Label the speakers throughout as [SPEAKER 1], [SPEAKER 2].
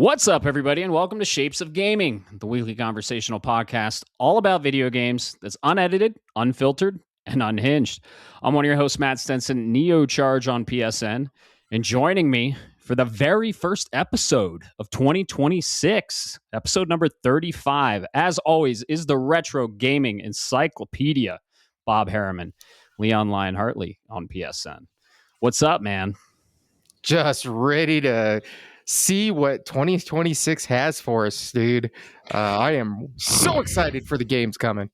[SPEAKER 1] What's up, everybody, and welcome to Shapes of Gaming, the weekly conversational podcast all about video games that's unedited, unfiltered, and unhinged. I'm one of your hosts, Matt Stenson, Neo Charge on PSN, and joining me for the very first episode of 2026, episode number 35, as always, is the Retro Gaming Encyclopedia, Bob Harriman, Leon Lyon Hartley on PSN. What's up, man?
[SPEAKER 2] Just ready to see what 2026 has for us, dude. I am so excited for the games coming.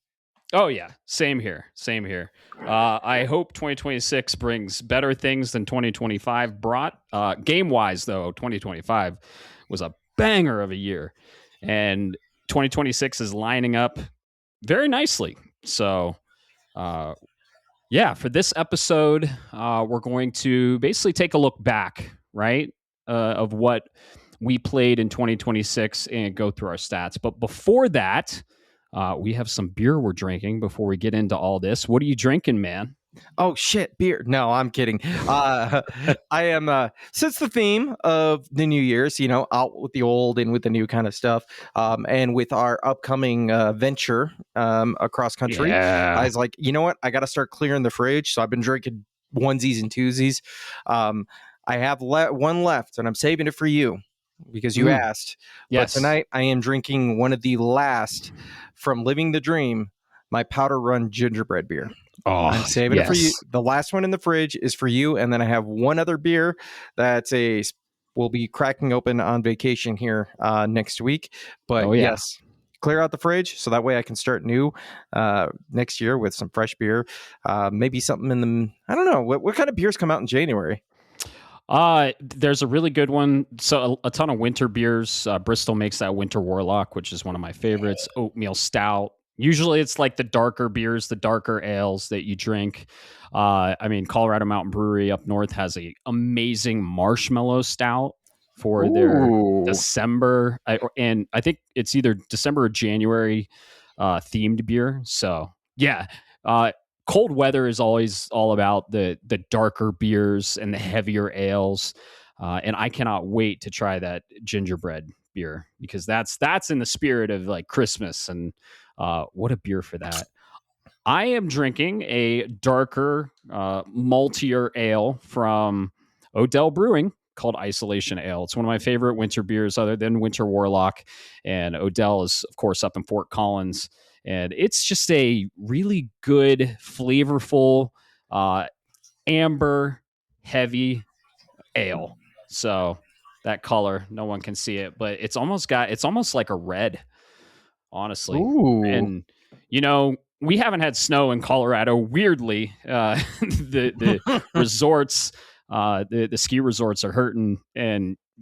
[SPEAKER 1] Oh, yeah. Same here. I hope 2026 brings better things than 2025 brought. Game-wise, though, 2025 was a banger of a year. And 2026 is lining up very nicely. So, for this episode, we're going to basically take a look back, right, of what we played in 2026 and go through our stats. But before that, we have some beer we're drinking before we get into all this. What are you drinking, man?
[SPEAKER 2] Oh, shit, beer. No, I'm kidding. I am, since the theme of the New Year's, out with the old and with the new kind of stuff, and with our upcoming venture across country, I was like, you know what? I got to start clearing the fridge. So I've been drinking onesies and twosies. I have one left, and I'm saving it for you because you asked.
[SPEAKER 1] Yes.
[SPEAKER 2] But tonight, I am drinking one of the last from Living the Dream, my Powder Run gingerbread beer.
[SPEAKER 1] Oh,
[SPEAKER 2] I'm saving it for you. The last one in the fridge is for you, and then I have one other beer we'll be cracking open on vacation here next week. But yes, clear out the fridge so that way I can start new next year with some fresh beer. Maybe something in the I don't know what kind of beers come out in January.
[SPEAKER 1] There's a really good one. So a ton of winter beers. Bristol makes that Winter Warlock, which is one of my favorites. Oatmeal Stout. Usually it's like the darker beers, the darker ales that you drink. Colorado Mountain Brewery up north has a amazing marshmallow stout for their December. And I think it's either December or January themed beer. So, yeah. Cold weather is always all about the darker beers and the heavier ales. And I cannot wait to try that gingerbread beer because that's in the spirit of like Christmas and what a beer for that. I am drinking a darker, maltier ale from Odell Brewing called Isolation Ale. It's one of my favorite winter beers other than Winter Warlock. And Odell is, of course, up in Fort Collins. And it's just a really good, flavorful, amber, heavy ale. So that color, no one can see it, but it's almost like a red, honestly.
[SPEAKER 2] Ooh.
[SPEAKER 1] And, we haven't had snow in Colorado. Weirdly, the resorts, the ski resorts are hurting.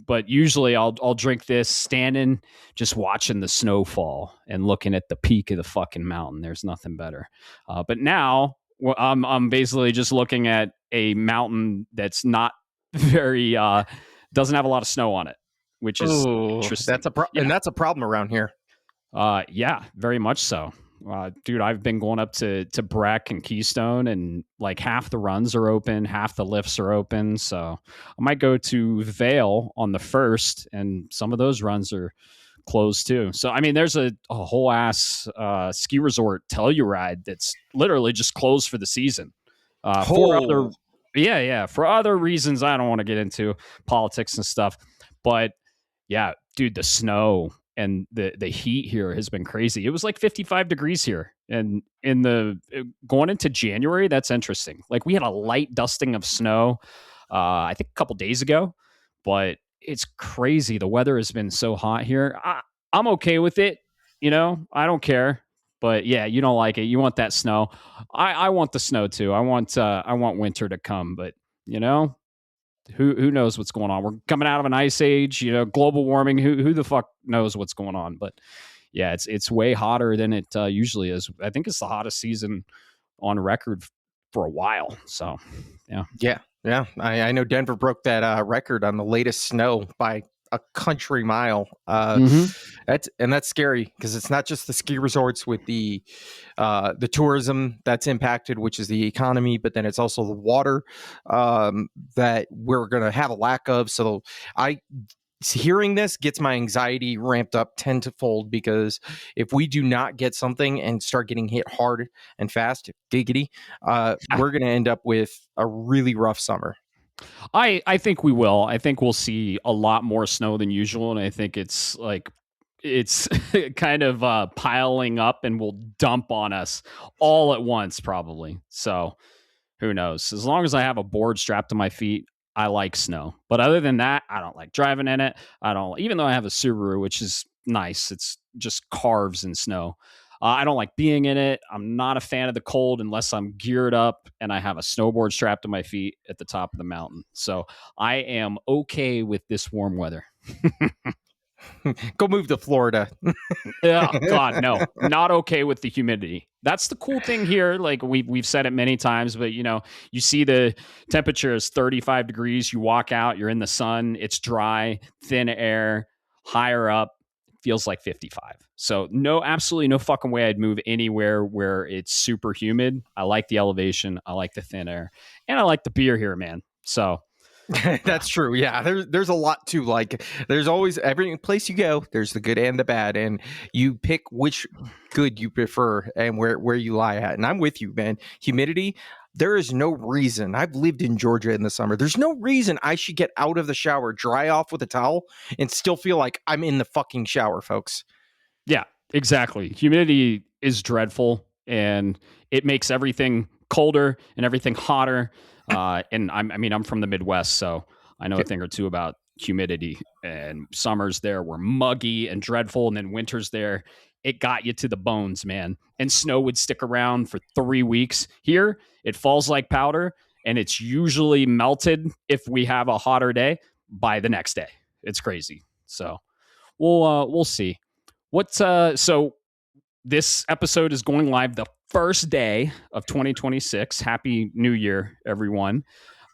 [SPEAKER 1] But usually I'll drink this standing, just watching the snow fall and looking at the peak of the fucking mountain. There's nothing better. But now I'm basically just looking at a mountain that's not very, doesn't have a lot of snow on it, which is interesting.
[SPEAKER 2] And that's a problem around here.
[SPEAKER 1] Yeah, very much so. Dude, I've been going up to Breck and Keystone, and like half the runs are open, half the lifts are open. So I might go to Vail on the 1st, and some of those runs are closed too. So there's a whole ass ski resort Telluride that's literally just closed for the season. For other reasons I don't want to get into, politics and stuff. But yeah, dude, the snow and the heat here has been crazy. It was like 55 degrees here. And going into January, that's interesting. Like we had a light dusting of snow, I think a couple days ago, but it's crazy. The weather has been so hot here. I'm okay with it. I don't care. But yeah, you don't like it. You want that snow. I want the snow too. I want winter to come, but who knows what's going on? We're coming out of an ice age, global warming. Who the fuck knows what's going on? But yeah, it's way hotter than it usually is. I think it's the hottest season on record for a while. So
[SPEAKER 2] yeah. I know Denver broke that record on the latest snow by a country mile. That's scary because it's not just the ski resorts with the tourism that's impacted, which is the economy, but then it's also the water that we're going to have a lack of. So hearing this gets my anxiety ramped up tenfold, because if we do not get something and start getting hit hard and fast, giggity, we're going to end up with a really rough summer.
[SPEAKER 1] I think we will. I think we'll see a lot more snow than usual, and I think it's kind of piling up and will dump on us all at once, probably. So who knows? As long as I have a board strapped to my feet, I like snow. But other than that, I don't like driving in it. I don't, even though I have a Subaru, which is nice. It's just carves in snow. I don't like being in it. I'm not a fan of the cold unless I'm geared up and I have a snowboard strapped to my feet at the top of the mountain. So I am okay with this warm weather.
[SPEAKER 2] Go move to Florida.
[SPEAKER 1] Yeah, God, no, not okay with the humidity. That's the cool thing here. Like we've said it many times, but you see the temperature is 35 degrees. You walk out, you're in the sun. It's dry, thin air, higher up. Feels like 55. So no, absolutely no fucking way I'd move anywhere where it's super humid. I like the elevation. I like the thin air, and I like the beer here, man. So.
[SPEAKER 2] That's true. Yeah, there's a lot to like. There's always, every place you go, there's the good and the bad, and you pick which good you prefer and where you lie at. And I'm with you, man. Humidity. There is no reason. I've lived in Georgia in the summer. There's no reason I should get out of the shower, dry off with a towel, and still feel like I'm in the fucking shower, folks.
[SPEAKER 1] Yeah, exactly. Humidity is dreadful, and it makes everything colder and everything hotter. And I'm from the Midwest, so I know a thing or two about humidity. And summers there were muggy and dreadful, and then winters there, it got you to the bones, man. And snow would stick around for 3 weeks. Here, it falls like powder, and it's usually melted if we have a hotter day by the next day. It's crazy. So we'll see. So this episode is going live the first day of 2026. Happy New Year, everyone.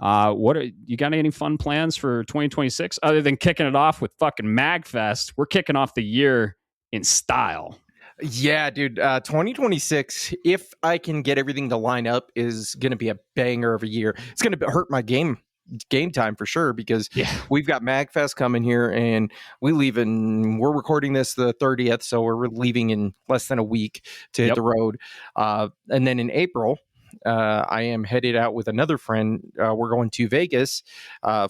[SPEAKER 1] You got any fun plans for 2026 other than kicking it off with fucking MagFest? We're kicking off the year in style.
[SPEAKER 2] Yeah, dude. 2026, if I can get everything to line up, is going to be a banger of a year. It's going to hurt my game time for sure, because we've got MagFest coming here, and we're recording this the 30th, so we're leaving in less than a week to hit the road. And then in April, I am headed out with another friend. We're going to Vegas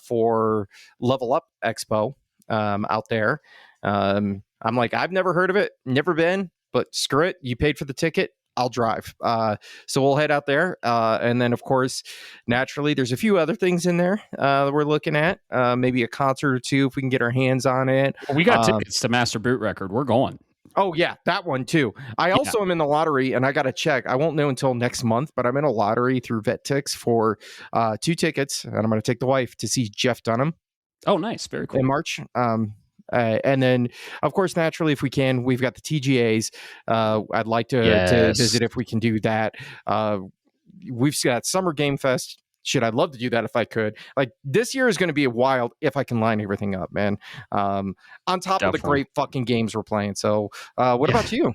[SPEAKER 2] for Level Up Expo out there. I'm like, I've never heard of it, never been, but screw it. You paid for the ticket, I'll drive. So we'll head out there. And then, of course, naturally, there's a few other things in there that we're looking at. Maybe a concert or two if we can get our hands on it.
[SPEAKER 1] Well, we got tickets to Master Boot Record. We're going.
[SPEAKER 2] Oh, yeah, that one, too. I also am in the lottery, and I got to check. I won't know until next month, but I'm in a lottery through VetTix for 2 tickets, and I'm going to take the wife to see Jeff Dunham.
[SPEAKER 1] Oh, nice. Very cool.
[SPEAKER 2] In March. And then, of course, naturally, if we can, we've got the TGAs. I'd like to visit if we can do that. We've got Summer Game Fest. Shit, I'd love to do that if I could. Like, this year is going to be wild if I can line everything up, man. On top of the great fucking games we're playing. So what about you?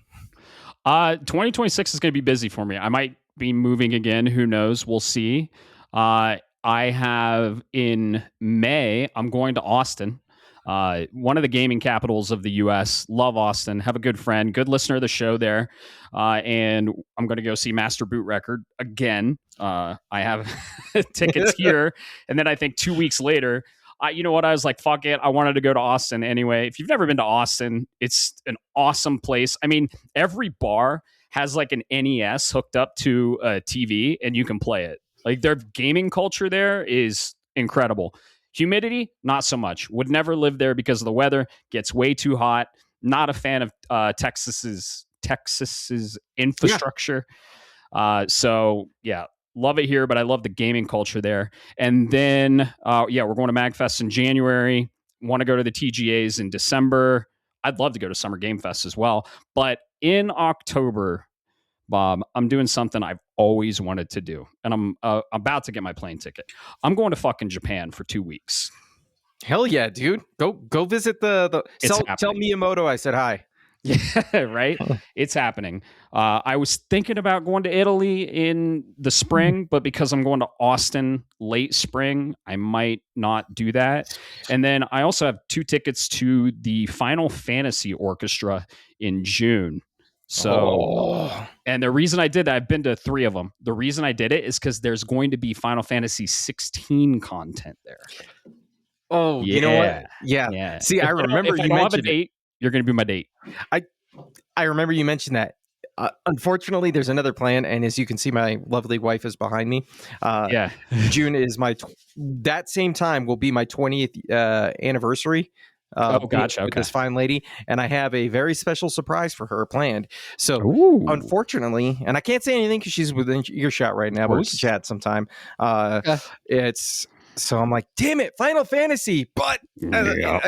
[SPEAKER 1] 2026 is going to be busy for me. I might be moving again. Who knows? We'll see. I have in May, I'm going to Austin. One of the gaming capitals of the U.S. Love Austin. Have a good friend, good listener of the show there. And I'm going to go see Master Boot Record again. I have tickets here. And then I think 2 weeks later, you know what? I was like, fuck it. I wanted to go to Austin anyway. If you've never been to Austin, it's an awesome place. I mean, every bar has like an NES hooked up to a TV and you can play it. Like their gaming culture there is incredible. Humidity, not so much. Would never live there because of the weather. Gets way too hot. Not a fan of Texas's infrastructure. So yeah, love it here, but I love the gaming culture there. And then we're going to MagFest in January. Want to go to the TGAs in December. I'd love to go to Summer Game Fest as well. But in October, Bob, I'm doing something I've always wanted to do, and I'm about to get my plane ticket. I'm going to fucking Japan for 2 weeks.
[SPEAKER 2] Hell yeah, dude! Go visit the. Tell Miyamoto I said hi.
[SPEAKER 1] Yeah, right. It's happening. I was thinking about going to Italy in the spring, but because I'm going to Austin late spring, I might not do that. And then I also have 2 tickets to the Final Fantasy Orchestra in June. So,
[SPEAKER 2] Oh,
[SPEAKER 1] and the reason I did that, I've been to 3 of them. The reason I did it is because there's going to be Final Fantasy 16 content there.
[SPEAKER 2] oh, you know what?
[SPEAKER 1] Yeah,
[SPEAKER 2] Yeah.
[SPEAKER 1] yeah.
[SPEAKER 2] See, I remember
[SPEAKER 1] If I
[SPEAKER 2] you
[SPEAKER 1] don't have a
[SPEAKER 2] mentioned it.
[SPEAKER 1] date, you're going to be my date.
[SPEAKER 2] I remember you mentioned that. Unfortunately, there's another plan, and as you can see, my lovely wife is behind me.
[SPEAKER 1] Yeah.
[SPEAKER 2] June is that same time will be my 20th anniversary
[SPEAKER 1] Oh,
[SPEAKER 2] being
[SPEAKER 1] gotcha.
[SPEAKER 2] with
[SPEAKER 1] Okay.
[SPEAKER 2] this fine lady, and I have a very special surprise for her planned. So,
[SPEAKER 1] Ooh,
[SPEAKER 2] unfortunately, and I can't say anything because she's within earshot right
[SPEAKER 1] of
[SPEAKER 2] now, but we can
[SPEAKER 1] course.
[SPEAKER 2] chat sometime. Uh,
[SPEAKER 1] Okay.
[SPEAKER 2] it's so I'm like, damn it, Final Fantasy, but.
[SPEAKER 1] Yeah.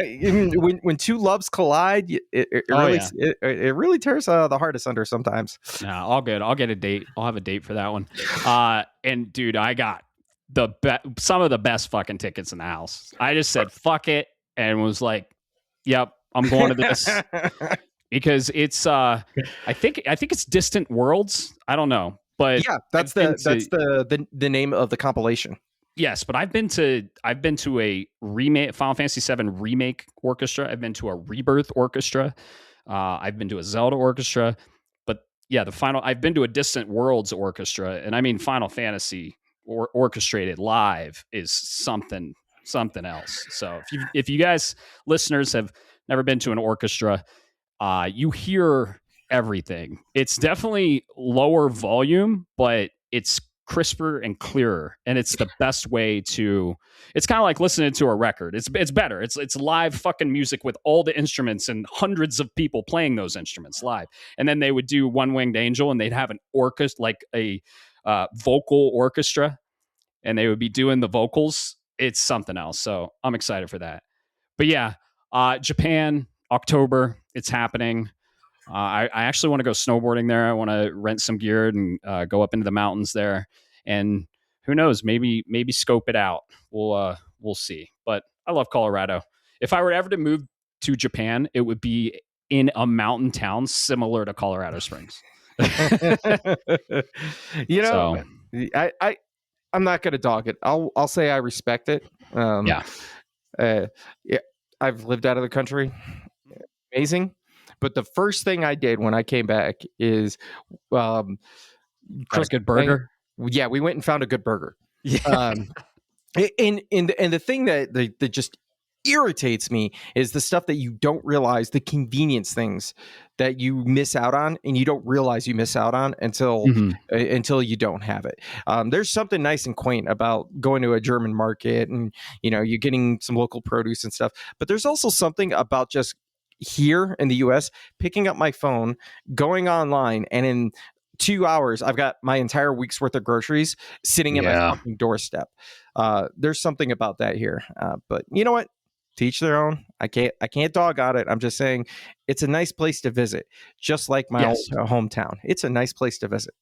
[SPEAKER 2] When two loves collide, it
[SPEAKER 1] Oh
[SPEAKER 2] really
[SPEAKER 1] yeah.
[SPEAKER 2] it really tears the heart asunder sometimes.
[SPEAKER 1] Nah, all good. I'll get a date. I'll have a date for that one. And dude, I got some of the best fucking tickets in the house. I just said fuck it and was like, "Yep, I'm going to this." Because it's I think it's Distant Worlds. I don't know, but
[SPEAKER 2] Yeah,
[SPEAKER 1] I've been to
[SPEAKER 2] the name of the compilation.
[SPEAKER 1] yes, but I've been to a remake Final Fantasy VII remake orchestra. I've been to a Rebirth orchestra. I've been to a Zelda orchestra, but yeah, I've been to a Distant Worlds orchestra, and I mean Final Fantasy orchestrated live is something else. So if you guys listeners have never been to an orchestra, you hear everything. It's definitely lower volume, but it's crisper and clearer, and it's the best way to. It's kind of like listening to a record. It's better. It's live fucking music with all the instruments and hundreds of people playing those instruments live. And then they would do One Winged Angel, and they'd have an orchestra, like a vocal orchestra, and they would be doing the vocals. It's something else. So I'm excited for that. But yeah, Japan, October, it's happening. I actually want to go snowboarding there. I want to rent some gear and go up into the mountains there. And who knows? Maybe scope it out. We'll see. But I love Colorado. If I were ever to move to Japan, it would be in a mountain town similar to Colorado Springs.
[SPEAKER 2] You know,
[SPEAKER 1] So
[SPEAKER 2] I I'm not gonna dog it. I'll say I respect it.
[SPEAKER 1] yeah,
[SPEAKER 2] Uh, yeah, I've lived out of the country. Amazing. But the first thing I did when I came back is um,
[SPEAKER 1] got a
[SPEAKER 2] Christmas
[SPEAKER 1] good
[SPEAKER 2] thing.
[SPEAKER 1] burger.
[SPEAKER 2] Yeah, we went and found a good burger.
[SPEAKER 1] Yeah,
[SPEAKER 2] Um, and the thing that just irritates me is the stuff that you don't realize, the convenience things that you miss out on, and you don't realize you miss out on
[SPEAKER 1] Mhm.
[SPEAKER 2] until you don't have it. There's something nice and quaint about going to a German market, and you're getting some local produce and stuff. But there's also something about just here in the U.S. picking up my phone, going online, and in 2 hours, I've got my entire week's worth of groceries sitting at my
[SPEAKER 1] Yeah.
[SPEAKER 2] fucking doorstep. There's something about that here. But you know what? Teach their own. I can't dog on it. I'm just saying it's a nice place to visit, just like my old
[SPEAKER 1] Yes.
[SPEAKER 2] hometown. It's a nice place to visit.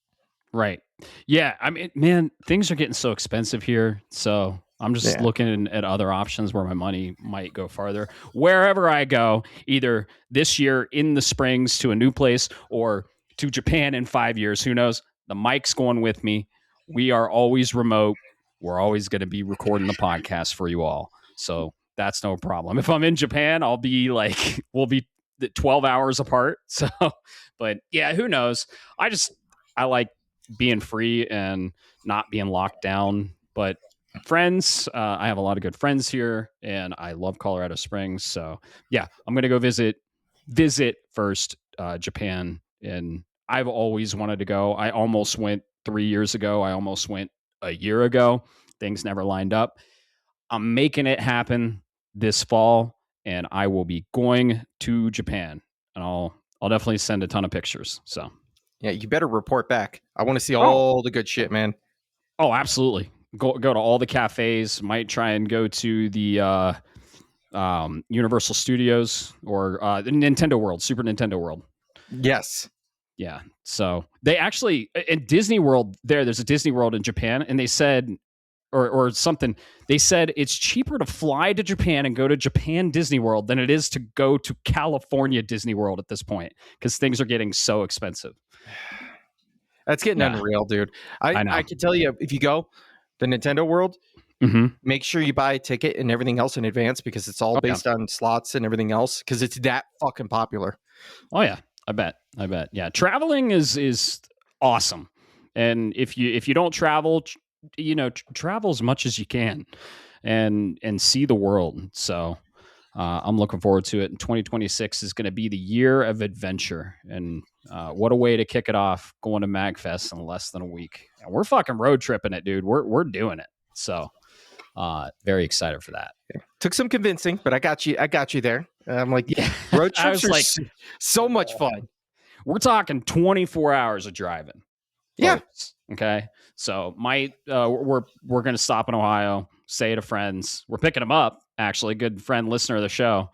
[SPEAKER 1] Right. Yeah. I mean, man, things are getting so expensive here. So I'm just
[SPEAKER 2] Yeah.
[SPEAKER 1] looking at other options where my money might go farther. Wherever I go, either this year in the springs to a new place or to Japan in 5 years, who knows? The mic's going with me. We are always remote. We're always going to be recording the podcast for you all. So that's no problem. If I'm in Japan, I'll be like, we'll be 12 hours apart. So, but yeah, who knows? I like being free and not being locked down. But friends, I have a lot of good friends here, and I love Colorado Springs. So yeah, I'm gonna go visit first Japan, and I've always wanted to go. I almost went 3 years ago. I almost went a year ago. Things never lined up. I'm making it happen this fall, and I will be going to Japan, and I'll definitely send a ton of pictures. So
[SPEAKER 2] Yeah, you better report back. I want to see
[SPEAKER 1] oh,
[SPEAKER 2] all the good shit, man.
[SPEAKER 1] oh, absolutely. Go to all the cafes. Might try and go to the Universal Studios or the Nintendo World, Super Nintendo World.
[SPEAKER 2] Yes.
[SPEAKER 1] Yeah. So they actually in Disney World there's a Disney World in Japan, and they said or something. They said it's cheaper to fly to Japan and go to Japan Disney World than it is to go to California Disney World at this point because things are getting so expensive.
[SPEAKER 2] That's getting
[SPEAKER 1] Yeah,
[SPEAKER 2] unreal, dude.
[SPEAKER 1] I
[SPEAKER 2] I
[SPEAKER 1] know.
[SPEAKER 2] can tell you, if you go the Nintendo World, make sure you buy a ticket and everything else in advance because it's all
[SPEAKER 1] Oh yeah.
[SPEAKER 2] based on slots and everything else because it's that fucking popular.
[SPEAKER 1] Oh yeah. I bet. Yeah, traveling is awesome, and if you don't travel, travel as much as you can, and see the world. So I'm looking forward to it. And 2026 is going to be the year of adventure. And what a way to kick it off going to MagFest in less than a week. And we're fucking road tripping it, dude. We're doing it. So very excited for that.
[SPEAKER 2] Took some convincing, but I got you there. I'm like,
[SPEAKER 1] Yeah.
[SPEAKER 2] road
[SPEAKER 1] I
[SPEAKER 2] trips
[SPEAKER 1] was
[SPEAKER 2] are
[SPEAKER 1] like,
[SPEAKER 2] so much fun.
[SPEAKER 1] we're talking 24 hours of driving.
[SPEAKER 2] Yeah.
[SPEAKER 1] Folks, okay. So we're going to stop in Ohio, say to friends. We're picking them up, actually, good friend, listener of the show.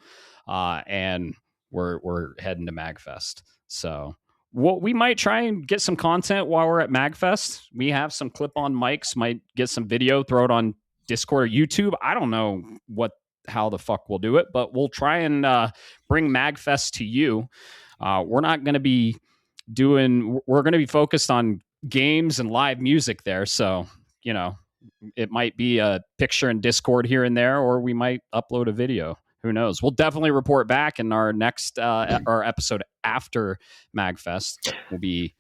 [SPEAKER 1] And we're heading to MagFest. So we might try and get some content while we're at MagFest. We have some clip-on mics, might get some video, throw it on Discord or YouTube. I don't know how the fuck we'll do it, but we'll try and bring MagFest to you. We're not going to be we're going to be focused on games and live music there. So, it might be a picture in Discord here and there, or we might upload a video. Who knows? We'll definitely report back in our next our episode after MagFest. Will be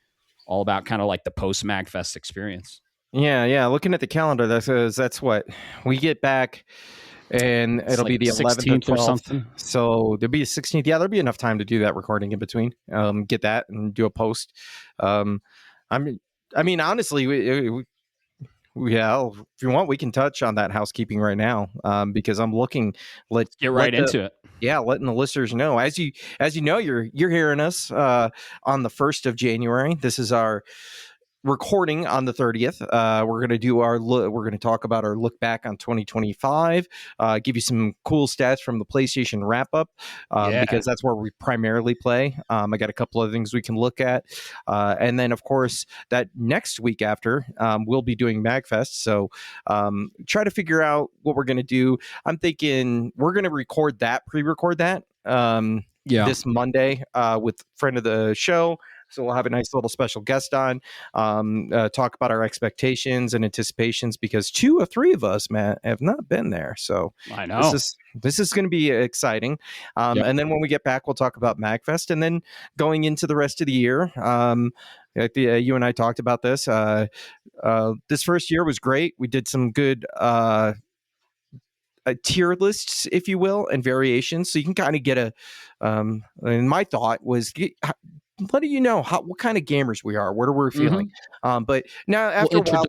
[SPEAKER 1] all about kind of like the post MagFest experience.
[SPEAKER 2] Yeah. Looking at the calendar, that's what we get back, and it'll be the 11th or 12th
[SPEAKER 1] or something.
[SPEAKER 2] So there'll be a 16th. Yeah, there'll be enough time to do that recording in between. Get that and do a post. I mean, honestly, if you want, we can touch on that housekeeping right now, because I'm looking.
[SPEAKER 1] Let's get right into it.
[SPEAKER 2] Yeah, letting the listeners know. As you know, you're hearing us on the 1st of January. This is our recording on the 30th. We're going to we're going to talk about our look back on 2025, give you some cool stats from the PlayStation wrap up, because that's where we primarily play. I got a couple of things we can look at. And then, of course, that next week after, we'll be doing MagFest. So try to figure out what we're going to do. I'm thinking we're going to pre-record that this Monday with friend of the show. So we'll have a nice little special guest on, talk about our expectations and anticipations, because 2 or 3 of us, Matt, have not been there. So
[SPEAKER 1] I know
[SPEAKER 2] this is going to be exciting. And then when we get back, we'll talk about MagFest, and then going into the rest of the year. You and I talked about this. This first year was great. We did some good tier lists, if you will, and variations, so you can kind of get and my thought was, what do you know what kind of gamers we are, what are we feeling? But now after a while,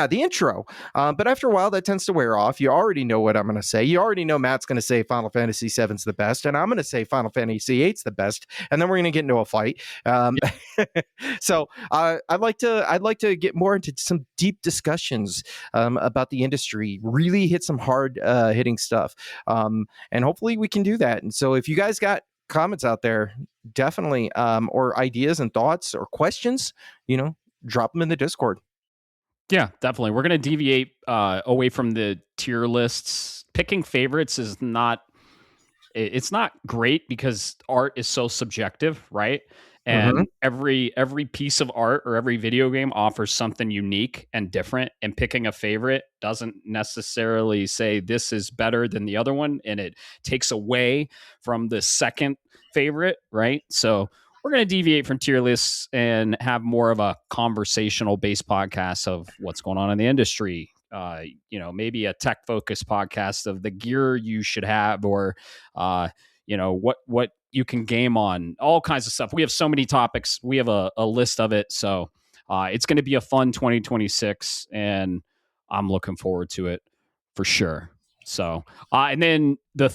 [SPEAKER 2] the intro, but after a while that tends to wear off. You already know what I'm going to say. You already know Matt's going to say Final Fantasy VII's the best, and I'm going to say Final Fantasy VIII's the best, and then we're going to get into a fight. So I'd like to get more into some deep discussions about the industry, really hit some hard hitting stuff, and hopefully we can do that. And so if you guys got comments out there, definitely, or ideas and thoughts or questions, drop them in the Discord.
[SPEAKER 1] Yeah, definitely. We're going to deviate away from the tier lists. Picking favorites is not great because art is so subjective, right? And every piece of art or every video game offers something unique and different, and picking a favorite doesn't necessarily say this is better than the other one, and it takes away from the second favorite, right? So we're going to deviate from tier lists and have more of a conversational based podcast of what's going on in the industry. Maybe a tech focused podcast of the gear you should have, or what you can game on, all kinds of stuff. We have so many topics. We have a list of it. So it's going to be a fun 2026, and I'm looking forward to it for sure. So, and then the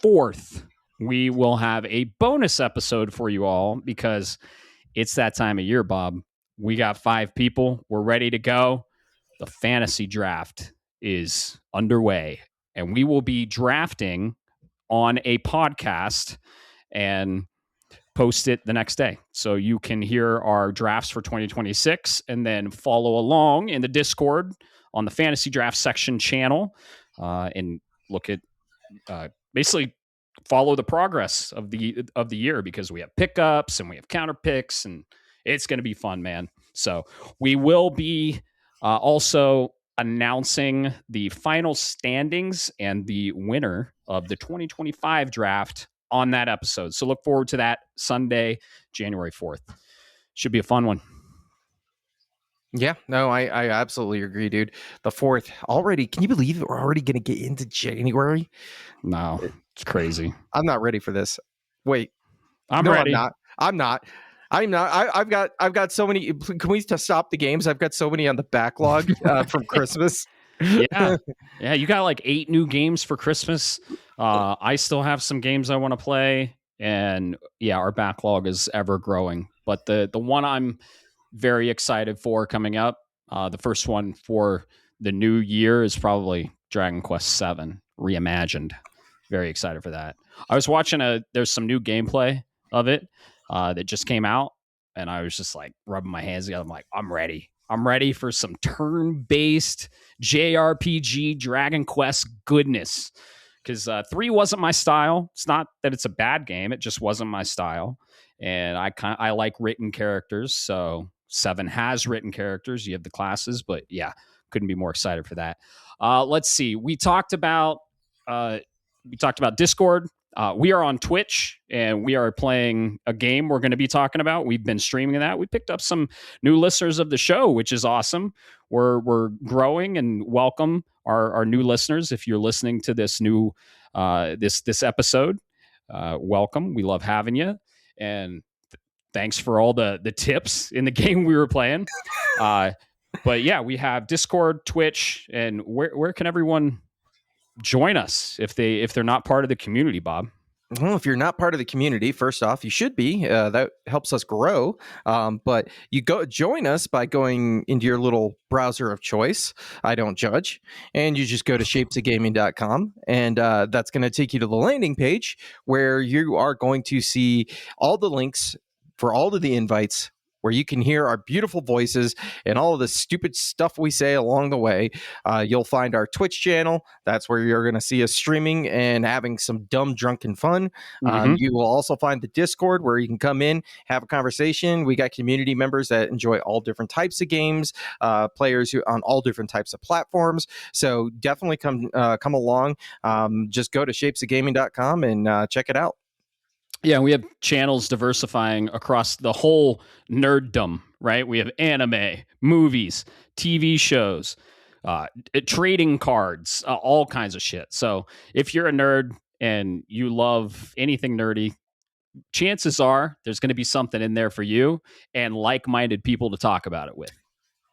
[SPEAKER 1] 4th, we will have a bonus episode for you all, because it's that time of year, Bob. We got 5 people. We're ready to go. The fantasy draft is underway, and we will be drafting on a podcast and post it the next day. So you can hear our drafts for 2026 and then follow along in the Discord on the Fantasy Draft Section channel and look at basically follow the progress of the year, because we have pickups and we have counter picks, and it's going to be fun, man. So we will be also announcing the final standings and the winner of the 2025 draft on that episode. So look forward to that Sunday, January 4th. Should be a fun one.
[SPEAKER 2] Yeah, no, I absolutely agree, dude. The 4th already. Can you believe it? We're already going to get into January?
[SPEAKER 1] No, it's crazy.
[SPEAKER 2] I'm not ready for this. Wait,
[SPEAKER 1] I'm ready.
[SPEAKER 2] I'm not. I've got so many. Can we just stop the games? I've got so many on the backlog from Christmas.
[SPEAKER 1] Yeah. You got like 8 new games for Christmas. I still have some games I want to play, and yeah, our backlog is ever growing. But the one I'm very excited for coming up, the first one for the new year, is probably Dragon Quest VII Reimagined. Very excited for that. I was watching there's some new gameplay of it that just came out, and I was just like rubbing my hands together. I'm like, I'm ready. I'm ready for some turn-based JRPG Dragon Quest goodness. Because 3 wasn't my style. It's not that it's a bad game. It just wasn't my style. And I like written characters. So 7 has written characters. You have the classes. But yeah, couldn't be more excited for that. Let's see. We talked about Discord. We are on Twitch, and we are playing a game we're going to be talking about. We've been streaming that. We picked up some new listeners of the show, which is awesome. We're growing, and welcome our new listeners. If you're listening to this new this episode, welcome. We love having you, and thanks for all the tips in the game we were playing. But yeah, we have Discord, Twitch, and where can everyone join us if they're not part of the community, Bob?
[SPEAKER 2] Well, if you're not part of the community, first off, you should be. That helps us grow. But you go join us by going into your little browser of choice. I don't judge. And you just go to shapesofgaming.com. And that's going to take you to the landing page where you are going to see all the links for all of the invites, where you can hear our beautiful voices and all of the stupid stuff we say along the way. You'll find our Twitch channel. That's where you're going to see us streaming and having some dumb, drunken fun. You will also find the Discord, where you can come in, have a conversation. We got community members that enjoy all different types of games, players who on all different types of platforms. So definitely come along. Just go to shapesofgaming.com and check it out.
[SPEAKER 1] Yeah, we have channels diversifying across the whole nerddom, right? We have anime, movies, TV shows, trading cards, all kinds of shit. So if you're a nerd and you love anything nerdy, chances are there's going to be something in there for you and like-minded people to talk about it with.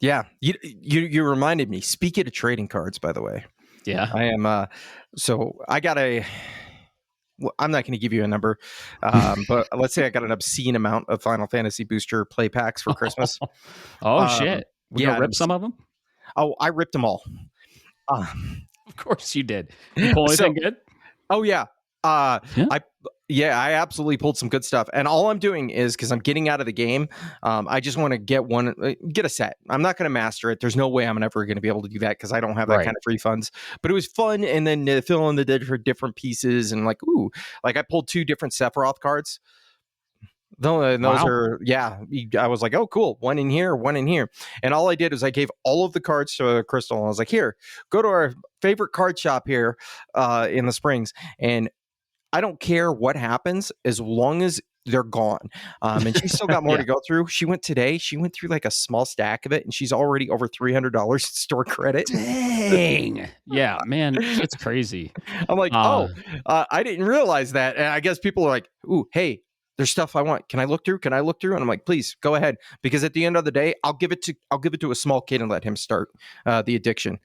[SPEAKER 2] Yeah, you reminded me. Speaking of trading cards, by the way.
[SPEAKER 1] Yeah,
[SPEAKER 2] I am. So I got a. Well, I'm not going to give you a number, but let's say I got an obscene amount of Final Fantasy Booster play packs for Christmas.
[SPEAKER 1] Shit! We gonna rip some of them?
[SPEAKER 2] Oh, I ripped them all.
[SPEAKER 1] Of course you did. You pull anything good?
[SPEAKER 2] Oh yeah. I absolutely pulled some good stuff. And all I'm doing is, because I'm getting out of the game, I just want to get a set. I'm not going to master it. There's no way I'm ever going to be able to do that, because I don't have that kind of free funds. But it was fun, and then to fill in the different pieces, and like I pulled 2 different Sephiroth cards. Those are, I was like, oh, cool. One in here. And all I did was I gave all of the cards to Crystal, and I was like, here, go to our favorite card shop here in the Springs, and I don't care what happens as long as they're gone. And she's still got more to go through. She went today. She went through like a small stack of it, and she's already over $300 in store credit.
[SPEAKER 1] Dang. Yeah, man, it's crazy.
[SPEAKER 2] I'm like, I didn't realize that. And I guess people are like, ooh, hey, there's stuff I want. Can I look through? And I'm like, please go ahead. Because at the end of the day, I'll give it to a small kid and let him start the addiction.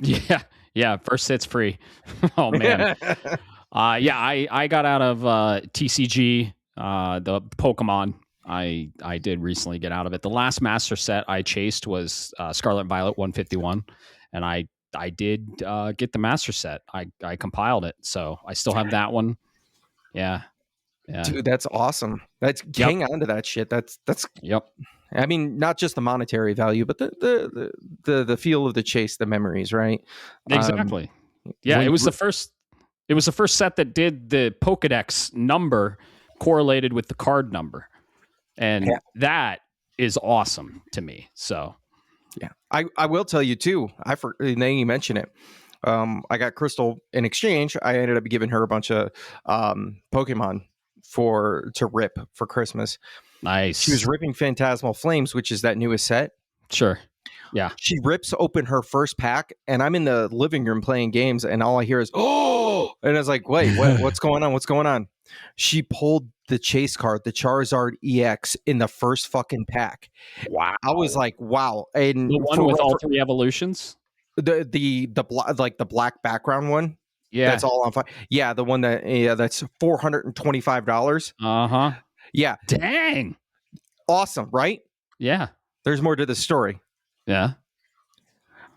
[SPEAKER 1] Yeah. Yeah. First hit's free. Oh man. I got out of TCG, the Pokemon. I did recently get out of it. The last master set I chased was Scarlet and Violet 151, and I did get the master set. I compiled it, so I still have that one. Yeah. Yeah.
[SPEAKER 2] Dude, that's awesome. That's
[SPEAKER 1] Yep.
[SPEAKER 2] hang on to that shit. That's
[SPEAKER 1] Yep.
[SPEAKER 2] I mean, not just the monetary value, but the feel of the chase, the memories, right?
[SPEAKER 1] Exactly. Yeah,
[SPEAKER 2] When
[SPEAKER 1] it
[SPEAKER 2] you
[SPEAKER 1] was the first. It was the first set that did the Pokedex number correlated with the card number,
[SPEAKER 2] yeah,
[SPEAKER 1] and that is awesome to me. So
[SPEAKER 2] yeah. I will tell you too. Now you mention it. I got Crystal in exchange. I ended up giving her a bunch of Pokemon to rip for Christmas. She was
[SPEAKER 1] nice.
[SPEAKER 2] ripping Phantasmal Flames, which is that newest set.
[SPEAKER 1] Sure. Yeah.
[SPEAKER 2] She rips open her first pack, and I'm in the living room playing games, and all I hear is "oh!" And I was like, "Wait, what's going on? What's going on?" She pulled the chase card, the Charizard EX, in the first fucking pack.
[SPEAKER 1] Wow.
[SPEAKER 2] I was like, "Wow!"
[SPEAKER 1] The
[SPEAKER 2] And
[SPEAKER 1] one with all three evolutions.
[SPEAKER 2] the black background one,
[SPEAKER 1] Yeah.
[SPEAKER 2] that's all on fire. Yeah, the one that's $425.
[SPEAKER 1] Uh-huh.
[SPEAKER 2] Yeah,
[SPEAKER 1] Dang.
[SPEAKER 2] awesome, right?
[SPEAKER 1] Yeah.
[SPEAKER 2] There's more to the story.
[SPEAKER 1] Yeah.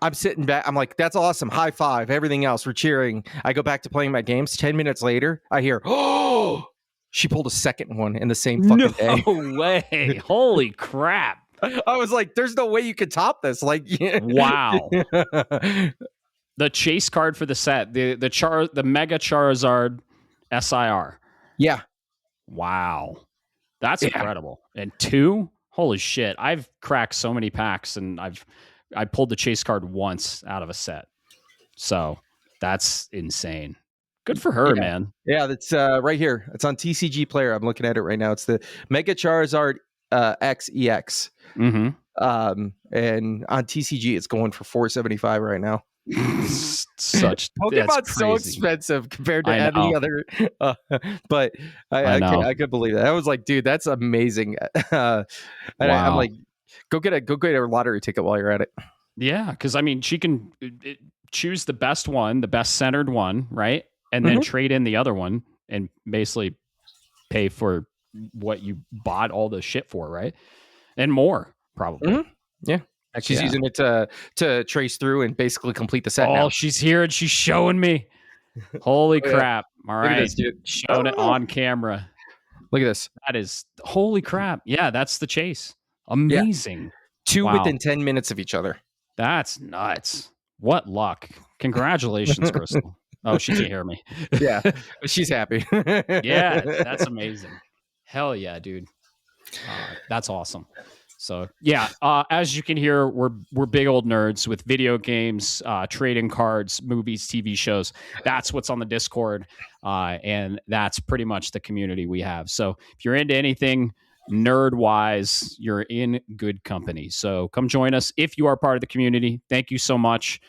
[SPEAKER 2] I'm sitting back. I'm like, that's awesome. High five. Everything else. We're cheering. I go back to playing my games. 10 minutes later, I hear, oh, she pulled a second one in the same fucking day.
[SPEAKER 1] No way. Holy crap.
[SPEAKER 2] I was like, there's no way you could top this. Like,
[SPEAKER 1] Wow. The chase card for the set, the Mega Charizard SIR.
[SPEAKER 2] Yeah.
[SPEAKER 1] Wow. That's incredible. And 2? Holy shit. I've cracked so many packs and I pulled the chase card once out of a set. So that's insane. Good for her, man.
[SPEAKER 2] Yeah, that's right here. It's on TCG Player. I'm looking at it right now. It's the Mega Charizard XEX.
[SPEAKER 1] Mm-hmm.
[SPEAKER 2] And on TCG, it's going for $475 right now. Pokemon's so expensive compared to any other, but I could believe that. I was like, dude, that's amazing. And
[SPEAKER 1] wow.
[SPEAKER 2] I'm like, go get a lottery ticket while you're at it.
[SPEAKER 1] Yeah, because I mean, she can choose the best one, the best centered one, right, and then trade in the other one and basically pay for what you bought all the shit for, right, and more probably.
[SPEAKER 2] Yeah. She's using it to trace through and basically complete the set.
[SPEAKER 1] Oh,
[SPEAKER 2] now.
[SPEAKER 1] She's here and she's showing me. Holy crap. All right.
[SPEAKER 2] Look at this, dude.
[SPEAKER 1] Showing it on camera.
[SPEAKER 2] Look at this.
[SPEAKER 1] That is holy crap. Yeah, that's the chase. Amazing.
[SPEAKER 2] Yeah. 2 within 10 minutes of each other.
[SPEAKER 1] That's nuts. What luck. Congratulations, Crystal. Oh, she can't hear me.
[SPEAKER 2] Yeah. She's happy.
[SPEAKER 1] Yeah, that's amazing. Hell yeah, dude. That's awesome. So yeah, as you can hear, we're big old nerds with video games, trading cards, movies, TV shows. That's what's on the Discord, and that's pretty much the community we have. So if you're into anything nerd wise, you're in good company. So come join us if you are part of the community. Thank you so much.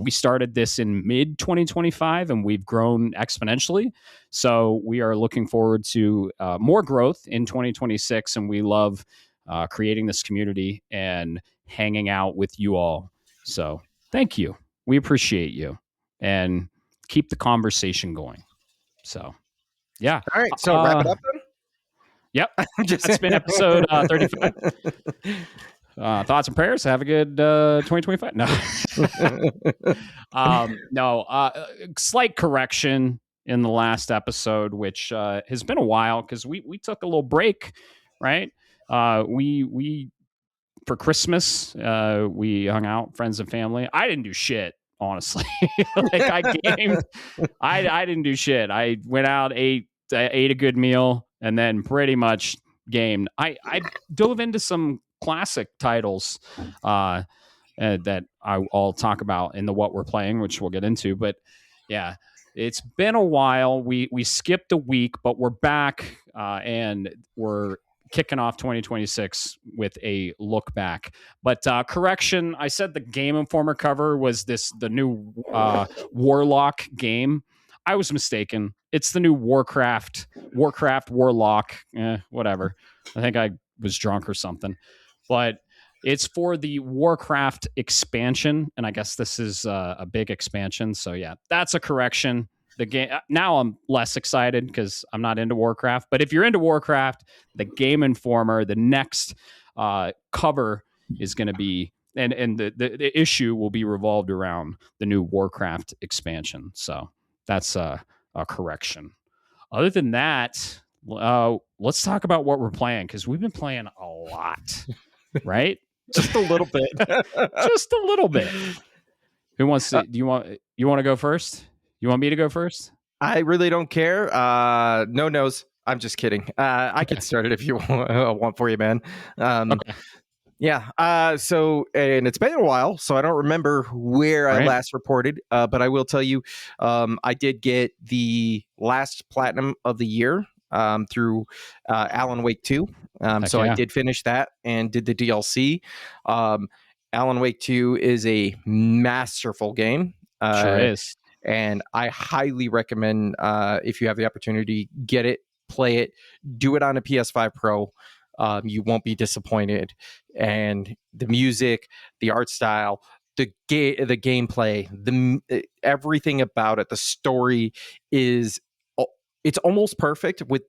[SPEAKER 1] We started this in mid 2025 and we've grown exponentially. So we are looking forward to more growth in 2026, and we love creating this community and hanging out with you all. So thank you. We appreciate you and keep the conversation going. So, yeah.
[SPEAKER 2] All right. So wrap it up then?
[SPEAKER 1] Yep. That's been episode 35. Thoughts and prayers. Have a good 2025. No. Slight correction in the last episode, which has been a while because we took a little break, right? We for Christmas, we hung out, friends and family. I didn't do shit, honestly. Like I gamed. I didn't do shit. I went out, ate a good meal, and then pretty much gamed. I dove into some classic titles that I'll talk about in the what we're playing, which we'll get into. But yeah, it's been a while. We skipped a week, but we're back and we're kicking off 2026 with a look back. But correction, I said the Game Informer cover was the new Warlock game. I was mistaken. It's the new Warcraft Warlock, whatever. I think I was drunk or something. But it's for the Warcraft expansion, and I guess this is a big expansion. So yeah, that's a correction. The game now I'm less excited because I'm not into Warcraft. But if you're into Warcraft, the Game Informer, the next cover is going to be, and the issue will be revolved around the new Warcraft expansion. So that's a correction. Other than that, let's talk about what we're playing because we've been playing a lot, right?
[SPEAKER 2] Just a little bit.
[SPEAKER 1] Just a little bit. Who wants to? Do you want to go first? You want me to go first?
[SPEAKER 2] I really don't care. No nos. I'm just kidding. I could start it if you want for you, man.
[SPEAKER 1] Okay.
[SPEAKER 2] Yeah. So, and it's been a while, so I don't remember where I
[SPEAKER 1] Right.
[SPEAKER 2] last reported. But I will tell you, I did get the last platinum of the year through Alan Wake 2. So I
[SPEAKER 1] yeah.
[SPEAKER 2] did finish that and did the DLC. Alan Wake 2 is a masterful game.
[SPEAKER 1] Sure is.
[SPEAKER 2] And I highly recommend if you have the opportunity, get it, play it, do it on a PS5 Pro. You won't be disappointed. And the music, the art style, the gameplay, everything about it, the story is it's almost perfect with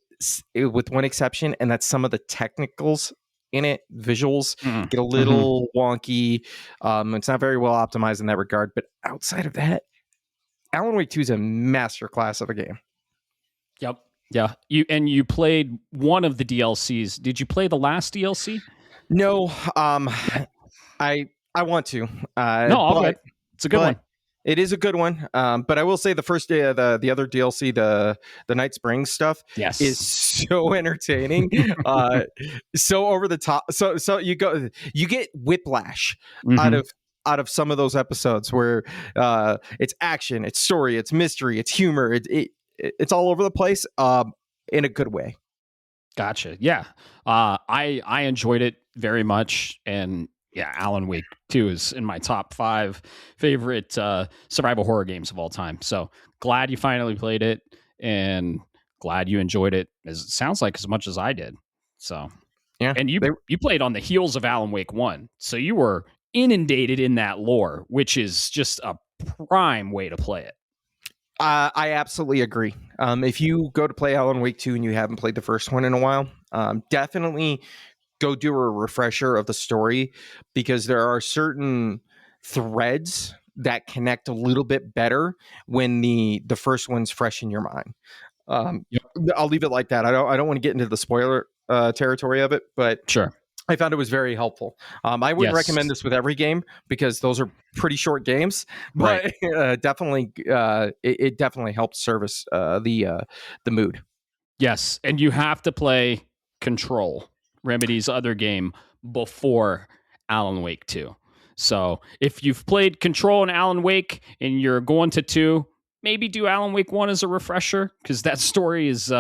[SPEAKER 2] one exception, and that's some of the technicals in it. Visuals get a little wonky. It's not very well optimized in that regard, but outside of that, Alan Wake 2 is a masterclass of a game.
[SPEAKER 1] Yep. Yeah. You played one of the DLCs. Did you play the last DLC?
[SPEAKER 2] No. I want to.
[SPEAKER 1] No, it's a good one.
[SPEAKER 2] It is a good one. But I will say the first day of the other DLC, the Night Springs stuff, is so entertaining. So over the top. So you get whiplash out of some of those episodes where it's action, it's story, it's mystery, it's humor, it's all over the place in a good way.
[SPEAKER 1] Gotcha. Yeah. I enjoyed it very much. And yeah, Alan Wake 2 is in my top 5 favorite survival horror games of all time. So glad you finally played it and glad you enjoyed it. As it sounds like as much as I did. So
[SPEAKER 2] yeah.
[SPEAKER 1] And you played on the heels of Alan Wake 1. So you were inundated in that lore, which is just a prime way to play it.
[SPEAKER 2] I absolutely agree. If you go to play Alan Wake 2 and you haven't played the first one in a while, definitely go do a refresher of the story, because there are certain threads that connect a little bit better when the first one's fresh in your mind. I'll leave it like that. I don't want to get into the spoiler territory of it, but
[SPEAKER 1] sure.
[SPEAKER 2] I found it was very helpful. I wouldn't recommend this with every game because those are pretty short games, but definitely, it definitely helped service the mood.
[SPEAKER 1] Yes, and you have to play Control, Remedy's other game, before Alan Wake 2. So if you've played Control and Alan Wake and you're going to 2, maybe do Alan Wake 1 as a refresher, because that story is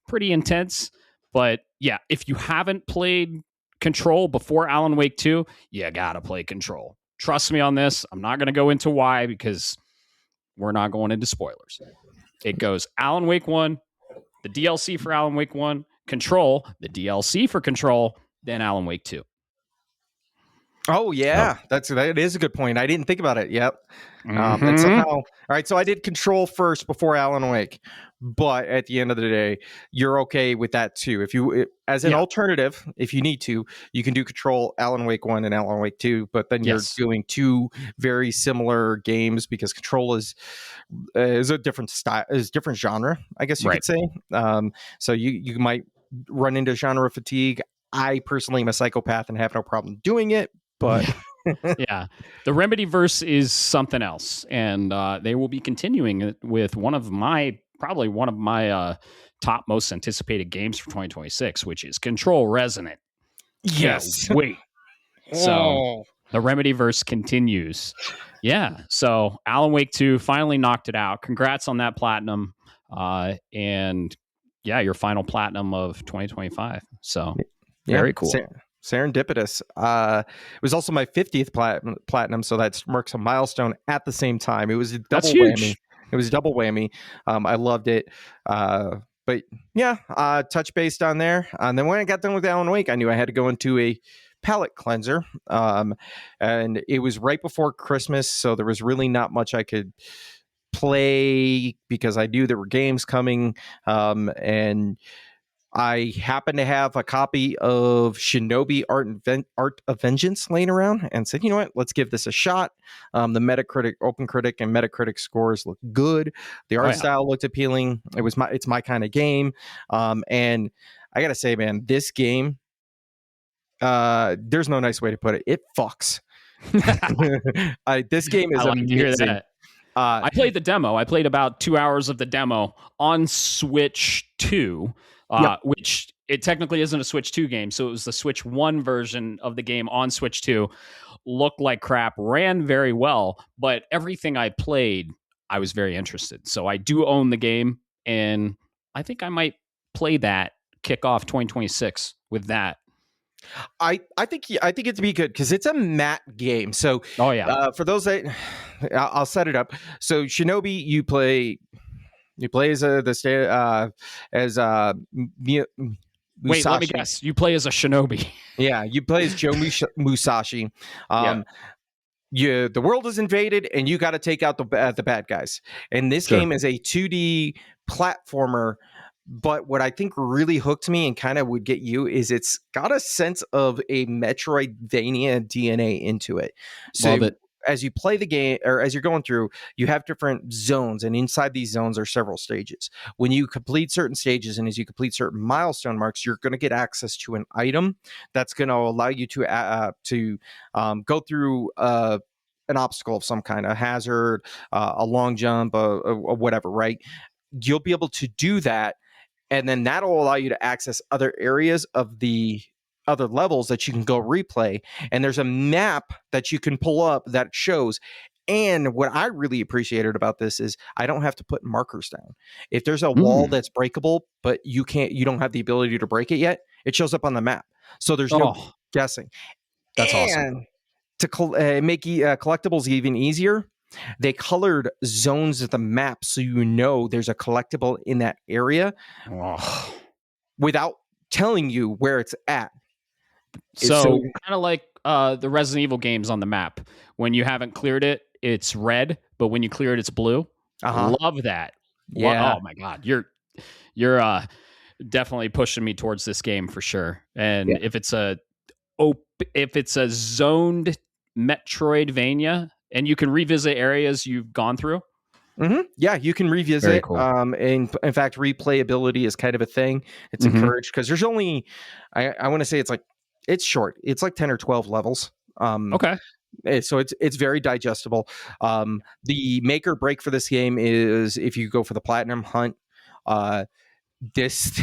[SPEAKER 1] pretty intense. But yeah, if you haven't played Control before Alan Wake 2, you gotta play Control. Trust me on this. I'm not going to go into why, because we're not going into spoilers. It goes Alan Wake 1, the DLC for Alan Wake 1, Control, the DLC for Control, then Alan Wake 2.
[SPEAKER 2] Oh yeah, that is a good point. I didn't think about it. Yep. And somehow, all right. So I did Control first before Alan Wake, but at the end of the day, you're okay with that too. If you, as an alternative, if you need to, you can do Control, Alan Wake 1 and Alan Wake 2, but then you're doing 2 very similar games, because Control is a different style, is different genre, I guess you could say. So you might run into genre fatigue. I personally am a psychopath and have no problem doing it. But
[SPEAKER 1] yeah, the Remedyverse is something else, and they will be continuing it with probably one of my top most anticipated games for 2026, which is Control Resonant.
[SPEAKER 2] Yes,
[SPEAKER 1] wait. So the Remedyverse continues. Yeah, so Alan Wake 2 finally knocked it out. Congrats on that platinum, and yeah, your final platinum of 2025. So very cool.
[SPEAKER 2] Serendipitous. It was also my 50th platinum, so that marks a milestone at the same time. It was a double whammy. It was a double whammy. I loved it. But yeah, touch based on there. And then when I got done with Alan Wake, I knew I had to go into a palate cleanser. And it was right before Christmas, so there was really not much I could play because I knew there were games coming. And I happen to have a copy of Shinobi Art of Vengeance laying around, and said, you know what, let's give this a shot. The Metacritic, OpenCritic, and Metacritic scores look good. The art style looked appealing. It's my kind of game. And I gotta say, man, this game, there's no nice way to put it. It fucks. This game is
[SPEAKER 1] I like
[SPEAKER 2] amazing.
[SPEAKER 1] to hear that. I played the demo. I played about 2 hours of the demo on Switch 2, which it technically isn't a Switch 2 game. So it was the Switch 1 version of the game on Switch 2. Looked like crap, ran very well, but everything I played, I was very interested. So I do own the game, and I think I might play that, kick off 2026 with that.
[SPEAKER 2] I think it'd be good because it's a matte game. So for those that I'll set it up. So Shinobi, you play as Musashi.
[SPEAKER 1] Wait, let me guess. You play as a Shinobi.
[SPEAKER 2] Yeah, you play as Joe Musashi. The world is invaded, and you got to take out the bad guys. And this game is a 2D platformer. But what I think really hooked me and kind of would get you is it's got a sense of a Metroidvania DNA into it. So as you play the game, or as you're going through, you have different zones, and inside these zones are several stages. When you complete certain stages, and as you complete certain milestone marks, you're going to get access to an item that's going to allow you to go through an obstacle of some kind, a hazard, a long jump, or whatever, right? You'll be able to do that. And then that'll allow you to access other areas of the other levels that you can go replay. And there's a map that you can pull up that shows. And what I really appreciated about this is I don't have to put markers down. If there's a wall that's breakable, but you don't have the ability to break it yet, it shows up on the map. So there's no guessing.
[SPEAKER 1] That's awesome.
[SPEAKER 2] To make collectibles even easier, they colored zones of the map so you know there's a collectible in that area without telling you where it's at.
[SPEAKER 1] So kind of like the Resident Evil games on the map. When you haven't cleared it, it's red, but when you clear it, it's blue. Love that.
[SPEAKER 2] Yeah.
[SPEAKER 1] Oh my God. You're definitely pushing me towards this game for sure. And if it's a zoned Metroidvania, and you can revisit areas you've gone through.
[SPEAKER 2] Yeah, you can revisit. Very cool. In fact, replayability is kind of a thing. It's encouraged because there's only, I want to say it's short. It's like 10 or 12 levels.
[SPEAKER 1] Okay.
[SPEAKER 2] So it's very digestible. The make or break for this game is if you go for the platinum hunt. This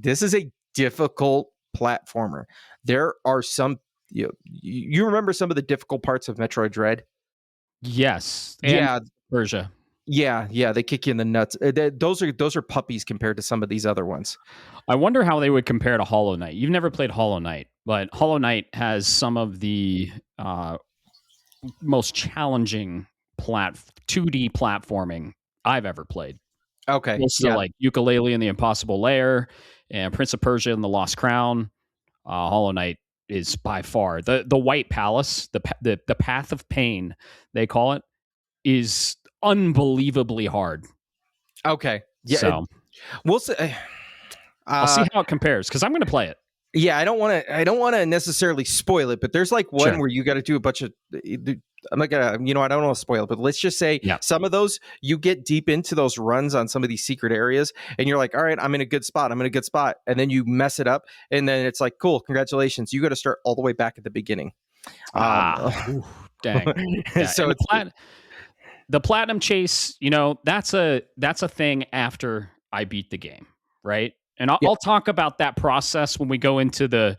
[SPEAKER 2] is a difficult platformer. There are some. You remember some of the difficult parts of Metroid Dread?
[SPEAKER 1] Yes. And Persia.
[SPEAKER 2] Yeah, they kick you in the nuts. Those are puppies compared to some of these other ones.
[SPEAKER 1] I wonder how they would compare to Hollow Knight. You've never played Hollow Knight, but Hollow Knight has some of the most challenging 2D platforming I've ever played.
[SPEAKER 2] Okay.
[SPEAKER 1] Like Yooka-Laylee and the Impossible Lair, and Prince of Persia and the Lost Crown. Hollow Knight is by far the White Palace, the Path of Pain, they call it, is unbelievably hard.
[SPEAKER 2] Okay. Yeah.
[SPEAKER 1] So
[SPEAKER 2] we'll see.
[SPEAKER 1] I'll see how it compares because I'm going to play it.
[SPEAKER 2] Yeah, I don't want to necessarily spoil it, but there's like one where you got to do a bunch of. I'm not gonna, I don't want to spoil it, but let's just say some of those you get deep into those runs on some of these secret areas, and you're like, all right, I'm in a good spot, and then you mess it up, and then it's like, cool, congratulations, you got to start all the way back at the beginning.
[SPEAKER 1] Dang. Yeah. So the platinum chase, that's a thing after I beat the game, right? And I'll talk about that process when we go into the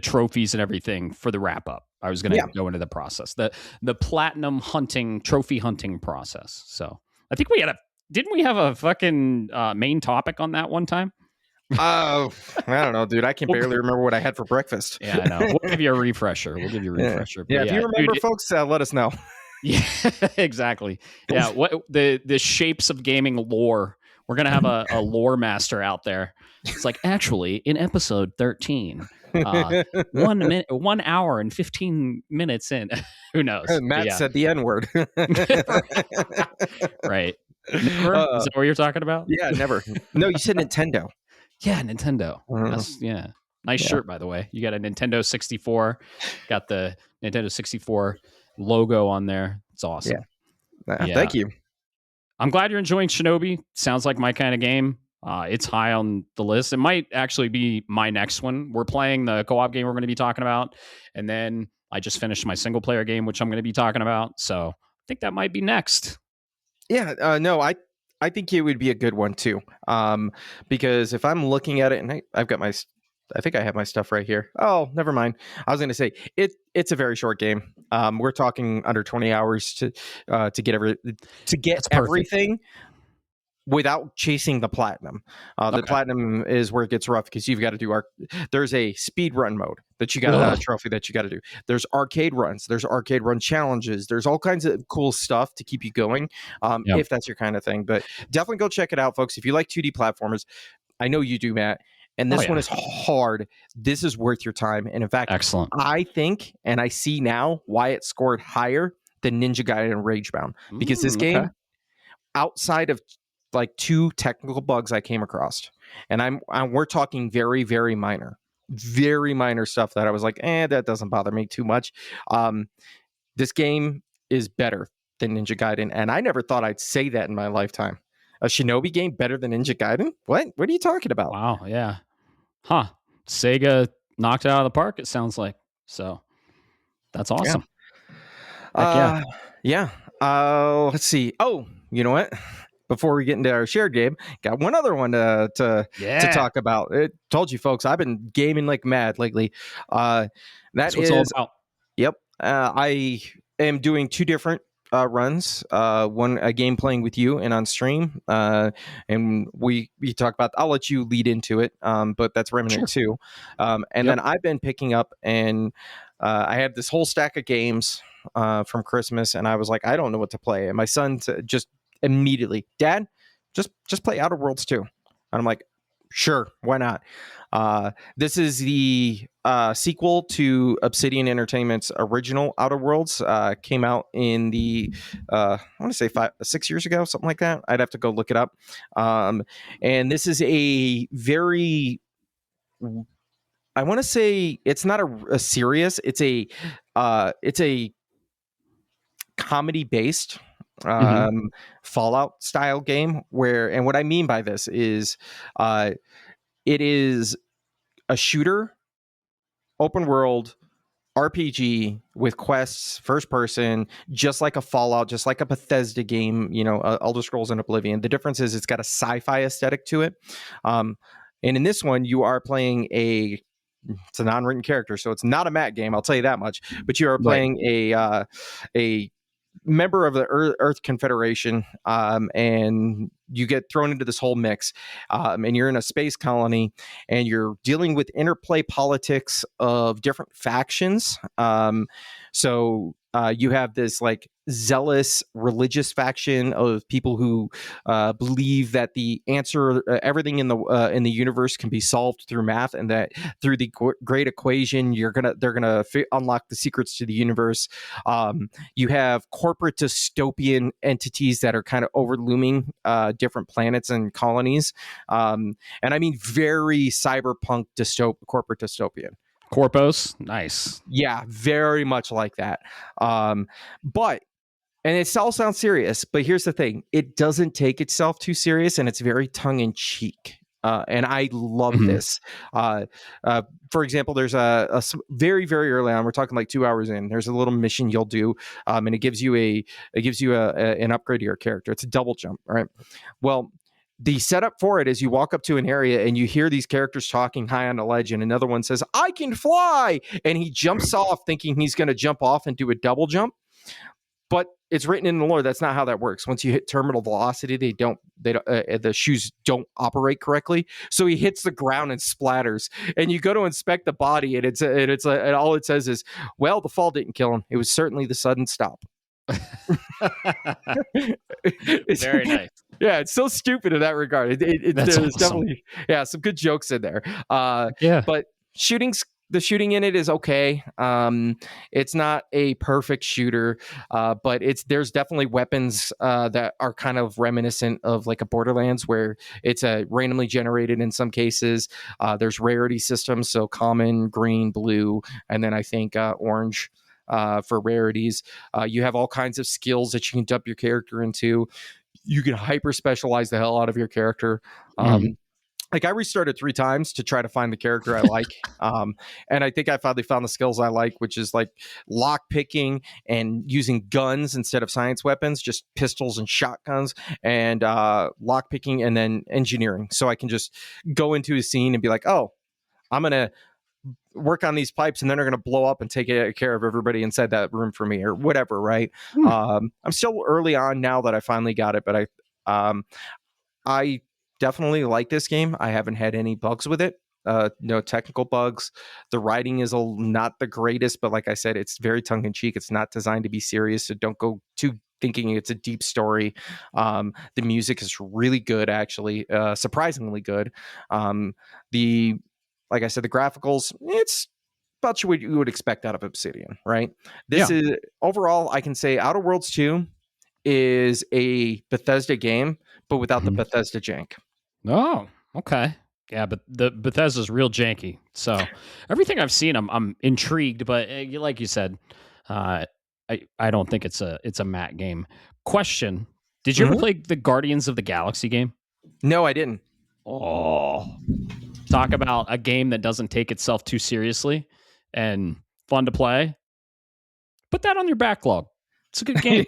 [SPEAKER 1] trophies and everything for the wrap up. I was going to go into the process, the platinum trophy hunting process. So I think didn't we have a fucking main topic on that one time?
[SPEAKER 2] I don't know, dude. I can barely remember what I had for breakfast.
[SPEAKER 1] Yeah, I know. We'll give you a refresher. But
[SPEAKER 2] if you remember, folks, let us know.
[SPEAKER 1] Yeah, exactly. Yeah, what the shapes of gaming lore. We're gonna have a lore master out there. It's like, actually, in episode 13, 1 hour and 15 minutes in. Who knows?
[SPEAKER 2] Matt said the N-word.
[SPEAKER 1] Right. Never? Is that what you're talking about?
[SPEAKER 2] Yeah, never. No, you said Nintendo.
[SPEAKER 1] Yeah, Nintendo. That's nice
[SPEAKER 2] Yeah.
[SPEAKER 1] shirt, by the way. You got a Nintendo 64, got the Nintendo 64 logo on there. It's awesome. Yeah.
[SPEAKER 2] Thank you.
[SPEAKER 1] I'm glad you're enjoying Shinobi. Sounds like my kind of game. It's high on the list. It might actually be my next one. We're playing the co-op game we're going to be talking about, and then I just finished my single player game, which I'm going to be talking about. So I think that might be next.
[SPEAKER 2] Yeah, no, I think it would be a good one too. Because if I'm looking at it, and I've got I think I have my stuff right here. Oh, never mind. I was going to say it's a very short game. We're talking under 20 hours to get
[SPEAKER 1] That's perfect.
[SPEAKER 2] everything without chasing the platinum. The
[SPEAKER 1] Okay.
[SPEAKER 2] platinum is where it gets rough because you've got to do there's a speed run mode that you got a trophy that you got to do. There's arcade runs, there's arcade run challenges, there's all kinds of cool stuff to keep you going,
[SPEAKER 1] Yep.
[SPEAKER 2] if that's your kind of thing. But definitely go check it out, folks. If you like 2D platformers, I know you do, Matt, and this one is hard. This is worth your time. And in fact,
[SPEAKER 1] excellent.
[SPEAKER 2] I think, and I see now why it scored higher than Ninja Gaiden and Ragebound, because this game, outside of like 2 technical bugs I came across, and we're talking very, very minor stuff that I was like, that doesn't bother me too much. This game is better than Ninja Gaiden, and I never thought I'd say that in my lifetime. A Shinobi game better than Ninja Gaiden? What are you talking about?
[SPEAKER 1] Wow. Yeah. Huh. Sega knocked it out of the park, it sounds like. So that's awesome.
[SPEAKER 2] Yeah. Let's see. Oh, you know what? Before we get into our shared game, got one other one to talk about. It told you folks, I've been gaming like mad lately. That's
[SPEAKER 1] what it's all about.
[SPEAKER 2] Yep. I am doing 2 different runs. One, a game playing with you and on stream. And we talk about. I'll let you lead into it. But that's Remnant II. And then I've been picking up, and I had this whole stack of games from Christmas, and I was like, I don't know what to play. And my son just immediately, Dad, just play Outer Worlds 2. And I'm like, sure, why not? This is the sequel to Obsidian Entertainment's original Outer Worlds. Came out in the I want to say 6 years ago, something like that. I'd have to go look it up. And this is a very, I want to say, it's not a serious. It's a comedy based Fallout style game and what I mean by this is it is a shooter, open world RPG with quests, first person, just like a Fallout, just like a Bethesda game, Elder Scrolls and Oblivion. The difference is it's got a sci-fi aesthetic to it. And in this one, you are playing it's a non-written character, so it's not a Matt game, I'll tell you that much. But you are playing a member of the Earth Confederation, and you get thrown into this whole mix, and you're in a space colony, and you're dealing with interplay politics of different factions. So you have this like zealous religious faction of people who believe that the answer, everything in the universe can be solved through math, and that through the great equation, they're gonna unlock the secrets to the universe. You have corporate dystopian entities that are kind of overlooming different planets and colonies, and I mean very cyberpunk corporate dystopian.
[SPEAKER 1] Corpos, nice.
[SPEAKER 2] Yeah, very much like that. But, and it all sounds serious, but here's the thing. It doesn't take itself too serious, and it's very tongue-in-cheek. And I love this. For example, there's a very, very early on, we're talking like 2 hours in, there's a little mission you'll do, and it gives you an upgrade to your character. It's a double jump, right? Well, the setup for it is you walk up to an area and you hear these characters talking high on a ledge, and another one says, I can fly. And he jumps off thinking he's going to jump off and do a double jump. But it's written in the lore. That's not how that works. Once you hit terminal velocity, the shoes don't operate correctly. So he hits the ground and splatters, and you go to inspect the body, and and all it says is, well, the fall didn't kill him. It was certainly the sudden stop.
[SPEAKER 1] Very nice.
[SPEAKER 2] Yeah, it's so stupid in that regard. There's
[SPEAKER 1] awesome.
[SPEAKER 2] definitely some good jokes in there.
[SPEAKER 1] But
[SPEAKER 2] shooting's The shooting in it is okay. It's not a perfect shooter, but there's definitely weapons that are kind of reminiscent of like a Borderlands, where it's randomly generated in some cases. There's rarity systems, so common, green, blue, and then I think orange for rarities. You have all kinds of skills that you can dump your character into. You can hyper specialize the hell out of your character.
[SPEAKER 1] Mm.
[SPEAKER 2] Like I restarted 3 times to try to find the character I like. And I think I finally found the skills I like, which is like lock picking and using guns instead of science weapons, just pistols and shotguns, and lock picking and then engineering. So I can just go into a scene and be like, oh, I'm going to work on these pipes and then they're going to blow up and take care of everybody inside that room for me or whatever. Right.
[SPEAKER 1] Mm.
[SPEAKER 2] I'm still early on now that I finally got it, but I definitely like this game. I haven't had any bugs with it. No technical bugs. The writing is not the greatest, but like I said, it's very tongue in cheek. It's not designed to be serious, so don't go too thinking it's a deep story. The music is really good, actually, surprisingly good. The Like I said, the graphicals, it's about what you would expect out of Obsidian, right? This
[SPEAKER 1] Yeah.
[SPEAKER 2] is overall, I can say Outer Worlds 2 is a Bethesda game, but without the
[SPEAKER 1] Mhm.
[SPEAKER 2] Bethesda jank.
[SPEAKER 1] Oh, okay. Yeah, but the Bethesda's real janky. So everything I've seen, I'm intrigued. But like you said, uh, I don't think it's a Matt game. Question: Did you ever
[SPEAKER 2] Mhm.
[SPEAKER 1] play the Guardians of the Galaxy game?
[SPEAKER 2] No, I didn't.
[SPEAKER 1] Oh, talk about a game that doesn't take itself too seriously and fun to play. Put that on your backlog. It's a good game.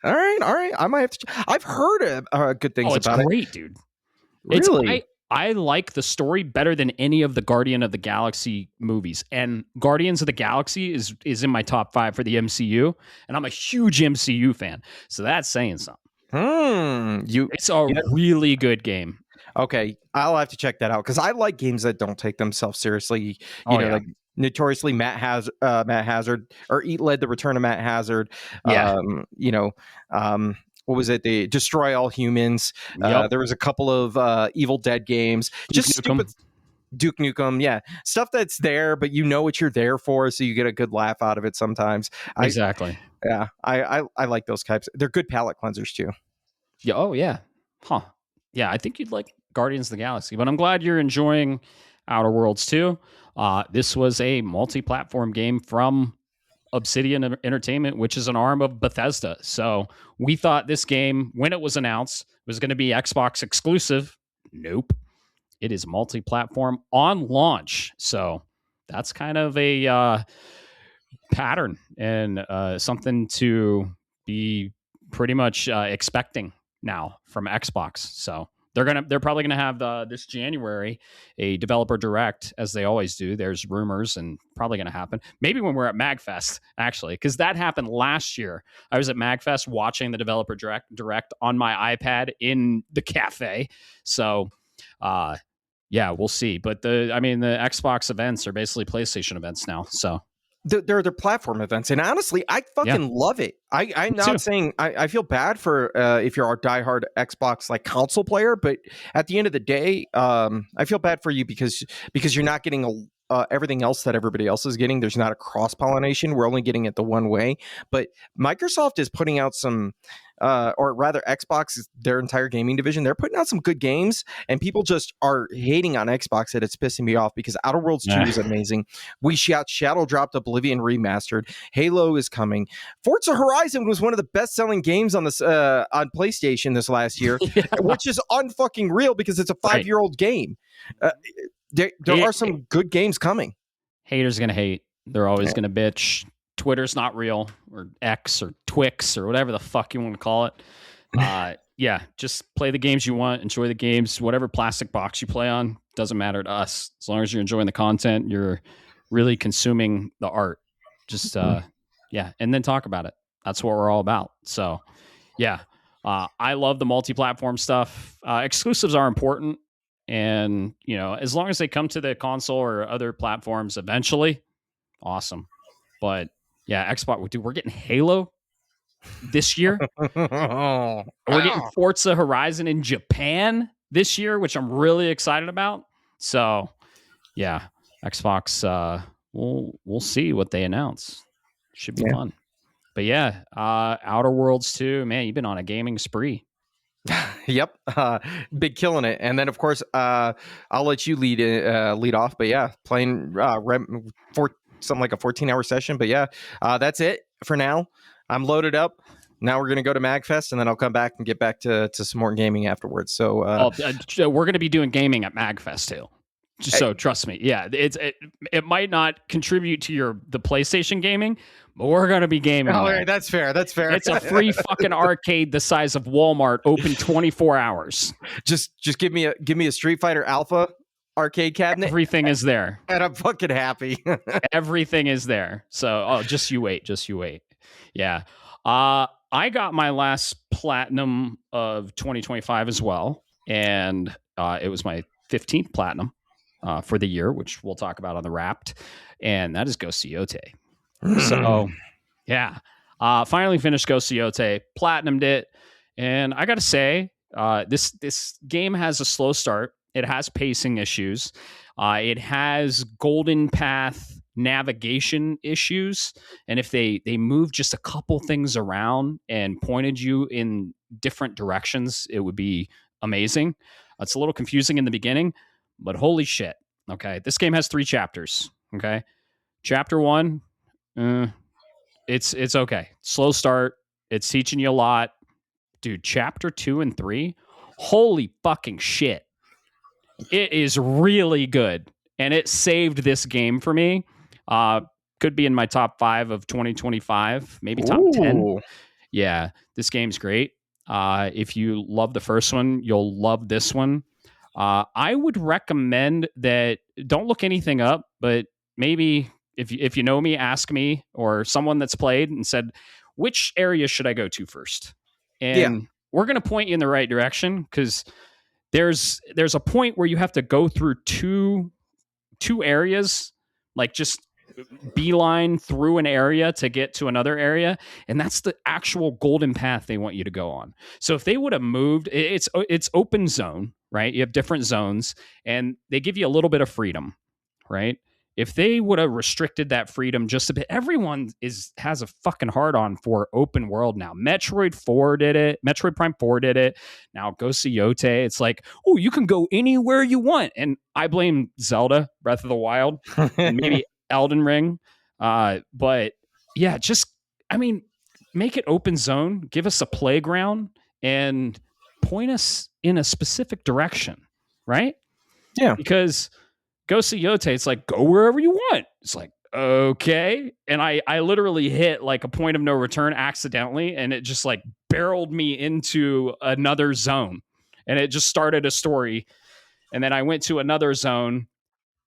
[SPEAKER 2] All right, all right. I might have to. I've heard good
[SPEAKER 1] Oh,
[SPEAKER 2] things
[SPEAKER 1] it's
[SPEAKER 2] about it.
[SPEAKER 1] great, dude. It's
[SPEAKER 2] Really?
[SPEAKER 1] I like the story better than any of the Guardian of the Galaxy movies. And Guardians of the Galaxy is in my top 5 for the MCU, and I'm a huge MCU fan. So that's saying something. It's a
[SPEAKER 2] Yeah.
[SPEAKER 1] really good game.
[SPEAKER 2] Okay, I'll have to check that out because I like games that don't take themselves seriously.
[SPEAKER 1] Oh yeah.
[SPEAKER 2] Like notoriously Matt Hazard, or Eat Led the Return of Matt Hazard.
[SPEAKER 1] Yeah.
[SPEAKER 2] What was it? They Destroy All Humans.
[SPEAKER 1] Yep.
[SPEAKER 2] There was a couple of Evil Dead games.
[SPEAKER 1] Duke
[SPEAKER 2] Just stupid
[SPEAKER 1] Nukem.
[SPEAKER 2] Duke Nukem, yeah, stuff that's there, but you know what you're there for, so you get a good laugh out of it sometimes.
[SPEAKER 1] Exactly.
[SPEAKER 2] I like those types. They're good palate cleansers too.
[SPEAKER 1] Yeah. Oh yeah. Huh. Yeah, I think you'd like Guardians of the Galaxy, but I'm glad you're enjoying Outer Worlds too. This was a multi-platform game from Obsidian Entertainment, which is an arm of Bethesda. So we thought this game, when it was announced, was going to be Xbox exclusive. Nope. It is multi-platform on launch. So that's kind of a pattern and something to be pretty much expecting now from Xbox. So they're probably gonna have this January a developer direct, as they always do. There's rumors and probably gonna happen. Maybe when we're at MagFest, actually, because that happened last year. I was at MagFest watching the developer direct on my iPad in the cafe. So yeah, we'll see. But the Xbox events are basically PlayStation events now. So
[SPEAKER 2] They're the platform events, and honestly, I
[SPEAKER 1] yeah,
[SPEAKER 2] fucking love it. I'm
[SPEAKER 1] me too.
[SPEAKER 2] not saying I feel bad for if you're a diehard Xbox like console player, but at the end of the day, I feel bad for you because you're not getting everything else that everybody else is getting. There's not a cross pollination. We're only getting it the one way. But Microsoft is putting out some. Or rather, Xbox is their entire gaming division. They're putting out some good games, and people just are hating on Xbox that it's pissing me off because Outer Worlds 2
[SPEAKER 1] Yeah.
[SPEAKER 2] is amazing. We Shadow dropped Oblivion remastered. Halo is coming. Forza Horizon was one of the best-selling games on this on PlayStation this last year,
[SPEAKER 1] Yeah.
[SPEAKER 2] which is unfucking real because it's a 5-year-old game. Uh, there are some good games coming.
[SPEAKER 1] Haters gonna hate. They're always
[SPEAKER 2] Yeah.
[SPEAKER 1] gonna bitch. Twitter's not real, or X, or Twix, or whatever the fuck you want to call it. Yeah, just play the games you want, enjoy the games, whatever plastic box you play on, doesn't matter to us. As long as you're enjoying the content, you're really consuming the art. Just yeah, and then talk about it. That's what we're all about. So yeah, I love the multi-platform stuff. Exclusives are important, and as long as they come to the console or other platforms eventually, awesome. But yeah, Xbox, dude, we're getting Halo this year. We're getting Forza Horizon in Japan this year, which I'm really excited about. So, yeah, Xbox. We'll see what they announce. Should be fun. But yeah, Outer Worlds 2, man, you've been on a gaming spree.
[SPEAKER 2] Yep, big killing it. And then of course, I'll let you lead off. But yeah, playing for something like a 14-hour session. But yeah, that's it for now. I'm loaded up. Now we're gonna go to MagFest, and then I'll come back and get back to some more gaming afterwards. So
[SPEAKER 1] we're gonna be doing gaming at MagFest too. So trust me, yeah, it might not contribute to the PlayStation gaming, but we're gonna be gaming.
[SPEAKER 2] All right, that's fair. That's fair.
[SPEAKER 1] It's a free fucking arcade the size of Walmart, open 24 hours.
[SPEAKER 2] Just give me a Street Fighter Alpha arcade cabinet.
[SPEAKER 1] Everything is there,
[SPEAKER 2] and I'm fucking happy.
[SPEAKER 1] Everything is there. So just you wait. Yeah. I got my last platinum of 2025 as well, and it was my 15th platinum for the year, which we'll talk about on the Wrapped, and that is Ghost of Yote. So, yeah, finally finished Ghost of Yote, platinumed it, and I got to say, this game has a slow start. It has pacing issues. It has golden path navigation issues, and if they move just a couple things around and pointed you in different directions, it would be amazing. It's a little confusing in the beginning, but holy shit. Okay, this game has 3 chapters. Okay, chapter 1, it's okay, slow start, it's teaching you a lot, dude. Chapter 2 and 3, holy fucking shit, it is really good, and it saved this game for me. Could be in my top 5 of 2025, maybe top 10. Yeah, this game's great. If you love the first one, you'll love this one. I would recommend that don't look anything up, but maybe if you know me, ask me or someone that's played and said, which area should I go to first? And we're going to point you in the right direction, because there's a point where you have to go through two areas, like just beeline through an area to get to another area, and that's the actual golden path they want you to go on. So if they would have moved, it's open zone, right? You have different zones, and they give you a little bit of freedom, right? If they would have restricted that freedom just a bit, everyone has a fucking hard on for open world now. Metroid Prime 4 did it. Now Ghost of Yote, it's like, oh, you can go anywhere you want. And I blame Zelda, Breath of the Wild, and maybe Elden Ring. But yeah, make it open zone, give us a playground, and point us in a specific direction, right?
[SPEAKER 2] Yeah.
[SPEAKER 1] Because Ghost of Yote, it's like, go wherever you want. It's like, okay. And I literally hit like a point of no return accidentally, and it just like barreled me into another zone. And it just started a story. And then I went to another zone,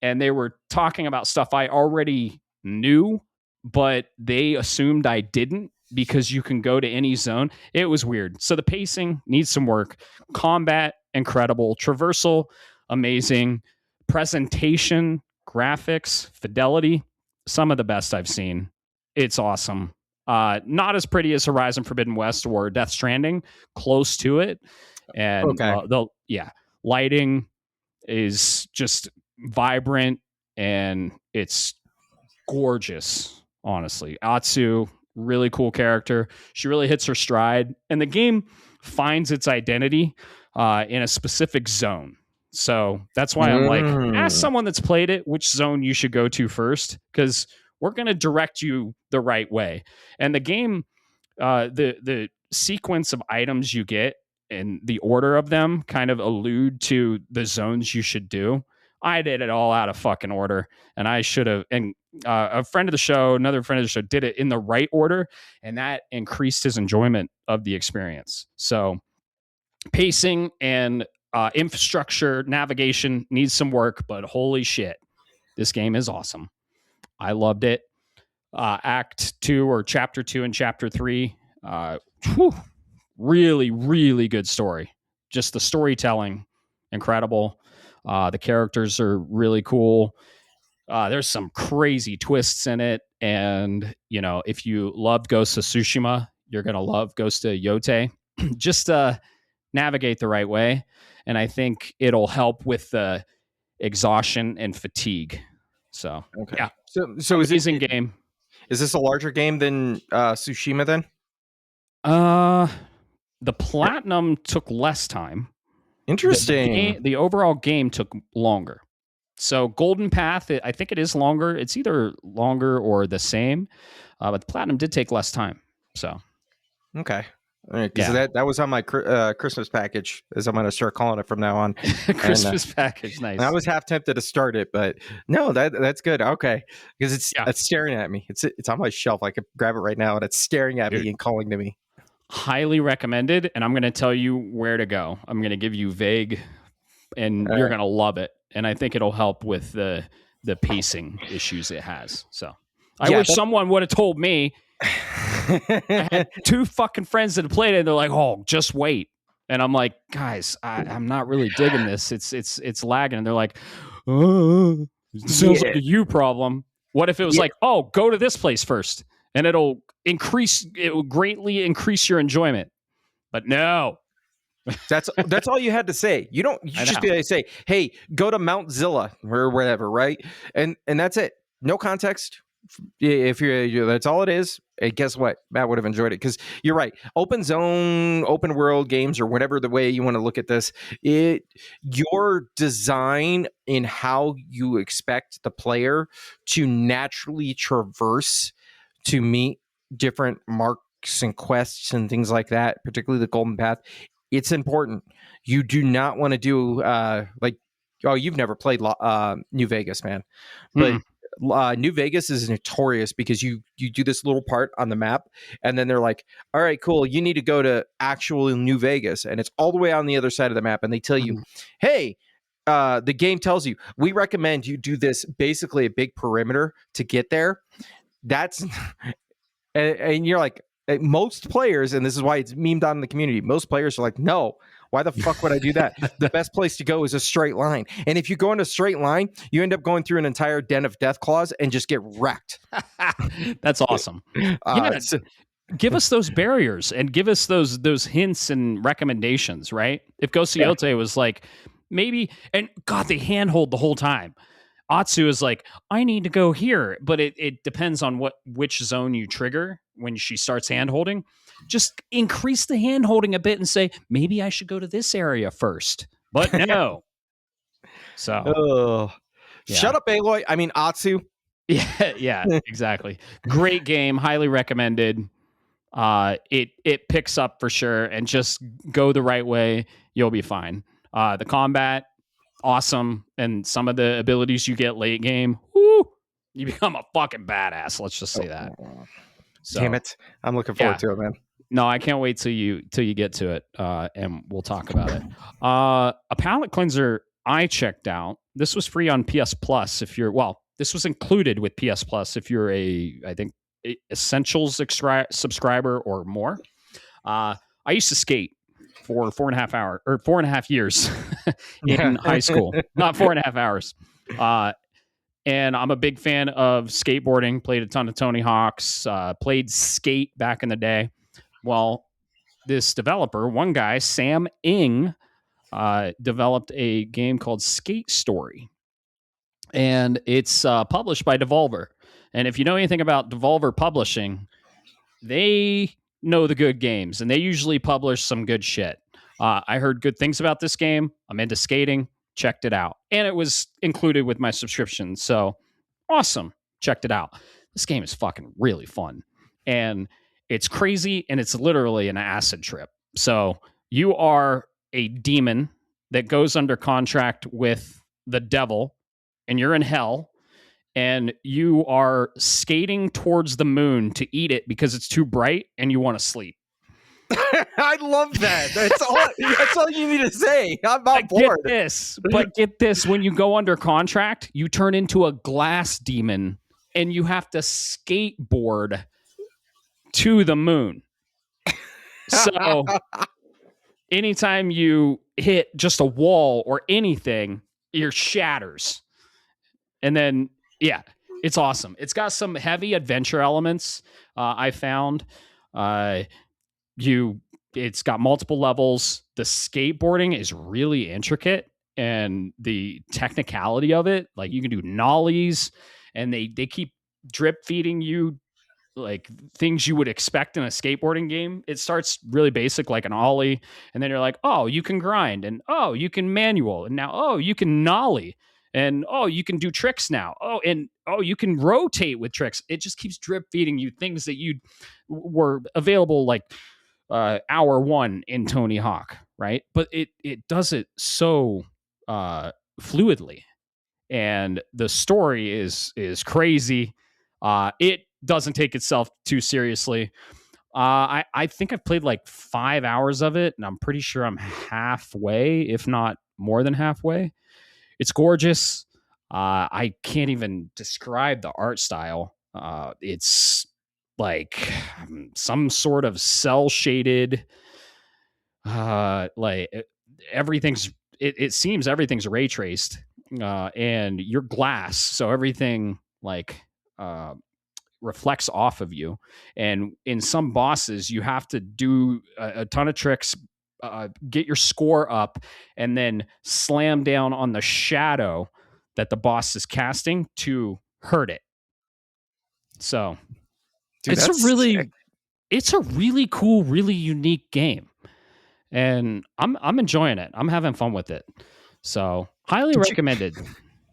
[SPEAKER 1] and they were talking about stuff I already knew, but they assumed I didn't, because you can go to any zone. It was weird. So the pacing needs some work. Combat, incredible. Traversal, amazing. Presentation, graphics, fidelity, some of the best I've seen. It's awesome. Not as pretty as Horizon Forbidden West or Death Stranding, close to it. And lighting is just vibrant, and it's gorgeous, honestly. Atsu, really cool character. She really hits her stride, and the game finds its identity in a specific zone. So that's why I'm like, ask someone that's played it which zone you should go to first, because we're going to direct you the right way. And the game, the sequence of items you get and the order of them kind of allude to the zones you should do. I did it all out of fucking order, and I should have. And another friend of the show, did it in the right order, and that increased his enjoyment of the experience. So pacing and infrastructure, navigation needs some work, but holy shit, this game is awesome. I loved it. Act 2 or Chapter 2 and Chapter 3, really, really good story. Just the storytelling, incredible. The characters are really cool. There's some crazy twists in it. And, if you loved Ghost of Tsushima, you're going to love Ghost of Yote. Just navigate the right way. And I think it'll help with the exhaustion and fatigue So
[SPEAKER 2] Okay.
[SPEAKER 1] yeah,
[SPEAKER 2] So
[SPEAKER 1] amazing game.
[SPEAKER 2] is this a larger game than Tsushima then?
[SPEAKER 1] The platinum took less time.
[SPEAKER 2] Interesting.
[SPEAKER 1] The overall game took longer. So Golden Path, I think it is longer. It's either longer or the same, but the platinum did take less time. So
[SPEAKER 2] Okay. Because
[SPEAKER 1] yeah,
[SPEAKER 2] that was on my Christmas package, as I'm going to start calling it from now on.
[SPEAKER 1] Christmas package, nice.
[SPEAKER 2] And I was half tempted to start it, but no, that's good. Okay, because it's staring at me. It's on my shelf. I could grab it right now, and it's staring at me and calling to me.
[SPEAKER 1] Highly recommended, and I'm going to tell you where to go. I'm going to give you vague, and you're going to love it. And I think it'll help with the pacing issues it has. So I wish someone would have told me. I had two fucking friends that had played it, and they're like, "Oh, just wait." And I'm like, "Guys, I'm not really digging this. It's lagging." And they're like, "Oh, it sounds like a you problem." What if it was like, "Oh, go to this place first, and it will greatly increase your enjoyment." But no.
[SPEAKER 2] That's all you had to say. You just be able to say, "Hey, go to Mount Zilla or whatever," right? And that's it. No context. If you're that's all it is. And guess what? Matt would have enjoyed it, because you're right. Open zone, open world games, or whatever the way you want to look at this, your design in how you expect the player to naturally traverse to meet different marks and quests and things like that, particularly the Golden Path. It's important. You do not want to do you've never played New Vegas, man, but New Vegas is notorious because you do this little part on the map, and then they're like, all right, cool, you need to go to actual New Vegas, and it's all the way on the other side of the map, and they tell you, hey, the game tells you, we recommend you do this, basically a big perimeter to get there. That's and you're like, most players, and this is why it's memed on in the community, most players are like, no, why the fuck would I do that? The best place to go is a straight line. And if you go in a straight line, you end up going through an entire den of death claws and just get wrecked.
[SPEAKER 1] That's awesome. Give us those barriers and give us those hints and recommendations, right? If Ghost of Yote was like, maybe, and God, they handhold the whole time. Atsu is like, I need to go here, but it depends on which zone you trigger when she starts hand-holding. Just increase the hand-holding a bit and say, maybe I should go to this area first. But no. So.
[SPEAKER 2] Shut up, Aloy. I mean, Atsu.
[SPEAKER 1] Yeah, exactly. Great game. Highly recommended. It picks up for sure, and just go the right way. You'll be fine. The combat, awesome, and some of the abilities you get late game, whoo, you become a fucking badass. Let's just say that. So,
[SPEAKER 2] damn it, I'm looking forward to it, man.
[SPEAKER 1] No, I can't wait till you get to it, and we'll talk about it. A palate cleanser I checked out. This was free on PS Plus. This was included with PS Plus if you're I think Essentials subscriber or more. I used to skate for 4.5 years in high school. Not 4.5 hours. And I'm a big fan of skateboarding. Played a ton of Tony Hawk's. Played skate back in the day. Well, this developer, one guy, Sam Ing, developed a game called Skate Story. And it's published by Devolver. And if you know anything about Devolver Publishing, they know the good games, and they usually publish some good shit. I heard good things about this game. I'm into skating. Checked it out. And it was included with my subscription. So awesome. Checked it out. This game is fucking really fun. And it's crazy, and it's literally an acid trip. So you are a demon that goes under contract with the devil, and you're in hell, and you are skating towards the moon to eat it because it's too bright and you want to sleep.
[SPEAKER 2] I love that. That's all you need to say. I'm on board.
[SPEAKER 1] Get this. When you go under contract, you turn into a glass demon, and you have to skateboard to the moon. So anytime you hit just a wall or anything, it shatters. And then, yeah, it's awesome. It's got some heavy adventure elements, I found. It's got multiple levels. The skateboarding is really intricate, and the technicality of it. Like you can do nollies, and they keep drip feeding you like things you would expect in a skateboarding game. It starts really basic, like an ollie, and then you're like, oh, you can grind, and oh, you can manual, and now oh, you can nollie, and oh, you can do tricks now. Oh, and oh, you can rotate with tricks. It just keeps drip feeding you things that you were available like hour one in Tony Hawk, right? But it does it so fluidly, and the story is crazy. It doesn't take itself too seriously. I think I've played like 5 hours of it, and I'm pretty sure I'm halfway, if not more than halfway. It's gorgeous. I can't even describe the art style. It's like some sort of cell shaded, like everything's. It seems everything's ray traced, and you're glass, so everything like uh, reflects off of you. And in some bosses, you have to do a ton of tricks, get your score up, and then slam down on the shadow that the boss is casting to hurt it. So
[SPEAKER 2] Dude,
[SPEAKER 1] it's a
[SPEAKER 2] that's
[SPEAKER 1] really,
[SPEAKER 2] sick.
[SPEAKER 1] it's a really cool, really unique game, and I'm enjoying it. I'm having fun with it. So highly recommended.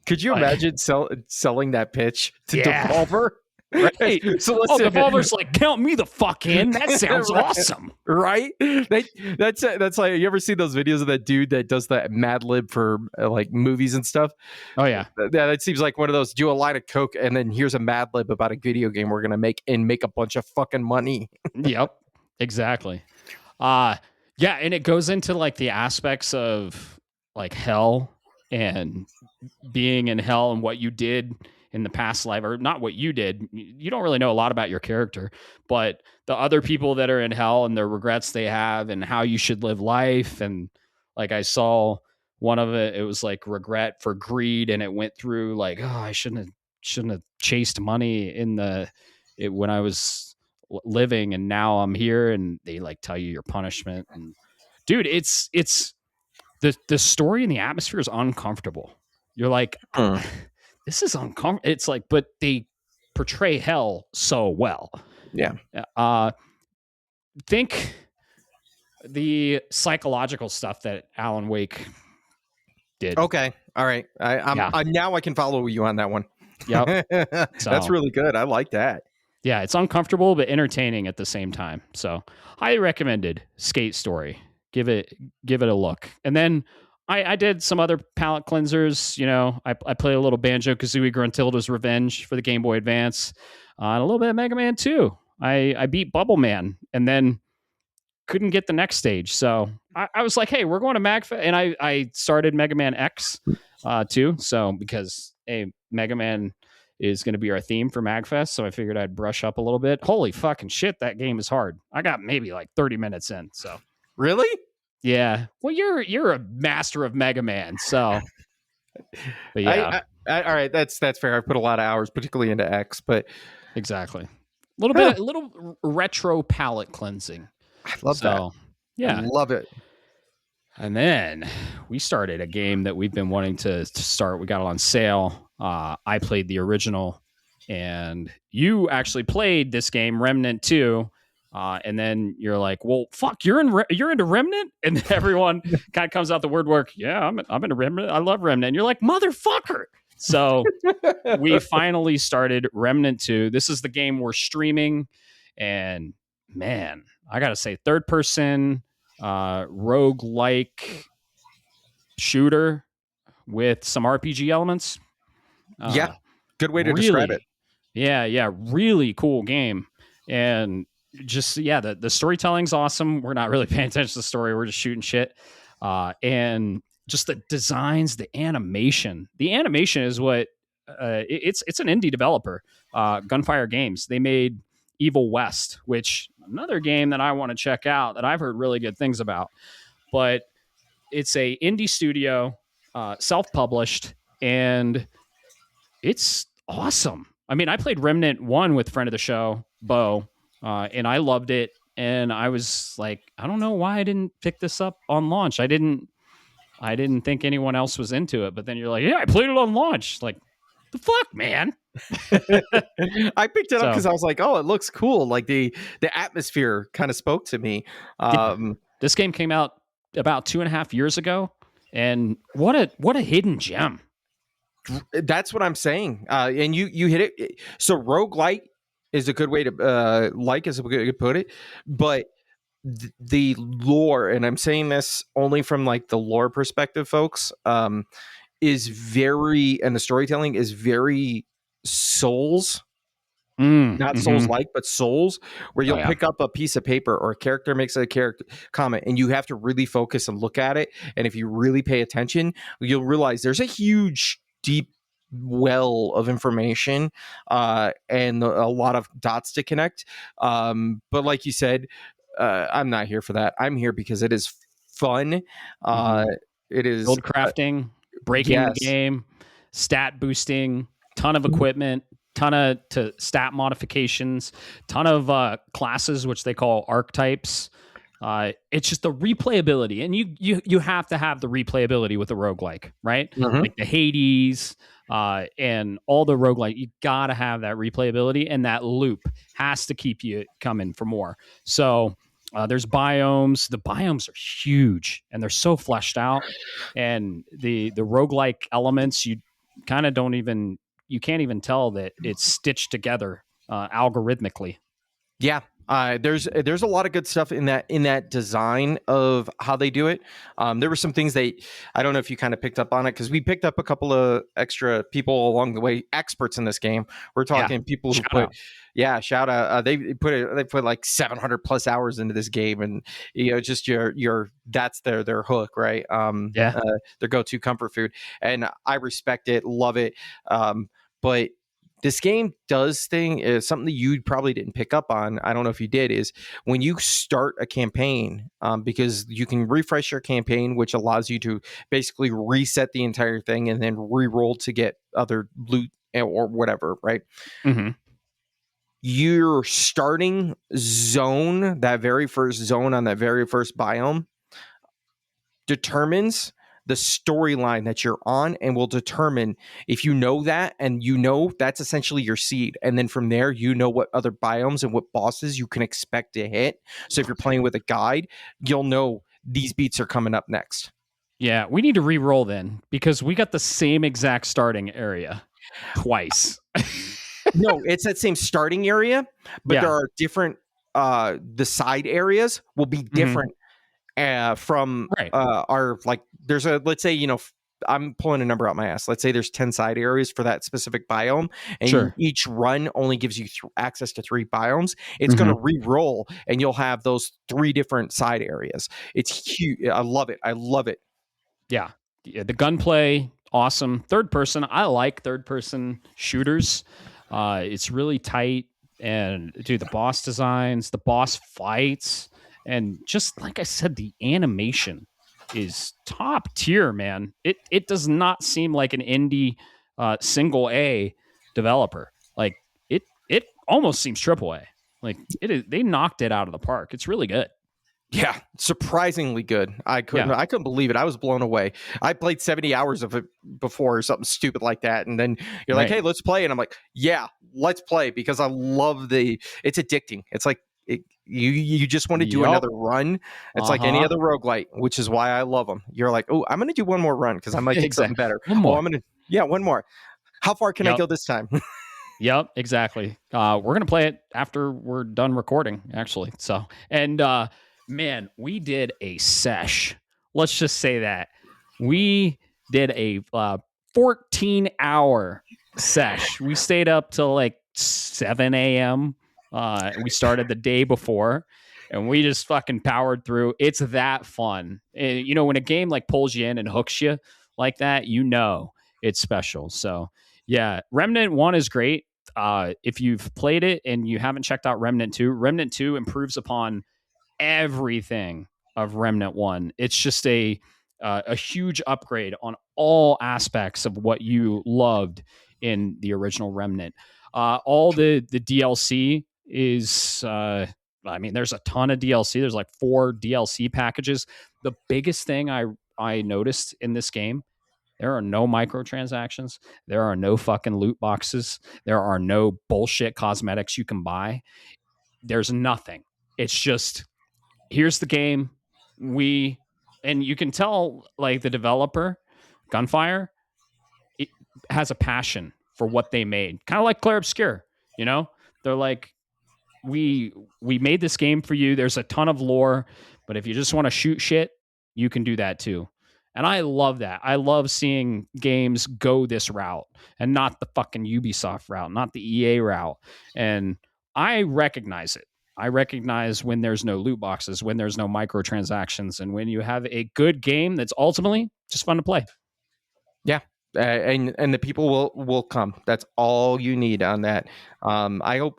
[SPEAKER 2] Could you imagine selling that pitch to
[SPEAKER 1] Yeah.
[SPEAKER 2] Devolver? Right. So let's
[SPEAKER 1] Devolver's like, count me the fuck in. That sounds awesome.
[SPEAKER 2] Right? That's like, you ever see those videos of that dude that does that Mad Lib for like movies and stuff?
[SPEAKER 1] Oh yeah.
[SPEAKER 2] Yeah, it seems like one of those, do a line of coke and then here's a Mad Lib about a video game we're gonna make and make a bunch of fucking money.
[SPEAKER 1] Yep. Exactly. Yeah, and it goes into like the aspects of like hell and being in hell and what you did in the past life, or not what you did. You don't really know a lot about your character, but the other people that are in hell and their regrets they have and how you should live life. And like I saw one of it was like regret for greed, and it went through like, oh, I shouldn't have chased money when I was living, and now I'm here, and they like tell you your punishment. And dude, it's the story and the atmosphere is uncomfortable. You're like, this is uncomfortable. It's like, but they portray hell so well.
[SPEAKER 2] Yeah.
[SPEAKER 1] Think the psychological stuff that Alan Wake did.
[SPEAKER 2] Okay. All right. I'm now I can follow you on that one.
[SPEAKER 1] Yep.
[SPEAKER 2] That's really good. I like that.
[SPEAKER 1] Yeah, it's uncomfortable but entertaining at the same time. So highly recommended. Skate Story. Give it a look. And then I did some other palate cleansers. You know, I played a little Banjo-Kazooie Gruntilda's Revenge for the Game Boy Advance, and a little bit of Mega Man 2. I beat Bubble Man and then couldn't get the next stage. So I was like, hey, we're going to MagFest. And I started Mega Man X too. So because Mega Man is going to be our theme for MagFest, so I figured I'd brush up a little bit. Holy fucking shit, that game is hard. I got maybe like 30 minutes in. So
[SPEAKER 2] really?
[SPEAKER 1] Yeah. Well, you're a master of Mega Man, so. But yeah.
[SPEAKER 2] All right, that's fair. I put a lot of hours, particularly into X, but
[SPEAKER 1] exactly. A little retro palette cleansing.
[SPEAKER 2] I love that.
[SPEAKER 1] Yeah,
[SPEAKER 2] I love it.
[SPEAKER 1] And then we started a game that we've been wanting to start. We got it on sale. I played the original, and you actually played this game, Remnant II. And then you're like, well, fuck, you're into Remnant? And everyone kind of comes out the woodwork. Yeah, I'm into Remnant. I love Remnant. And you're like, motherfucker. So we finally started Remnant II. This is the game we're streaming. And man, I got to say, third person rogue-like shooter with some RPG elements.
[SPEAKER 2] Yeah, good way to describe it.
[SPEAKER 1] Yeah, really cool game. And just, the storytelling's awesome. We're not really paying attention to the story. We're just shooting shit. And just the designs, the animation. The animation is what, it's an indie developer, Gunfire Games. They made Evil West, which another game that I want to check out that I've heard really good things about. But it's a indie studio, self-published, and it's awesome. I mean, I played Remnant 1 with friend of the show, Bo, and I loved it. And I was like, I don't know why I didn't pick this up on launch. I didn't I didn't think anyone else was into it, but then you're like, yeah, I played it on launch. Like, the fuck, man.
[SPEAKER 2] I picked it up
[SPEAKER 1] So
[SPEAKER 2] because I was like, oh, it looks cool. Like the atmosphere kind of spoke to me.
[SPEAKER 1] yeah, this game came out about 2.5 years ago, and what a hidden gem.
[SPEAKER 2] That's what I'm saying. And you hit it. So roguelike is a good way to like is a good way to put it, but the lore, and I'm saying this only from like the lore perspective, folks, is very, and the storytelling is very Souls, not Souls
[SPEAKER 1] Mm-hmm.
[SPEAKER 2] like, but Souls, where
[SPEAKER 1] Oh
[SPEAKER 2] you'll
[SPEAKER 1] yeah.
[SPEAKER 2] pick up a piece of paper or a character makes a character comment, and you have to really focus and look at it. And if you really pay attention, you'll realize there's a huge, deep well of information and a lot of dots to connect. But like you said, I'm not here for that. I'm here because it is fun. Uh,
[SPEAKER 1] Mm-hmm.
[SPEAKER 2] it is,
[SPEAKER 1] Build crafting, breaking the
[SPEAKER 2] yes.
[SPEAKER 1] game, stat boosting, ton of equipment, ton of to stat modifications, ton of classes which they call archetypes. It's just the replayability, and you have to have the replayability with a roguelike, right?
[SPEAKER 2] Mhm.
[SPEAKER 1] Like the Hades and all the roguelike, you gotta have that replayability, and that loop has to keep you coming for more. So there's biomes. The biomes are huge and they're so fleshed out, and the roguelike elements kind of don't even you can't even tell that it's stitched together algorithmically.
[SPEAKER 2] Yeah. There's a lot of good stuff in that design of how they do it. There were some things I don't know if you kind of picked up on it because we picked up a couple of extra people along the way, experts in this game. We're
[SPEAKER 1] Yeah,
[SPEAKER 2] talking people who
[SPEAKER 1] shout
[SPEAKER 2] put,
[SPEAKER 1] out.
[SPEAKER 2] yeah, shout out. They put like 700 plus hours into this game, and just your that's their hook, right?
[SPEAKER 1] Yeah.
[SPEAKER 2] Their go to comfort food, and I respect it, love it. But this game does thing is something that you probably didn't pick up on. I don't know if you did. Is when you start a campaign, because you can refresh your campaign, which allows you to basically reset the entire thing and then re-roll to get other loot or whatever. Right?
[SPEAKER 1] Mm-hmm.
[SPEAKER 2] Your starting zone, that very first zone on that very first biome, determines the storyline that you're on and will determine if you know that, and that's essentially your seed, and then from there what other biomes and what bosses you can expect to hit. So if you're playing with a guide, you'll know these beats are coming up next.
[SPEAKER 1] Yeah, we need to re-roll then because we got the same exact starting area twice.
[SPEAKER 2] No, it's that same starting area, but there
[SPEAKER 1] Yeah.
[SPEAKER 2] are different the side areas will be
[SPEAKER 1] Mm-hmm.
[SPEAKER 2] different from
[SPEAKER 1] Right.
[SPEAKER 2] our, like, there's a, let's say, I'm pulling a number out my ass. Let's say there's 10 side areas for that specific biome, and
[SPEAKER 1] Sure.
[SPEAKER 2] each run only gives you access to 3 biomes. It's going
[SPEAKER 1] Mm-hmm.
[SPEAKER 2] to re-roll, and you'll have those 3 different side areas. It's huge. I love it. I love it.
[SPEAKER 1] Yeah. Yeah, the gunplay, awesome. Third person, I like third person shooters. It's really tight, and dude, the boss designs, the boss fights, and just like I said, the animation is top tier, man. It does not seem like an indie single A developer. Like it almost seems triple A. Like it is, they knocked it out of the park. It's really good.
[SPEAKER 2] Yeah, surprisingly good.
[SPEAKER 1] Yeah.
[SPEAKER 2] I couldn't believe it. I was blown away. I played 70 hours of it before, or something stupid like that, and then you're like,
[SPEAKER 1] Right.
[SPEAKER 2] "Hey, let's play," and I'm like, "Yeah, let's play," because I love it's addicting. It's like you just want to do
[SPEAKER 1] Yup.
[SPEAKER 2] another run. It's like any
[SPEAKER 1] Uh-huh.
[SPEAKER 2] other roguelite, which is why I love them. You're like, "Oh, I'm going to do one more run because I might get something
[SPEAKER 1] Exactly.
[SPEAKER 2] better."
[SPEAKER 1] One
[SPEAKER 2] Oh,
[SPEAKER 1] more.
[SPEAKER 2] I'm going to, yeah, one more. How far can I
[SPEAKER 1] Yep.
[SPEAKER 2] go this time?
[SPEAKER 1] Yep, exactly. We're gonna play it after we're done recording, actually. So, and man, we did a sesh. Let's just say that we did a 14-hour sesh. We stayed up till like 7 a.m. We started the day before, and we just fucking powered through. It's that fun. When a game like pulls you in and hooks you like that, it's special. So yeah, Remnant 1 is great. If you've played it and you haven't checked out Remnant 2, Remnant 2 improves upon everything of Remnant 1. It's just a huge upgrade on all aspects of what you loved in the original Remnant. All the DLC is there's a ton of DLC. There's like 4 DLC packages. The biggest thing I I noticed in this game, there are no microtransactions. There are no fucking loot boxes. There are no bullshit cosmetics you can buy. There's nothing. It's just, here's the game. And you can tell, like, the developer, Gunfire, it has a passion for what they made. Kind of like Claire Obscure, you know? They're like, we made this game for you. There's a ton of lore, but if you just want to shoot shit, you can do that too. And I love that. I love seeing games go this route and not the fucking Ubisoft route, not the EA route. And I recognize it. I recognize when there's no loot boxes, when there's no microtransactions, and when you have a good game that's ultimately just fun to play.
[SPEAKER 2] Yeah. And the people will come. That's all you need on that. I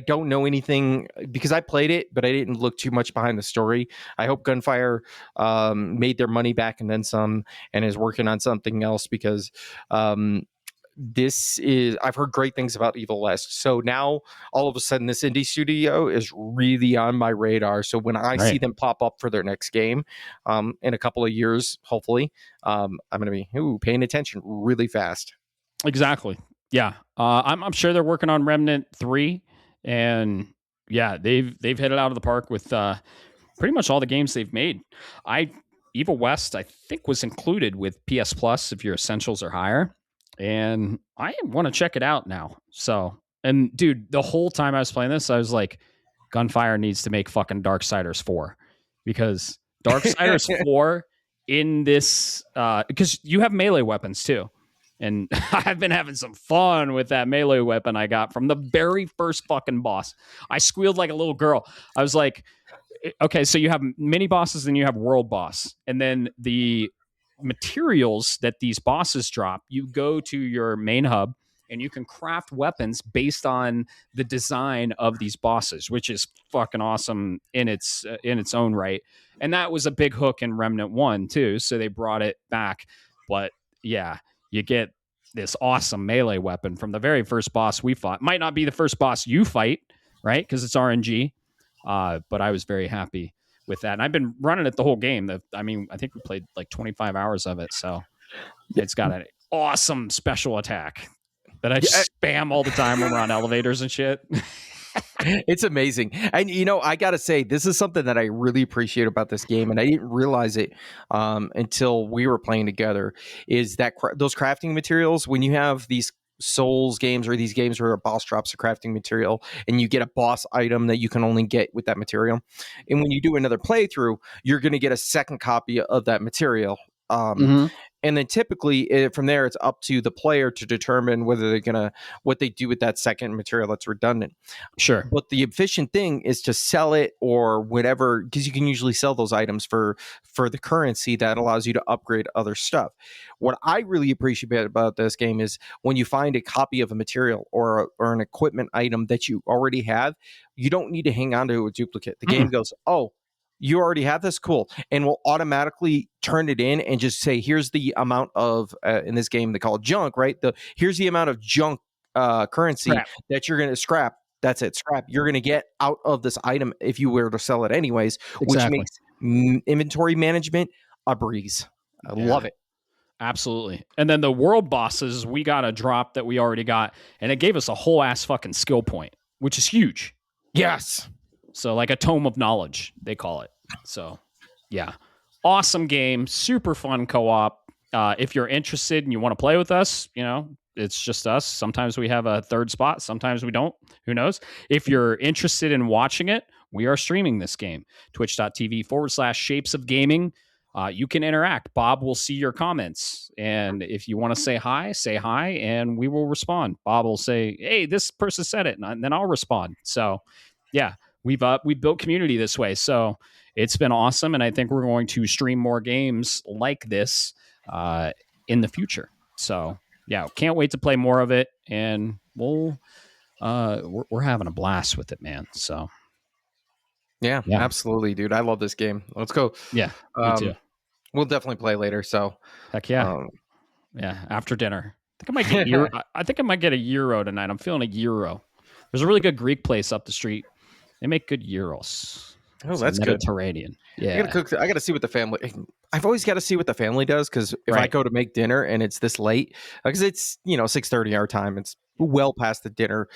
[SPEAKER 2] don't know anything because I played it, but I didn't look too much behind the story. I hope Gunfire made their money back and then some, and is working on something else because I've heard great things about Evil West. So now all of a sudden this indie studio is really on my radar. So when I see them pop up for their next game in a couple of years, hopefully, I'm going to be paying attention really fast.
[SPEAKER 1] Exactly. Yeah. I'm sure they're working on Remnant 3, and yeah, they've hit it out of the park with pretty much all the games they've made. Evil West, I think, was included with PS Plus if your essentials are higher. And I want to check it out now. So, and dude, the whole time I was playing this, I was like, Gunfire needs to make fucking Darksiders 4, because Darksiders 4 in this, because you have melee weapons too. And I've been having some fun with that melee weapon I got from the very first fucking boss. I squealed like a little girl. I was like, okay, so you have mini bosses and you have world boss. And then the materials that these bosses drop, you go to your main hub and you can craft weapons based on the design of these bosses, which is fucking awesome in its own right. And that was a big hook in Remnant 1 too, so they brought it back. But yeah, you get this awesome melee weapon from the very first boss we fought. Might not be the first boss you fight, right? Because it's RNG. But I was very happy with that. And I've been running it the whole game. I think we played like 25 hours of it. So it's got an awesome special attack that I just spam all the time when we're on elevators and shit.
[SPEAKER 2] It's amazing. And, I got to say, this is something that I really appreciate about this game. And I didn't realize it until we were playing together, is that those crafting materials, when you have these Souls games or these games where a boss drops a crafting material and you get a boss item that you can only get with that material. And when you do another playthrough, you're going to get a second copy of that material. And then typically from there, it's up to the player to determine whether they're going to, what they do with that second material that's redundant.
[SPEAKER 1] Sure.
[SPEAKER 2] But the efficient thing is to sell it or whatever, because you can usually sell those items for the currency that allows you to upgrade other stuff. What I really appreciate about this game is when you find a copy of a material or an equipment item that you already have, you don't need to hang on to a duplicate. The game goes, oh, you already have this? Cool. And we'll automatically turn it in and just say, here's the amount of, in this game, they call it junk, right? Here's the amount of junk currency that you're going to scrap. That's it. Scrap. You're going to get out of this item if you were to sell it anyways, which makes inventory management a breeze. I love it.
[SPEAKER 1] Absolutely. And then the world bosses, we got a drop that we already got, and it gave us a whole ass fucking skill point, which is huge.
[SPEAKER 2] Yes.
[SPEAKER 1] So like a tome of knowledge, they call it. So yeah, awesome game, super fun co-op. If you're interested and you want to play with us, it's just us. Sometimes we have a third spot, sometimes we don't. Who knows? If you're interested in watching it, we are streaming this game. Twitch.tv/Shapes of Gaming. You can interact. Bob will see your comments. And if you want to say hi, and we will respond. Bob will say, hey, this person said it, and then I'll respond. So yeah, we've built community this way. So it's been awesome. And I think we're going to stream more games like this in the future. So yeah, can't wait to play more of it. And we're having a blast with it, man. So
[SPEAKER 2] yeah, absolutely, dude. I love this game. Let's go.
[SPEAKER 1] Yeah, me too.
[SPEAKER 2] We'll definitely play later. So
[SPEAKER 1] heck yeah. Yeah, after dinner. I think I might get a gyro tonight. I'm feeling a gyro. There's a really good Greek place up the street. They make good gyros.
[SPEAKER 2] Oh,
[SPEAKER 1] So
[SPEAKER 2] that's good.
[SPEAKER 1] Mediterranean.
[SPEAKER 2] I gotta
[SPEAKER 1] Yeah.
[SPEAKER 2] cook. I gotta see what the family. I've always got to see what the family does because if I
[SPEAKER 1] Right.
[SPEAKER 2] go to make dinner and it's this late, because it's 6:30 our time, it's well past the dinner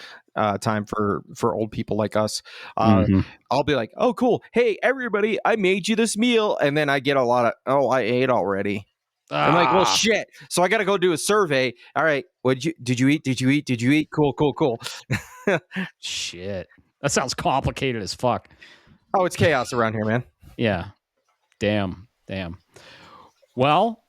[SPEAKER 2] time for old people like us.
[SPEAKER 1] Hmm.
[SPEAKER 2] I'll be like, "Oh, cool! Hey, everybody, I made you this meal," and then I get a lot of, "Oh, I ate already." I'm like, "Well,
[SPEAKER 1] Ah,
[SPEAKER 2] shit!" So I got to go do a survey. All right, what did you eat? Did you eat? Did you eat? Cool, cool, cool.
[SPEAKER 1] shit. That sounds complicated as fuck.
[SPEAKER 2] Oh, it's chaos around here, man.
[SPEAKER 1] Yeah. Damn. Damn. Well,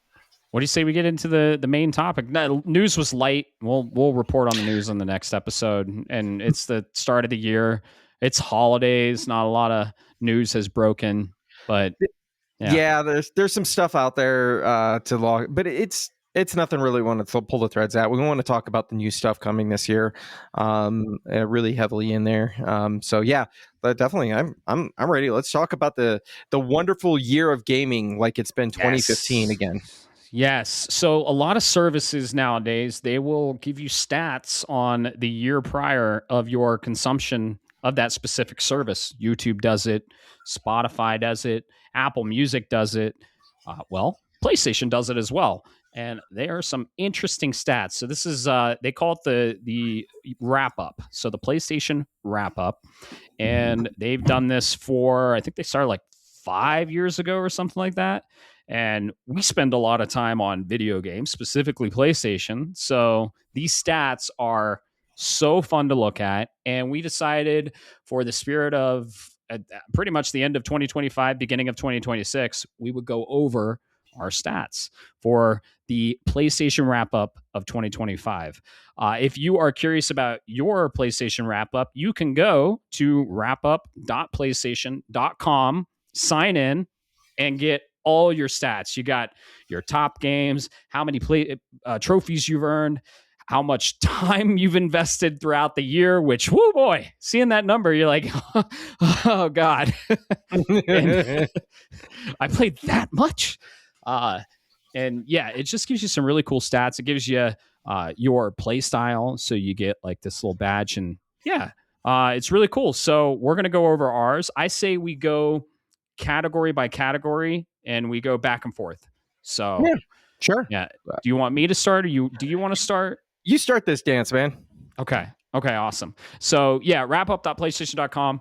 [SPEAKER 1] what do you say we get into the main topic? No, news was light. We'll report on the news on the next episode. And it's the start of the year. It's holidays. Not a lot of news has broken, but yeah.
[SPEAKER 2] Yeah, there's some stuff out there to log, but it's nothing really want to pull the threads out. We want to talk about the new stuff coming this year, really heavily in there. So yeah, but definitely, I'm ready. Let's talk about the wonderful year of gaming, like it's been 2015
[SPEAKER 1] Yes.
[SPEAKER 2] again.
[SPEAKER 1] Yes. So a lot of services nowadays, they will give you stats on the year prior of your consumption of that specific service. YouTube does it, Spotify does it, Apple Music does it. PlayStation does it as well. And there are some interesting stats. So this is they call it the wrap up. So the PlayStation wrap up, and they've done this for, I think they started like 5 years ago or something like that. And we spend a lot of time on video games, specifically PlayStation. So these stats are so fun to look at. And we decided, for the spirit of pretty much the end of 2025, beginning of 2026, we would go over our stats for the PlayStation wrap up of 2025. If you are curious about your PlayStation wrap up, you can go to wrapup.playstation.com, sign in, and get all your stats. You got your top games, how many trophies you've earned, how much time you've invested throughout the year, which, whoo boy, seeing that number, you're like, oh God. And I played that much. And yeah, it just gives you some really cool stats. It gives you your play style. So you get like this little badge, and yeah, it's really cool. So we're going to go over ours. I say we go category by category and we go back and forth. So
[SPEAKER 2] Yeah, sure.
[SPEAKER 1] yeah. Do you want me to start, or do you want to start?
[SPEAKER 2] You start this dance, man.
[SPEAKER 1] Okay. Okay, awesome. So yeah, wrapup.playstation.com.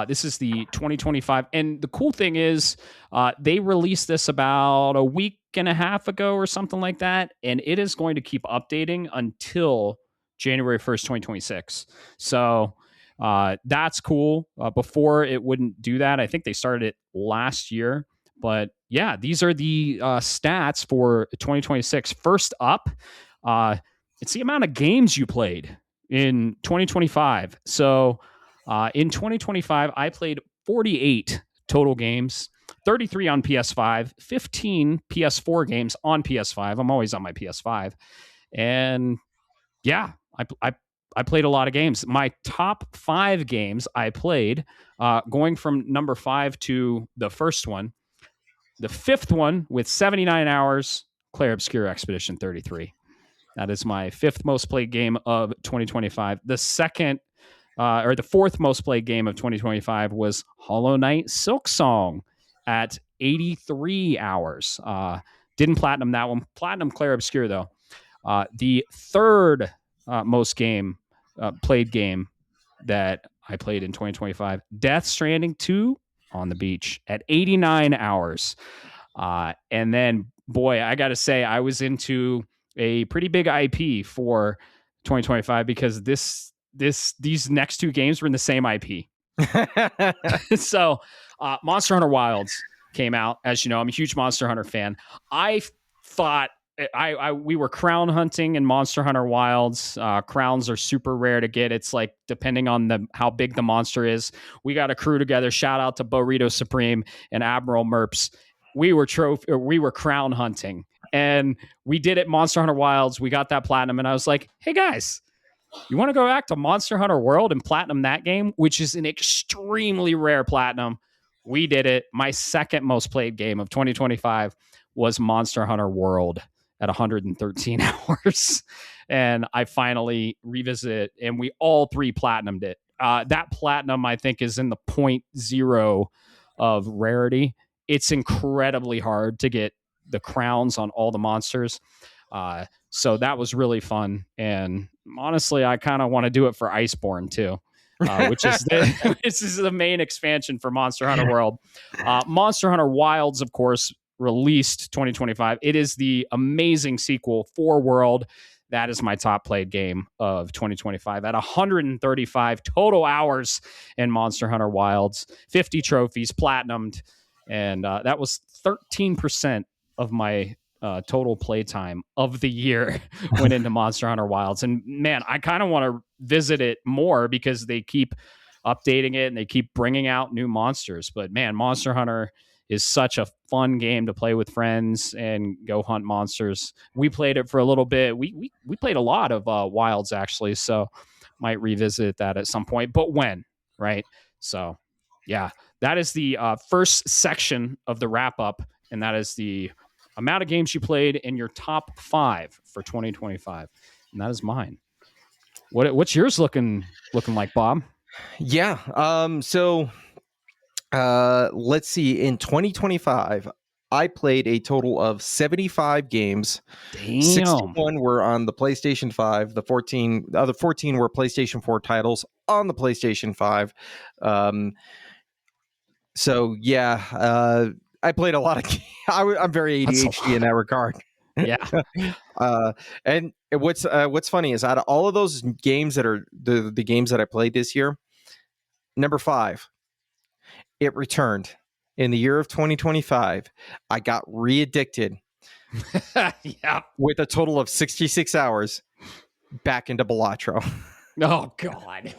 [SPEAKER 1] This is the 2025. And the cool thing is they released this about a week and a half ago or something like that. And it is going to keep updating until January 1st, 2026. So that's cool. Before it wouldn't do that. I think they started it last year. But yeah, these are the stats for 2026. First up, it's the amount of games you played in 2025. So in 2025, I played 48 total games, 33 on PS5, 15 PS4 games on PS5. I'm always on my PS5. And yeah, I played a lot of games. My top 5 games I played, going from number 5 to the first one. The fifth one with 79 hours, Clair Obscure Expedition 33. That is my 5th most played game of 2025. The second, or the 4th most played game of 2025 was Hollow Knight Silksong at 83 hours. Didn't platinum that one. Platinum Clair Obscure, though. The third most played game that I played in 2025, Death Stranding 2 on the beach at 89 hours. And then, boy, I got to say, I was into a pretty big IP for 2025 because these next 2 games were in the same IP. So, Monster Hunter Wilds came out. As you know, I'm a huge Monster Hunter fan. I thought we were crown hunting in Monster Hunter Wilds. Crowns are super rare to get. It's like depending on how big the monster is. We got a crew together. Shout out to Burrito Supreme and Admiral Merps. We were crown hunting, and we did it Monster Hunter Wilds. We got that platinum, and I was like, hey guys, you want to go back to Monster Hunter World and platinum that game, which is an extremely rare platinum? We did it. My second most played game of 2025 was Monster Hunter World at 113 hours. And I finally revisited it, and we all 3 platinumed it. that platinum, I think, is in the 0.0 of rarity. It's incredibly hard to get the crowns on all the monsters. So that was really fun. And honestly, I kind of want to do it for Iceborne too. Which is this is the main expansion for Monster Hunter World. Monster Hunter Wilds, of course, released 2025. It is the amazing sequel for World. That is my top played game of 2025 at 135 total hours in Monster Hunter Wilds, 50 trophies, platinumed, and that was 13% of my total playtime of the year went into Monster Hunter Wilds. And man, I kind of want to visit it more because they keep updating it and they keep bringing out new monsters. But man, Monster Hunter is such a fun game to play with friends and go hunt monsters. We played it for a little bit. We played a lot of Wilds actually, so might revisit that at some point. But when, right? So yeah, that is the first section of the wrap up, and that is the amount of games you played in your top 5 for 2025, and that is mine. What's yours looking like, Bob?
[SPEAKER 2] Yeah. So let's see. In 2025, I played a total of 75 games.
[SPEAKER 1] Damn.
[SPEAKER 2] 61 were on the PlayStation 5. The other 14 were PlayStation 4 titles on the PlayStation 5. So yeah, I played a lot of games. I'm very ADHD in that regard.
[SPEAKER 1] Yeah.
[SPEAKER 2] And what's funny is out of all of those games that are the games that I played this year, number 5, it returned in the year of 2025. I got re-addicted.
[SPEAKER 1] Yeah.
[SPEAKER 2] With a total of 66 hours back into Balatro.
[SPEAKER 1] Oh God.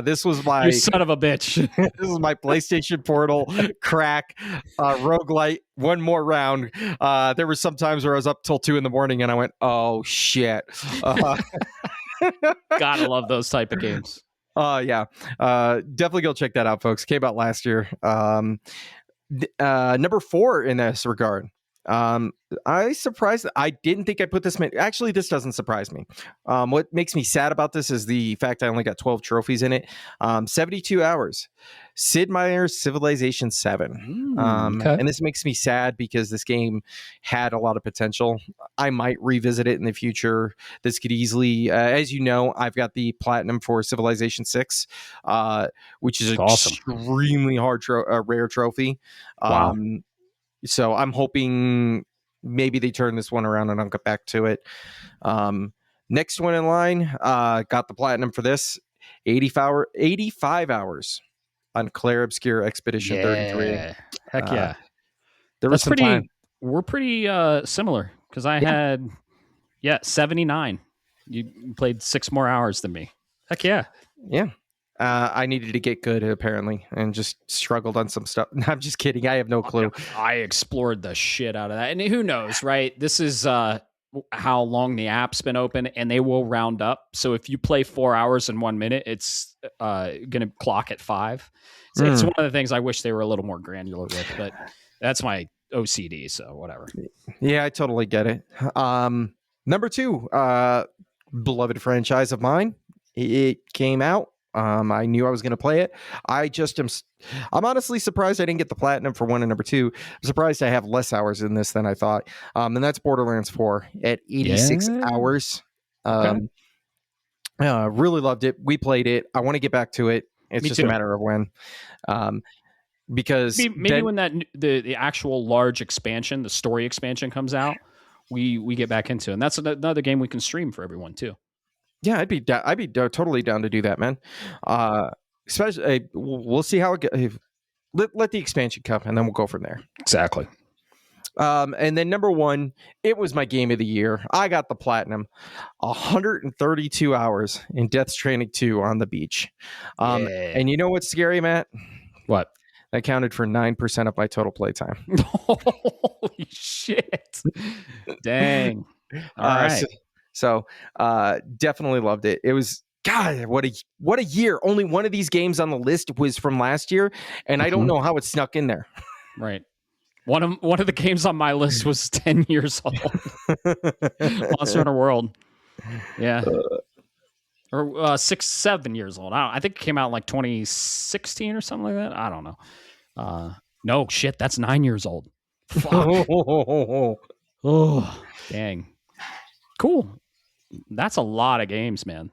[SPEAKER 2] This was my
[SPEAKER 1] You son of a bitch.
[SPEAKER 2] This is my PlayStation Portal crack roguelite. One more round. There were some times where I was up till 2 a.m. and I went, oh shit.
[SPEAKER 1] Gotta love those type of games.
[SPEAKER 2] Yeah. Definitely go check that out, folks. Came out last year. Number 4 in this regard. I didn't think I put this many. Actually, this doesn't surprise me. What makes me sad about this is the fact I only got 12 trophies in it. 72 hours. Sid Meier's Civilization 7.
[SPEAKER 1] Okay.
[SPEAKER 2] And this makes me sad because this game had a lot of potential. I might revisit it in the future. This could easily, as you know, I've got the platinum for Civilization 6, which is an extremely hard, rare trophy.
[SPEAKER 1] Wow.
[SPEAKER 2] So I'm hoping maybe they turn this one around and I'll get back to it. Next one in line, got the platinum for this. 85 hours on Claire Obscure Expedition 33.
[SPEAKER 1] Heck yeah.
[SPEAKER 2] That's pretty.
[SPEAKER 1] We're pretty similar because I had 79. You played 6 more hours than me. Heck yeah.
[SPEAKER 2] Yeah. I needed to get good apparently and just struggled on some stuff. I'm just kidding. I have no clue.
[SPEAKER 1] I explored the shit out of that. And who knows, right? This is how long the app's been open, and they will round up. So if you play 4 hours and 1 minute, it's going to clock at 5. So it's one of the things I wish they were a little more granular with, but that's my OCD. So whatever.
[SPEAKER 2] Yeah, I totally get it. Number 2, beloved franchise of mine. It came out. I knew I was going to play it. I'm honestly surprised I didn't get the platinum for 1 and number 2. I'm surprised I have less hours in this than I thought. And that's Borderlands 4 at 86 hours. Okay. Really loved it. We played it. I want to get back to it. It's just a matter of when. Because
[SPEAKER 1] maybe when that the actual large expansion, the story expansion comes out, we get back into it. And that's another game we can stream for everyone too.
[SPEAKER 2] Yeah, I'd be totally down to do that, man. Especially, we'll see how it goes. Let the expansion come, and then we'll go from there.
[SPEAKER 1] Exactly.
[SPEAKER 2] And then number 1, it was my game of the year. I got the platinum, 132 hours in Death Stranding 2 on the beach. And you know what's scary, Matt?
[SPEAKER 1] What?
[SPEAKER 2] That counted for 9% of my total playtime.
[SPEAKER 1] Holy shit! Dang. All right.
[SPEAKER 2] So definitely loved it. It was, God, what a year. Only one of these games on the list was from last year, and I don't know how it snuck in there.
[SPEAKER 1] Right. One of the games on my list was 10 years old. Monster Hunter World. Yeah. or 6, 7 years old. I think it came out like 2016 or something like that. I don't know. No shit, that's 9 years old. Fuck. Oh, dang. Cool. That's a lot of games, man.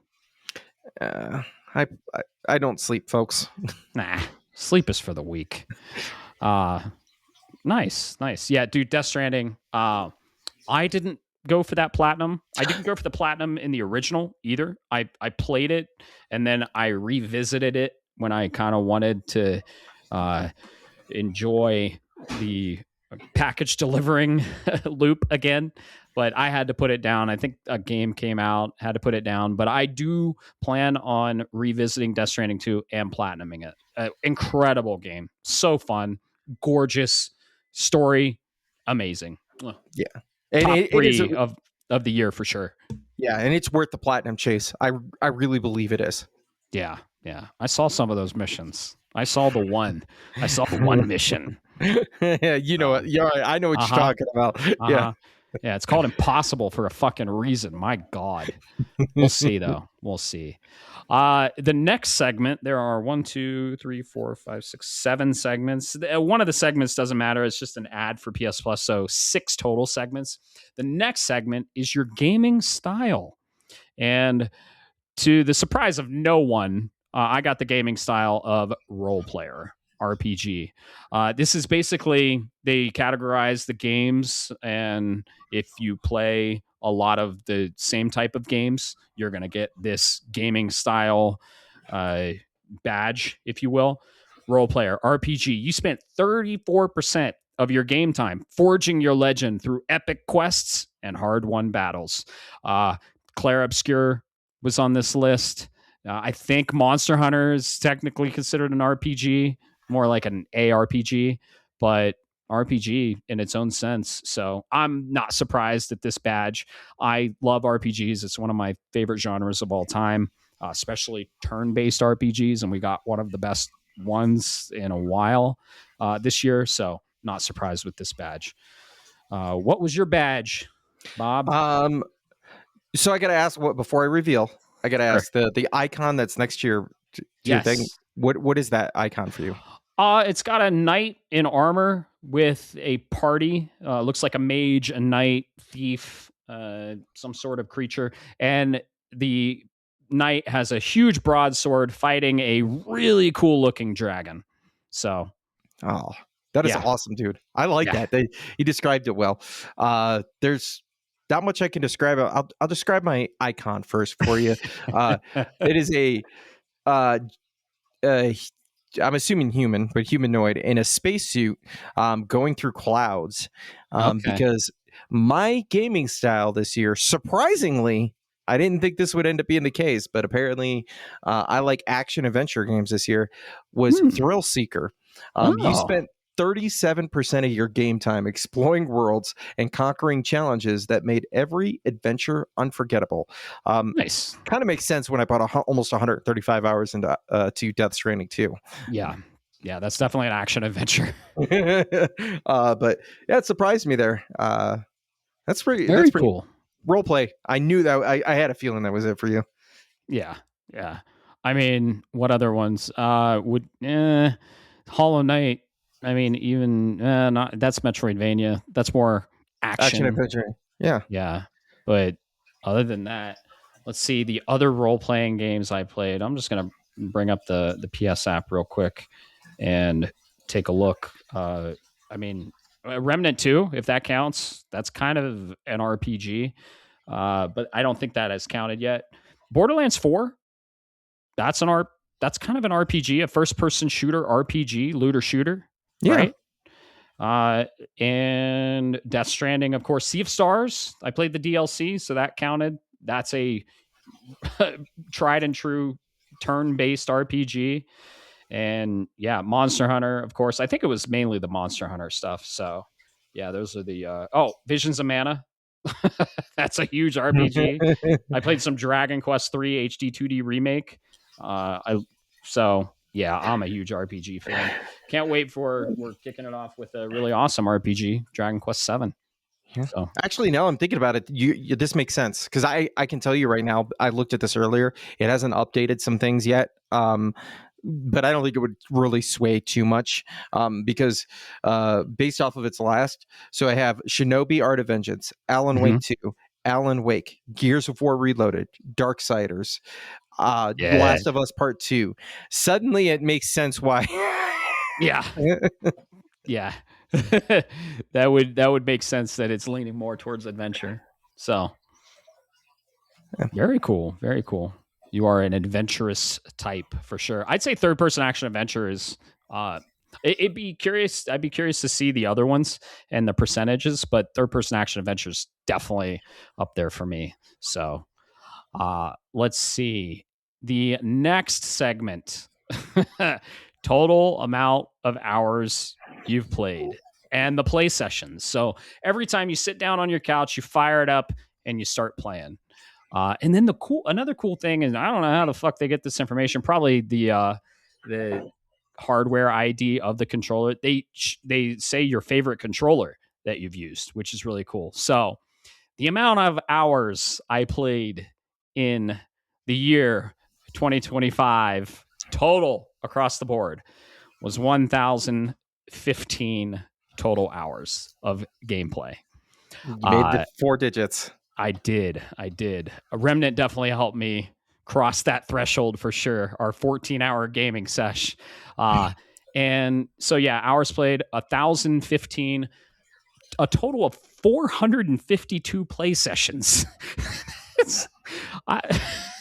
[SPEAKER 2] uh, I, I don't sleep, folks.
[SPEAKER 1] Nah, sleep is for the weak. Uh, nice. Yeah, dude, Death Stranding. I didn't go for that platinum. I didn't go for the platinum in the original either. I played it and then I revisited it when I kind of wanted to uh, enjoy the package delivering loop again. But I had to put it down. I think a game came out, had to put it down. But I do plan on revisiting Death Stranding 2 and platinuming it. Incredible game. So fun. Gorgeous. Story. Amazing.
[SPEAKER 2] Yeah, and
[SPEAKER 1] Top
[SPEAKER 2] it is.
[SPEAKER 1] three of the year for sure.
[SPEAKER 2] Yeah, and it's worth the platinum chase. I really believe it is.
[SPEAKER 1] Yeah. I saw some of those missions. I saw the one. I saw the one mission.
[SPEAKER 2] Yeah, you know, yeah, I know what you're talking about. Yeah.
[SPEAKER 1] Yeah, it's called Impossible for a fucking reason. My God. We'll see, though. We'll see. The next segment, there are 1, 2, 3, 4, 5, 6, 7 segments. One of the segments doesn't matter. It's just an ad for PS Plus. So 6 total segments. The next segment is your gaming style. And to the surprise of no one, I got the gaming style of role player RPG. This is basically, they categorize the games, and if you play a lot of the same type of games, you're going to get this gaming style badge, if you will. Role player RPG. You spent 34% of your game time forging your legend through epic quests and hard-won battles. Claire Obscure was on this list. I think Monster Hunter is technically considered an RPG, more like an ARPG, but RPG in its own sense. So I'm not surprised at this badge. I love RPGs. It's one of my favorite genres of all time, especially turn-based RPGs, and we got one of the best ones in a while this year. So not surprised with this badge. What was your badge, Bob?
[SPEAKER 2] So I got to ask, what before I reveal, I got to ask the icon that's next to your thing. What is that icon for you?
[SPEAKER 1] It's got a knight in armor with a party. Looks like a mage, a knight, thief, some sort of creature, and the knight has a huge broadsword fighting a really cool looking dragon. So,
[SPEAKER 2] that is awesome, dude. I like that. You described it well. There's not much I can describe. I'll describe my icon first for you. It is I'm assuming human, but humanoid in a spacesuit, going through clouds. Because my gaming style this year, surprisingly, I didn't think this would end up being the case, but apparently, I like action adventure games this year. Was Thrill Seeker. You spent 37% of your game time exploring worlds and conquering challenges that made every adventure unforgettable.
[SPEAKER 1] Nice.
[SPEAKER 2] Kind of makes sense when I bought almost 135 hours into to Death Stranding 2.
[SPEAKER 1] Yeah, that's definitely an action adventure.
[SPEAKER 2] But yeah, it surprised me there. That's pretty
[SPEAKER 1] cool.
[SPEAKER 2] Role play. I knew that. I had a feeling that was it for you.
[SPEAKER 1] Yeah. I mean, what other ones would Hollow Knight? I mean, even not that's Metroidvania. That's more action
[SPEAKER 2] adventure.
[SPEAKER 1] Yeah. But other than that, let's see the other role playing games I played. I'm just gonna bring up the PS app real quick and take a look. I mean, Remnant II, if that counts, that's kind of an RPG, but I don't think that has counted yet. Borderlands 4, that's kind of an RPG, a first person shooter RPG, looter shooter.
[SPEAKER 2] Yeah.
[SPEAKER 1] Right. And Death Stranding, of course. Sea of Stars, I played the DLC, so that counted. That's a tried and true turn-based RPG. And yeah, Monster Hunter, of course. I think it was mainly the Monster Hunter stuff. So yeah, those are the Visions of Mana. That's a huge RPG. I played some Dragon Quest 3 HD 2D remake. Yeah, I'm a huge RPG fan. Can't wait we're kicking it off with a really awesome RPG, Dragon Quest 7.
[SPEAKER 2] Yeah.
[SPEAKER 1] So
[SPEAKER 2] Actually, now I'm thinking about it. This makes sense because I can tell you right now. I looked at this earlier. It hasn't updated some things yet. But I don't think it would really sway too much because based off of its last. So I have Shinobi Art of Vengeance, Alan
[SPEAKER 1] mhm.
[SPEAKER 2] Wake 2, Alan Wake, Gears of War Reloaded, Darksiders,
[SPEAKER 1] Yeah.
[SPEAKER 2] Last of Us Part 2. Suddenly it makes sense why.
[SPEAKER 1] Yeah. Yeah. That would make sense that it's leaning more towards adventure. So very cool. Very cool. You are an adventurous type for sure. I'd say third person action adventure is it'd be curious. I'd be curious to see the other ones and the percentages, but third person action adventure is definitely up there for me. So let's see. The next segment total amount of hours you've played and the play sessions. So every time you sit down on your couch, you fire it up and you start playing. And then another cool thing, and I don't know how the fuck they get this information. Probably the hardware ID of the controller. They say your favorite controller that you've used, which is really cool. So the amount of hours I played in the year 2025 total across the board was 1,015 total hours of gameplay.
[SPEAKER 2] You made the 4 digits.
[SPEAKER 1] I did. A Remnant definitely helped me cross that threshold for sure. Our 14-hour gaming sesh. And so, yeah, hours played 1,015, a total of 452 play sessions. I,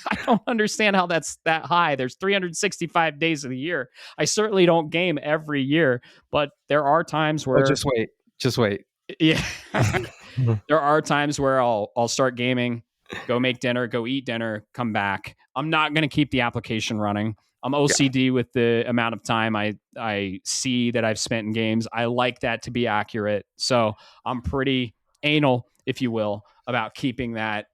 [SPEAKER 1] I don't understand how that's that high. There's 365 days of the year. I certainly don't game every year, but there are times where
[SPEAKER 2] Just wait.
[SPEAKER 1] Yeah. There are times where I'll start gaming, go make dinner, go eat dinner, come back. I'm not going to keep the application running. I'm OCD with the amount of time I see that I've spent in games. I like that to be accurate. So I'm pretty anal, if you will, about keeping that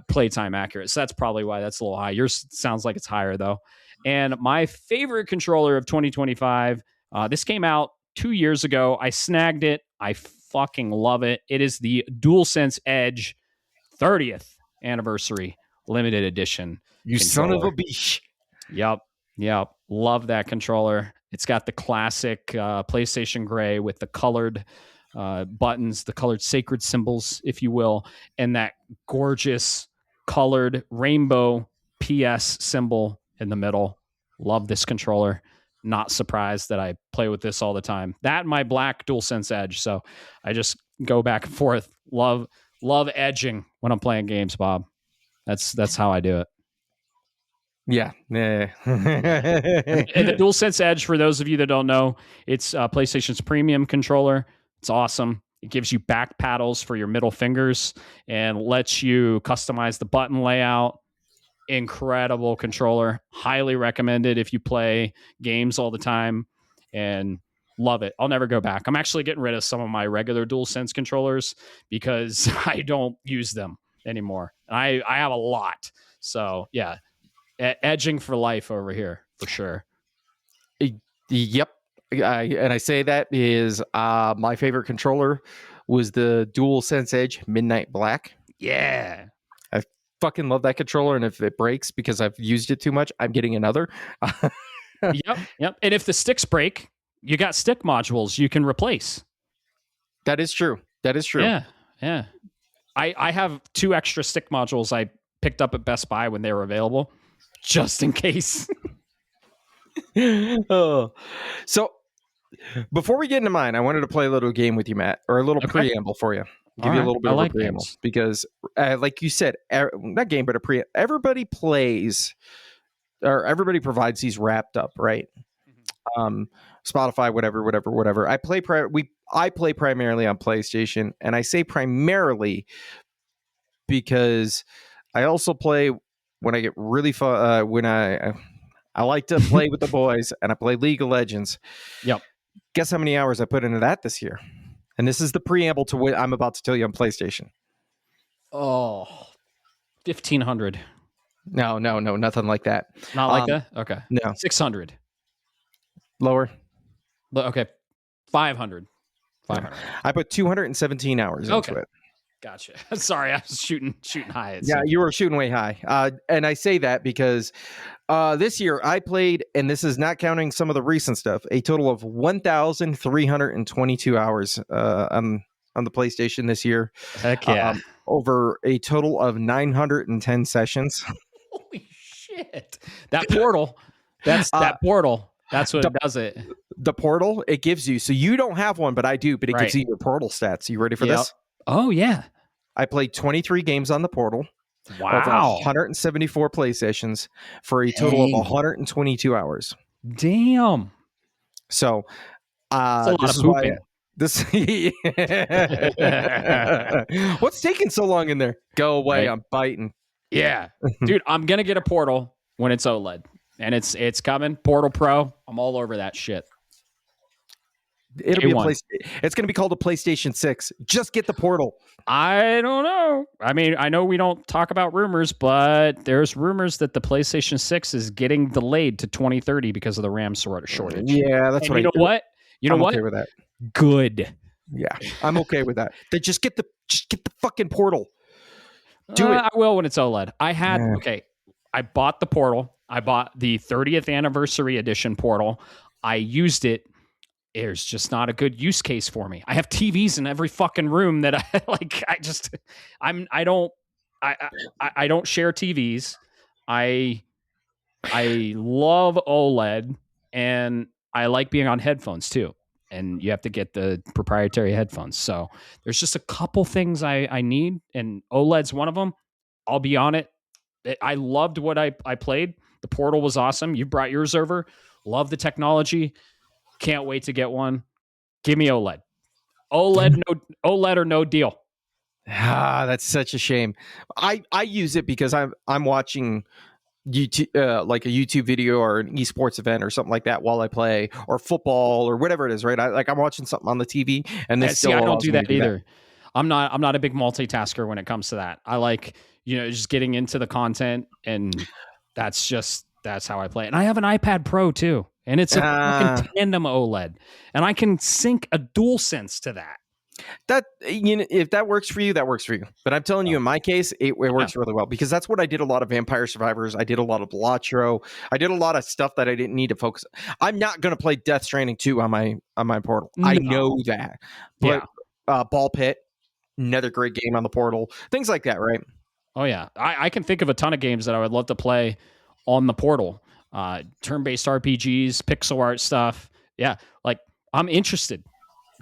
[SPEAKER 1] playtime accurate. So that's probably why that's a little high. Yours sounds like it's higher though. And my favorite controller of 2025, this came out 2 years ago. I snagged it. I fucking love it. It is the DualSense Edge 30th anniversary limited edition
[SPEAKER 2] You son of a bitch.
[SPEAKER 1] Yep. Love that controller. It's got the classic PlayStation gray with the colored buttons, the colored sacred symbols, if you will, and that gorgeous colored rainbow PS symbol in the middle. Love this controller. Not surprised that I play with this all the time. That and my black DualSense Edge. So I just go back and forth. Love edging when I'm playing games, Bob. That's how I do it.
[SPEAKER 2] Yeah.
[SPEAKER 1] And the DualSense Edge, for those of you that don't know, it's PlayStation's premium controller. It's awesome. It gives you back paddles for your middle fingers and lets you customize the button layout. Incredible controller. Highly recommended if you play games all the time, and love it. I'll never go back. I'm actually getting rid of some of my regular DualSense controllers because I don't use them anymore. I have a lot. So yeah, edging for life over here for sure.
[SPEAKER 2] Yep. And I say that is my favorite controller was the DualSense Edge Midnight Black.
[SPEAKER 1] Yeah.
[SPEAKER 2] I fucking love that controller, and if it breaks because I've used it too much, I'm getting another.
[SPEAKER 1] Yep. And if the sticks break, you got stick modules you can replace.
[SPEAKER 2] That is true.
[SPEAKER 1] Yeah. I have 2 extra stick modules I picked up at Best Buy when they were available, just in case.
[SPEAKER 2] Oh. So before we get into mine, I wanted to play a little game with you, Matt, or a little preamble for you. Give you a little bit of a preamble games. Because, like you said, not game, but everybody plays, or everybody provides these wrapped up, right? Spotify, whatever. I play primarily on PlayStation, and I say primarily because I also play when I get really fun. When I like to play with the boys, and I play League of Legends.
[SPEAKER 1] Yep.
[SPEAKER 2] Guess how many hours I put into that this year? And this is the preamble to what I'm about to tell you on PlayStation.
[SPEAKER 1] Oh, 1,500.
[SPEAKER 2] No, nothing like that.
[SPEAKER 1] Not like that? Okay.
[SPEAKER 2] No.
[SPEAKER 1] 600.
[SPEAKER 2] Lower.
[SPEAKER 1] Okay. 500. 500.
[SPEAKER 2] I put 217 hours into it.
[SPEAKER 1] Gotcha. Sorry, I was shooting high.
[SPEAKER 2] Yeah, you were shooting way high. And I say that because this year I played, and this is not counting some of the recent stuff, a total of 1,322 hours on the PlayStation this year.
[SPEAKER 1] Heck yeah.
[SPEAKER 2] Over a total of 910 sessions.
[SPEAKER 1] Holy shit. That portal. That portal. That's what does it.
[SPEAKER 2] The portal, it gives you, so you don't have one, but I do, but it gives you your portal stats. You ready for this?
[SPEAKER 1] Oh, yeah.
[SPEAKER 2] I played 23 games on the portal.
[SPEAKER 1] Wow.
[SPEAKER 2] Over 174 PlayStations for a total of 122 hours.
[SPEAKER 1] Damn.
[SPEAKER 2] So,
[SPEAKER 1] this is why
[SPEAKER 2] what's taking so long in there? Go away. Right. I'm biting.
[SPEAKER 1] Yeah. Dude, I'm going to get a portal when it's OLED. And it's coming. Portal Pro. I'm all over that shit.
[SPEAKER 2] It'll be it's going to be called a PlayStation 6. Just get the portal.
[SPEAKER 1] I don't know. I mean, I know we don't talk about rumors, but there's rumors that the PlayStation 6 is getting delayed to 2030 because of the RAM shortage.
[SPEAKER 2] Yeah, that's what
[SPEAKER 1] you know what? You know what?
[SPEAKER 2] I'm okay with that.
[SPEAKER 1] Good.
[SPEAKER 2] Yeah, I'm okay with that. They just get the fucking portal. Do it.
[SPEAKER 1] I will when it's OLED. I bought the portal. I bought the 30th anniversary edition portal. I used it. There's just not a good use case for me. I have TVs in every fucking room that I like. I don't share TVs. I love OLED, and I like being on headphones too. And you have to get the proprietary headphones. So there's just a couple things I need, and OLED's one of them. I'll be on it. I loved what I played. The portal was awesome. You brought yours over. Love the technology. Can't wait to get one. Give me OLED. OLED or no deal.
[SPEAKER 2] That's such a shame. I use it because I'm watching YouTube, like a YouTube video or an esports event or something like that while I play, or football or whatever it is, right? I'm watching something on the TV, and this
[SPEAKER 1] I don't do that either. I'm not a big multitasker when it comes to that. I like, just getting into the content, and that's how I play. And I have an iPad Pro too, and it's a fucking tandem OLED, and I can sync a DualSense to that.
[SPEAKER 2] That, if that works for you, that works for you. But I'm telling you, in my case, it works really well, because that's what I did. A lot of Vampire Survivors. I did a lot of Blatro. I did a lot of stuff that I didn't need to focus. I'm not going to play Death Stranding 2 on my portal. No. I know that. But Ball Pit, another great game on the portal. Things like that, right?
[SPEAKER 1] Oh yeah, I can think of a ton of games that I would love to play on the portal. Turn-based RPGs, pixel art stuff. Yeah, like, I'm interested.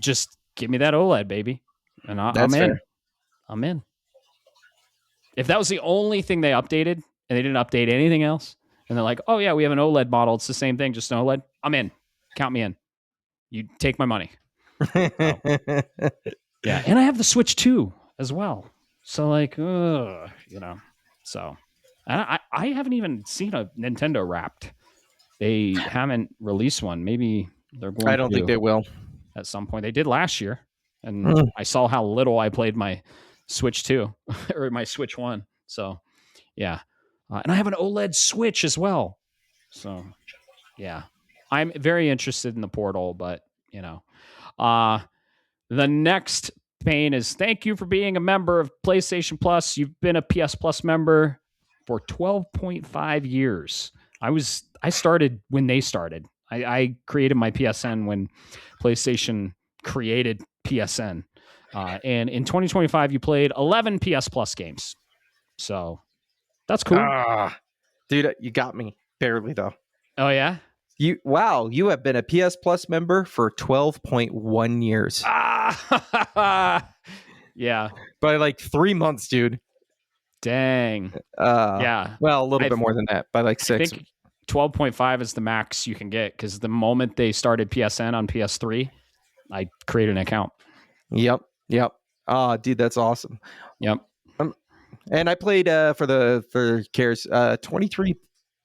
[SPEAKER 1] Just give me that OLED, baby, and I'm in. Fair. I'm in. If that was the only thing they updated, and they didn't update anything else, and they're like, "Oh yeah, we have an OLED model. It's the same thing, just an OLED." I'm in. Count me in. You take my money. Yeah, and I have the Switch 2 as well. So like, so I haven't even seen a Nintendo Wrapped. They haven't released one. Maybe they're going.
[SPEAKER 2] I don't think they will.
[SPEAKER 1] At some point, they did last year, and I saw how little I played my Switch 2 or my Switch 1. So, yeah, and I have an OLED Switch as well. So, yeah, I'm very interested in the portal, but the next pain is, thank you for being a member of PlayStation Plus. You've been a PS Plus member for 12.5 years. I started when they started. I created my PSN when PlayStation created PSN. And in 2025, you played 11 PS Plus games. So that's cool.
[SPEAKER 2] Dude, you got me. Barely, though.
[SPEAKER 1] Oh, yeah?
[SPEAKER 2] You have been a PS Plus member for 12.1 years.
[SPEAKER 1] Yeah.
[SPEAKER 2] By like 3 months, dude.
[SPEAKER 1] Dang.
[SPEAKER 2] Yeah. Well, a little bit more than that. By like 6.
[SPEAKER 1] I think 12.5 is the max you can get, because the moment they started PSN on PS3, I created an account.
[SPEAKER 2] Yep. Dude, that's awesome.
[SPEAKER 1] Yep.
[SPEAKER 2] And I played for cares 23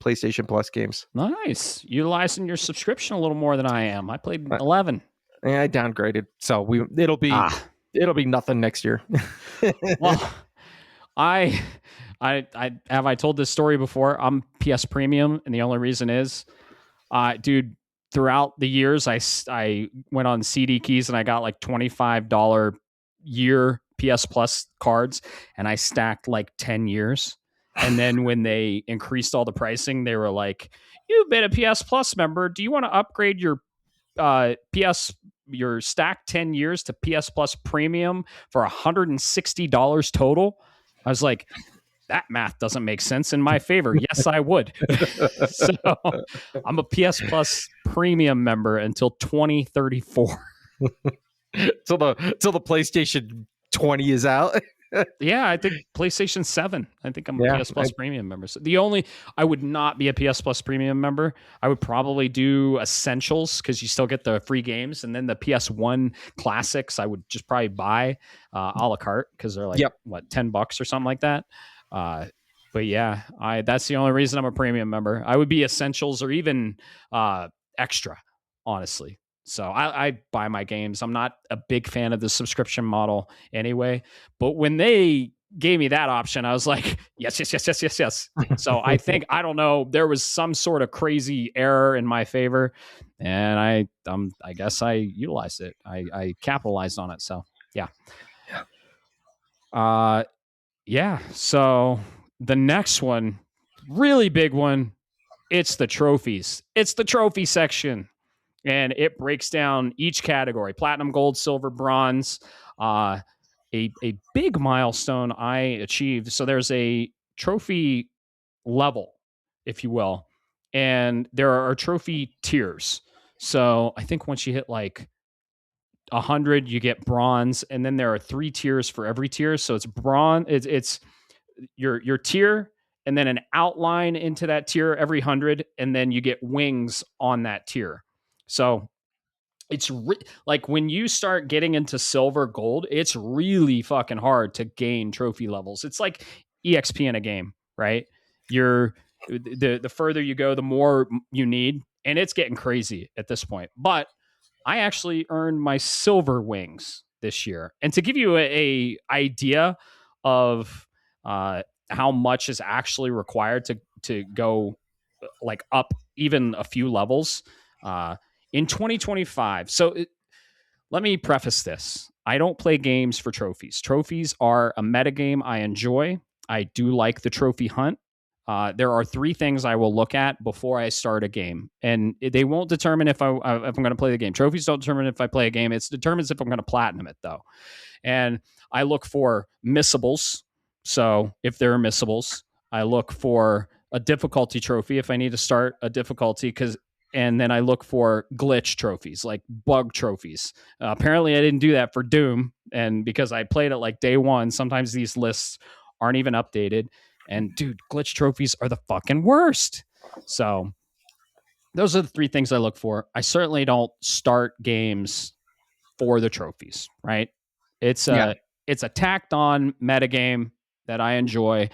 [SPEAKER 2] PlayStation Plus games.
[SPEAKER 1] Nice. Utilizing your subscription a little more than I am. I played 11.
[SPEAKER 2] Yeah, I downgraded, so it'll be nothing next year.
[SPEAKER 1] Well, I have I told this story before. I'm PS Premium, and the only reason is, dude, throughout the years, I went on CD keys and I got like $25 year PS Plus cards, and I stacked like 10 years. And then when they increased all the pricing, they were like, "You've been a PS Plus member. Do you want to upgrade your your stacked 10 years to PS Plus Premium for $160 total?" I was like, that math doesn't make sense in my favor. Yes, I would. So I'm a PS Plus Premium member until 2034.
[SPEAKER 2] Till the PlayStation 20 is out.
[SPEAKER 1] Yeah, I think PlayStation 7. I think I'm
[SPEAKER 2] Yeah,
[SPEAKER 1] a PS Plus Premium member. So I would not be a PS Plus Premium member. I would probably do Essentials because you still get the free games. And then the PS1 Classics, I would just probably buy a la carte because they're like, what, $10 or something like that. But yeah, that's the only reason I'm a premium member. I would be Essentials or even Extra, honestly. So I buy my games. I'm not a big fan of the subscription model anyway. But when they gave me that option, I was like, yes, yes, yes, yes, yes, yes. So I think, I don't know, there was some sort of crazy error in my favor, and I guess I utilized it. I capitalized on it. So yeah. Yeah. So the next one, really big one, it's the trophies. It's the trophy section. And it breaks down each category: platinum, gold, silver, bronze. A big milestone I achieved. So there's a trophy level, if you will, and there are trophy tiers. So I think once you hit like 100, you get bronze, and then there are 3 tiers for every tier. So it's bronze. It's your tier, and then an outline into that tier every 100, and then you get wings on that tier. So it's like when you start getting into silver, gold, it's really fucking hard to gain trophy levels. It's like exp in a game, right? You're the further you go, the more you need, and it's getting crazy at this point. But I actually earned my silver wings this year, and to give you a idea of how much is actually required to go like up even a few levels in 2025. So let me preface this. I don't play games for trophies. Trophies are a metagame I enjoy. I do like the trophy hunt. There are 3 things I will look at before I start a game, and they won't determine if I'm going to play the game. Trophies don't determine if I play a game. It determines if I'm going to platinum it, though. And I look for missables. So if there are missables, I look for a difficulty trophy if I need to start a difficulty, and then I look for glitch trophies, like bug trophies. Apparently, I didn't do that for Doom, and because I played it like day one, sometimes these lists aren't even updated. And dude, glitch trophies are the fucking worst. So those are the 3 things I look for. I certainly don't start games for the trophies, right? It's a tacked on metagame that I enjoy.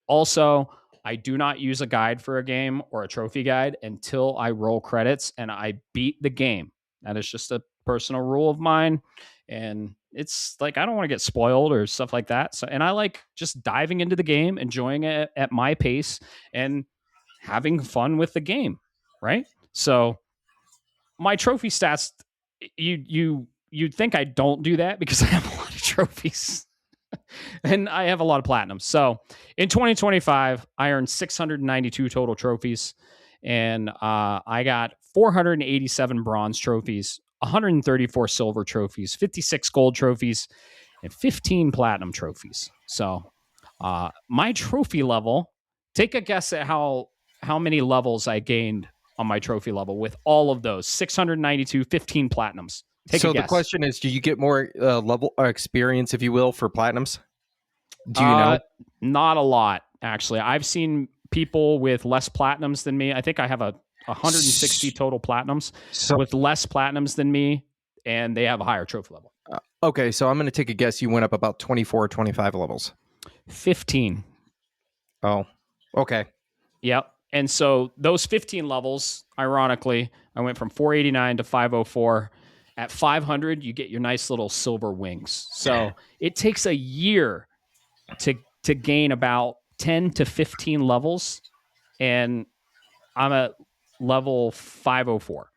[SPEAKER 1] Also, I do not use a guide for a game or a trophy guide until I roll credits and I beat the game. That is just a personal rule of mine. And it's like, I don't want to get spoiled or stuff like that. So, and I like just diving into the game, enjoying it at my pace, and having fun with the game. Right. So my trophy stats, you'd think I don't do that because I have a lot of trophies. And I have a lot of platinums. So in 2025, I earned 692 total trophies, and I got 487 bronze trophies, 134 silver trophies, 56 gold trophies, and 15 platinum trophies. So my trophy level, take a guess at how many levels I gained on my trophy level with all of those: 692, 15 platinums.
[SPEAKER 2] So the question is, do you get more level experience, if you will, for platinums? Do you know?
[SPEAKER 1] Not a lot, actually. I've seen people with less platinums than me. I think I have 160 total platinums with less platinums than me, and they have a higher trophy level.
[SPEAKER 2] Okay, so I'm going to take a guess. You went up about 24 or 25 levels.
[SPEAKER 1] 15.
[SPEAKER 2] Oh, okay.
[SPEAKER 1] Yep. And so those 15 levels, ironically, I went from 489 to 504. At 500, you get your nice little silver wings. So it takes a year to gain about 10 to 15 levels, and I'm at level 504.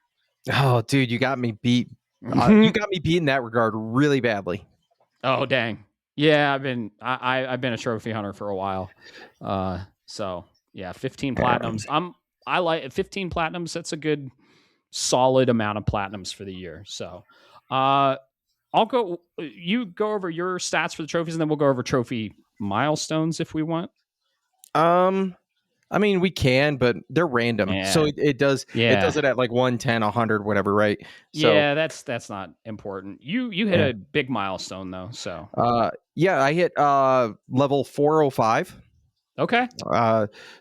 [SPEAKER 2] Oh, dude, you got me beat. You got me beat in that regard really badly.
[SPEAKER 1] Oh dang. Yeah, I've been a trophy hunter for a while. So yeah, 15 platinums. I like 15 platinums. That's a good solid amount of platinums for the year. So I'll go you go over your stats for the trophies and then we'll go over trophy milestones if we want.
[SPEAKER 2] I mean, we can, but they're random. So
[SPEAKER 1] Yeah.
[SPEAKER 2] it does
[SPEAKER 1] Yeah.
[SPEAKER 2] it at like 110, 100, whatever, right? So
[SPEAKER 1] Yeah, that's not important. You hit
[SPEAKER 2] yeah.
[SPEAKER 1] a big milestone though, so
[SPEAKER 2] Yeah, I hit level 405.
[SPEAKER 1] okay.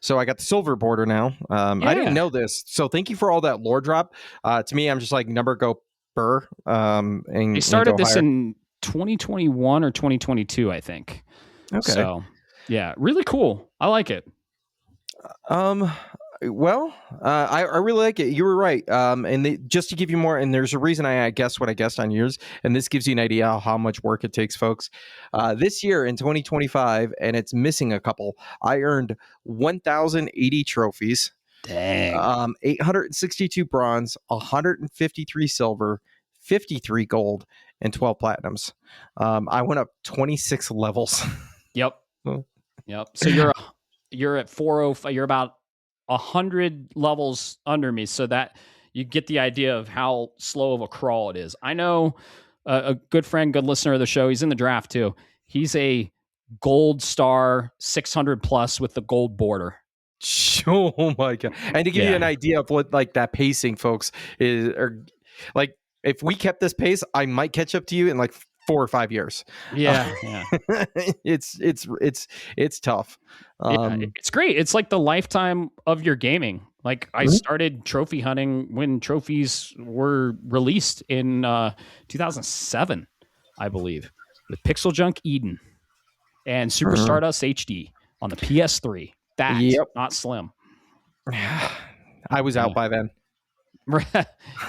[SPEAKER 2] So I got the silver border now. I didn't
[SPEAKER 1] Yeah.
[SPEAKER 2] know this. So thank you for all that lore drop. To me, I'm just like number go burr
[SPEAKER 1] They
[SPEAKER 2] and
[SPEAKER 1] started
[SPEAKER 2] go
[SPEAKER 1] this
[SPEAKER 2] higher.
[SPEAKER 1] in 2021 or 2022, I think.
[SPEAKER 2] Okay.
[SPEAKER 1] So, yeah, really cool. I like it.
[SPEAKER 2] Um, well, I really like it. You were right. Just to give you more, and there's a reason I guessed what I guessed on yours, and this gives you an idea of how much work it takes, folks. This year in 2025, and it's missing a couple. I earned 1,080 trophies,
[SPEAKER 1] Dang.
[SPEAKER 2] 862 bronze, 153 silver, 53 gold, and 12 platinums. I went up 26 levels.
[SPEAKER 1] Yep. Yep. So you're at 405. You're about 100 levels under me, so that you get the idea of how slow of a crawl it is. I know a good friend, good listener of the show. He's in the draft too. He's a gold star 600 plus with the gold border.
[SPEAKER 2] Oh my god! And to give you an idea of what like that pacing, folks, is or like if we kept this pace, I might catch up to you in like 4 or 5 years.
[SPEAKER 1] Yeah.
[SPEAKER 2] It's tough.
[SPEAKER 1] It's great. It's like the lifetime of your gaming. Like I started trophy hunting when trophies were released in 2007, I believe, with Pixel Junk Eden and Super Stardust HD on the PS3. That's not slim.
[SPEAKER 2] I was out by then.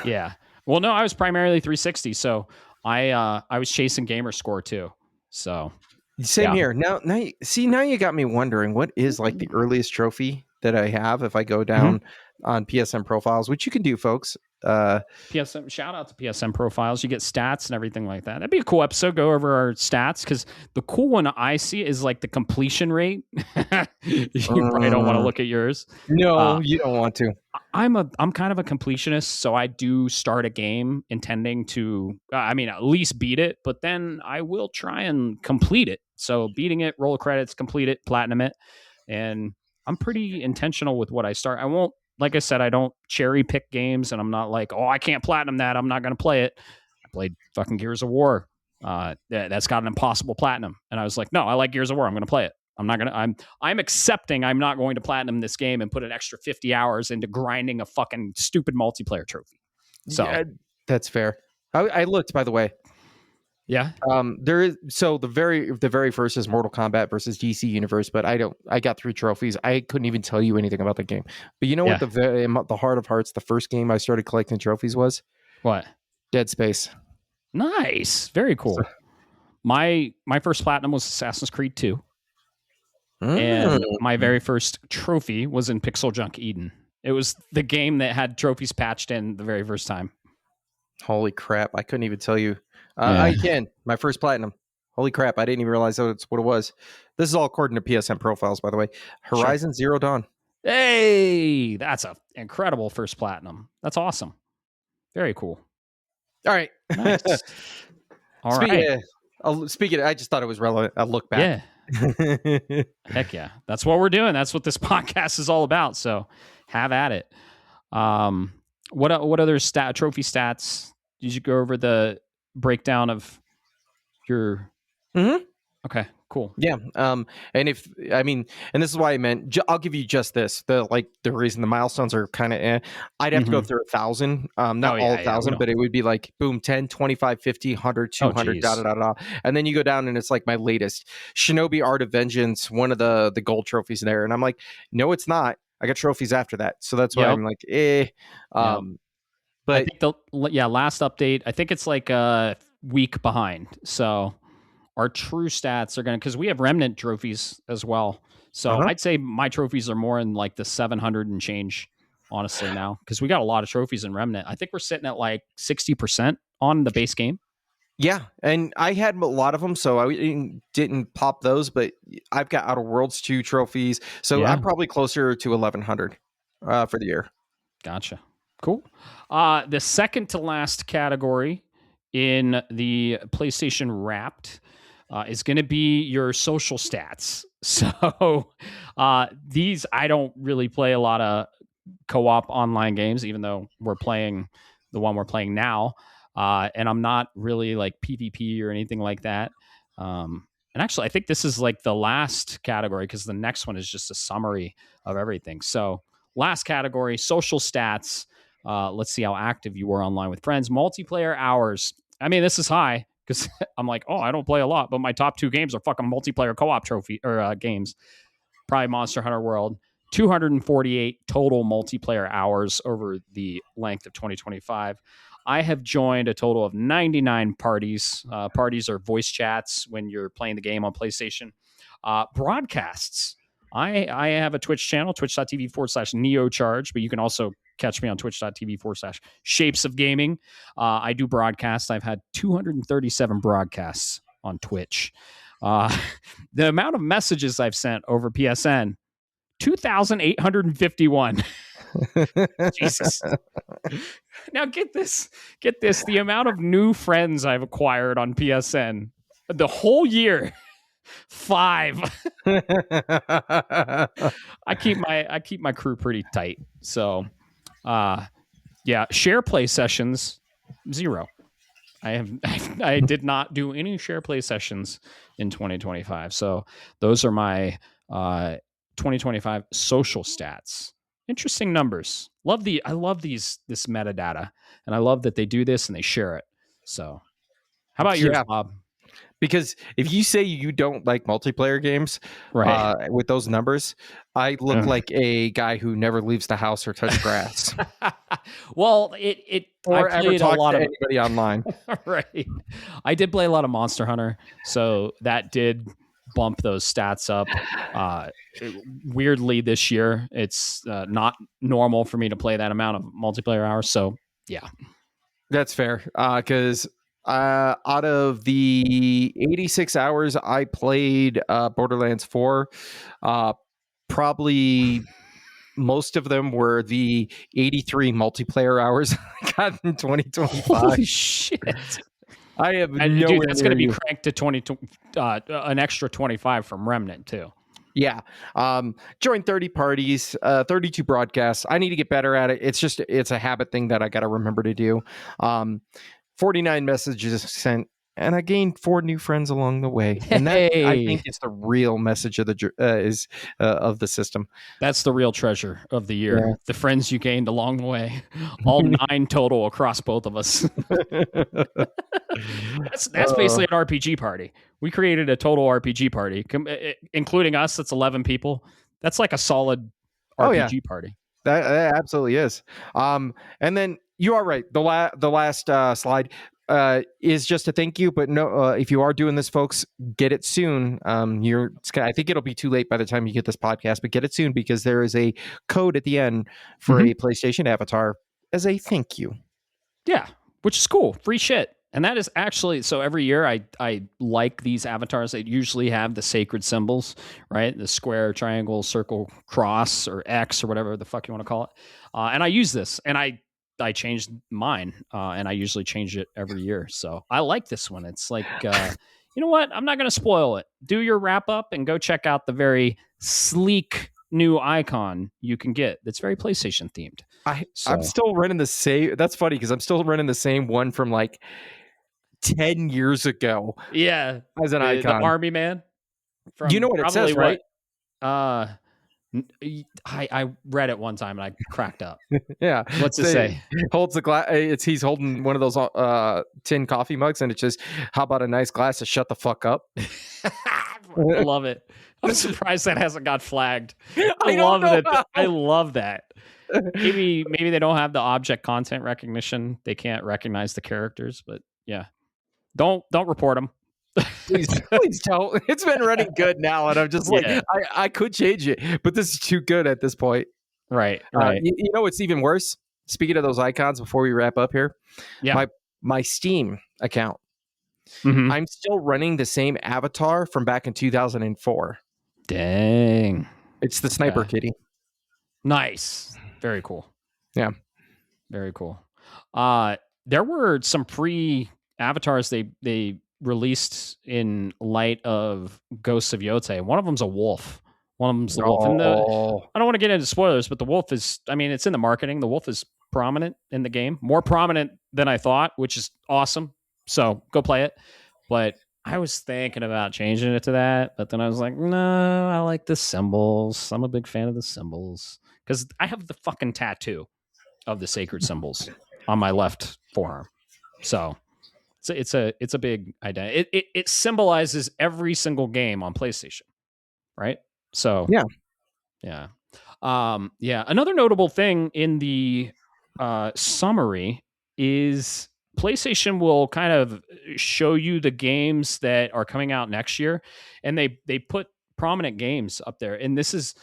[SPEAKER 1] Yeah. Well, no, I was primarily 360, so I was chasing gamer score too. So
[SPEAKER 2] same here. Now you got me wondering what is like the earliest trophy that I have if I go down on PSN profiles, which you can do, folks.
[SPEAKER 1] PSM, shout out to PSM profiles. You get stats and everything like that. That'd be a cool episode. Go over our stats because the cool one I see is like the completion rate. You probably don't want to look at yours.
[SPEAKER 2] No, you don't want to.
[SPEAKER 1] I'm kind of a completionist, so I do start a game intending to, at least beat it, but then I will try and complete it. So beating it, roll credits, complete it, platinum it, and I'm pretty intentional with what I start. I won't. Like I said, I don't cherry pick games, and I'm not like, oh, I can't platinum that. I'm not going to play it. I played fucking Gears of War. That's got an impossible platinum, and I was like, no, I like Gears of War. I'm going to play it. I'm accepting I'm not going to platinum this game and put an extra 50 hours into grinding a fucking stupid multiplayer trophy. So
[SPEAKER 2] yeah, that's fair. I looked, by the way.
[SPEAKER 1] Yeah.
[SPEAKER 2] There is the very first is Mortal Kombat versus DC Universe, but I got 3 trophies. I couldn't even tell you anything about the game. But you know what the heart of hearts, the first game I started collecting trophies was?
[SPEAKER 1] What?
[SPEAKER 2] Dead Space.
[SPEAKER 1] Nice. Very cool. So, my first platinum was Assassin's Creed 2. And my very first trophy was in Pixel Junk Eden. It was the game that had trophies patched in the very first time.
[SPEAKER 2] Holy crap. I couldn't even tell you. I can. My first platinum. Holy crap. I didn't even realize that's what it was. This is all according to PSN profiles, by the way. Horizon Zero Dawn.
[SPEAKER 1] Hey, that's an incredible first platinum. That's awesome. Very cool.
[SPEAKER 2] All right.
[SPEAKER 1] Nice. All right.
[SPEAKER 2] Speaking of, I just thought it was relevant. I'll look back.
[SPEAKER 1] Yeah. Heck yeah. That's what we're doing. That's what this podcast is all about. So have at it. What other trophy stats? Did you go over the breakdown of your... Okay, cool.
[SPEAKER 2] Yeah. And this is why I meant, I'll give you just this, the reason the milestones are kind of, I'd have to go through 1,000, not all 1,000, but it would be like, boom, 10, 25, 50, 100, 200, And then you go down and it's like my latest Shinobi Art of Vengeance, one of the gold trophies there. And I'm like, no, it's not. I got trophies after that. So that's why I'm like, But
[SPEAKER 1] I think last update, I think it's like a week behind. So our true stats are going to, because we have Remnant trophies as well. So I'd say my trophies are more in like the 700 and change honestly, now, because we got a lot of trophies in Remnant. I think we're sitting at like 60% on the base game.
[SPEAKER 2] Yeah, and I had a lot of them, so I didn't pop those, but I've got Outer Worlds 2 trophies, so
[SPEAKER 1] Yeah.
[SPEAKER 2] I'm probably closer to 1,100 for the year.
[SPEAKER 1] Gotcha. Cool. The second to last category in the PlayStation Wrapped is going to be your social stats. So these, I don't really play a lot of co-op online games, even though we're playing the one we're playing now. And I'm not really like PvP or anything like that. And actually, I think this is like the last category because the next one is just a summary of everything. So last category, social stats. Let's see how active you were online with friends. Multiplayer hours. I mean, this is high because I'm like, oh, I don't play a lot, but my top 2 games are fucking multiplayer co-op trophy or games. Probably Monster Hunter World. 248 total multiplayer hours over the length of 2025. I have joined a total of 99 parties. Parties are voice chats when you're playing the game on PlayStation. Broadcasts. I have a Twitch channel, twitch.tv/neocharge, but you can also catch me on twitch.tv/shapes of gaming. I do broadcasts. I've had 237 broadcasts on Twitch. The amount of messages I've sent over PSN, 2,851. Jesus. Now get this. The amount of new friends I've acquired on PSN the whole year, 5. I keep my crew pretty tight. So, yeah, share play sessions 0. I did not do any share play sessions in 2025. So those are my 2025 social stats. Interesting numbers. I love this metadata, and I love that they do this and they share it. So how about yours, Bob?
[SPEAKER 2] Because if you say you don't like multiplayer games,
[SPEAKER 1] Right.
[SPEAKER 2] With those numbers, I look like a guy who never leaves the house or touch grass.
[SPEAKER 1] Well,
[SPEAKER 2] or
[SPEAKER 1] I
[SPEAKER 2] ever
[SPEAKER 1] played
[SPEAKER 2] talk
[SPEAKER 1] a lot
[SPEAKER 2] to
[SPEAKER 1] of
[SPEAKER 2] anybody online.
[SPEAKER 1] Right. I did play a lot of Monster Hunter, so that did bump those stats up. Weirdly, this year, it's not normal for me to play that amount of multiplayer hours. So, yeah.
[SPEAKER 2] That's fair. Because out of the 86 hours I played Borderlands 4, probably most of them were the 83 multiplayer hours I got in 2025.
[SPEAKER 1] Holy shit.
[SPEAKER 2] I have
[SPEAKER 1] Dude, that's going to be cranked to an extra 25 from Remnant too.
[SPEAKER 2] Yeah. Joined 30 parties, 32 broadcasts. I need to get better at it. It's a habit thing that I got to remember to do. 49 messages sent, and I gained 4 new friends along the way. And that, I think, is the real message of the system.
[SPEAKER 1] That's the real treasure of the year. Yeah. The friends you gained along the way. All 9 total across both of us. That's basically an RPG party. We created a total RPG party, including us. That's 11 people. That's like a solid RPG party.
[SPEAKER 2] That absolutely is. And then you are right. The last slide is just a thank you, but no, if you are doing this, folks, get it soon. I think it'll be too late by the time you get this podcast, but get it soon because there is a code at the end for a PlayStation avatar as a thank you.
[SPEAKER 1] Yeah, which is cool. Free shit. And that is actually, so every year I like these avatars. They usually have the sacred symbols, right? The square, triangle, circle, cross, or X, or whatever the fuck you want to call it. And I use this, and I changed mine, and I usually change it every year. So I like this one. It's like, you know what? I'm not going to spoil it. Do your wrap up and go check out the very sleek new icon you can get that's very PlayStation themed.
[SPEAKER 2] I'm still running the same. That's funny because I'm still running the same one from like 10 years ago.
[SPEAKER 1] Yeah.
[SPEAKER 2] As an icon.
[SPEAKER 1] The army man.
[SPEAKER 2] You know what it says, right?
[SPEAKER 1] I read it one time and I cracked up.
[SPEAKER 2] Yeah.
[SPEAKER 1] What's it say?
[SPEAKER 2] Holds the glass. He's holding one of those tin coffee mugs, and it says, "How about a nice glass of shut the fuck up?"
[SPEAKER 1] I love it. I'm surprised that hasn't got flagged. I love that. Maybe they don't have the object content recognition. They can't recognize the characters, but yeah. Don't report them.
[SPEAKER 2] Please don't. It's been running good now, and I'm just like, I could change it, but this is too good at this point.
[SPEAKER 1] Right. Right.
[SPEAKER 2] You know what's even worse? Speaking of those icons, before we wrap up here,
[SPEAKER 1] Yeah.
[SPEAKER 2] my Steam account,
[SPEAKER 1] Mm-hmm.
[SPEAKER 2] I'm still running the same avatar from back in 2004.
[SPEAKER 1] Dang.
[SPEAKER 2] It's the Sniper
[SPEAKER 1] Okay.
[SPEAKER 2] Kitty.
[SPEAKER 1] Nice. Very cool.
[SPEAKER 2] Yeah.
[SPEAKER 1] Very cool. There were some free avatars they released in light of Ghosts of Yote. One of them's a wolf. One of them's the wolf. And
[SPEAKER 2] Oh.
[SPEAKER 1] I don't want to get into spoilers, but the wolf is, I mean, it's in the marketing. The wolf is prominent in the game, more prominent than I thought, which is awesome. So go play it. But I was thinking about changing it to that, but then I was like, no, I like the symbols. I'm a big fan of the symbols because I have the fucking tattoo of the sacred symbols on my left forearm. So it's a big identity. It symbolizes every single game on PlayStation, right? So
[SPEAKER 2] Yeah.
[SPEAKER 1] yeah. Another notable thing in the summary is PlayStation will kind of show you the games that are coming out next year, and they put prominent games up there. And this is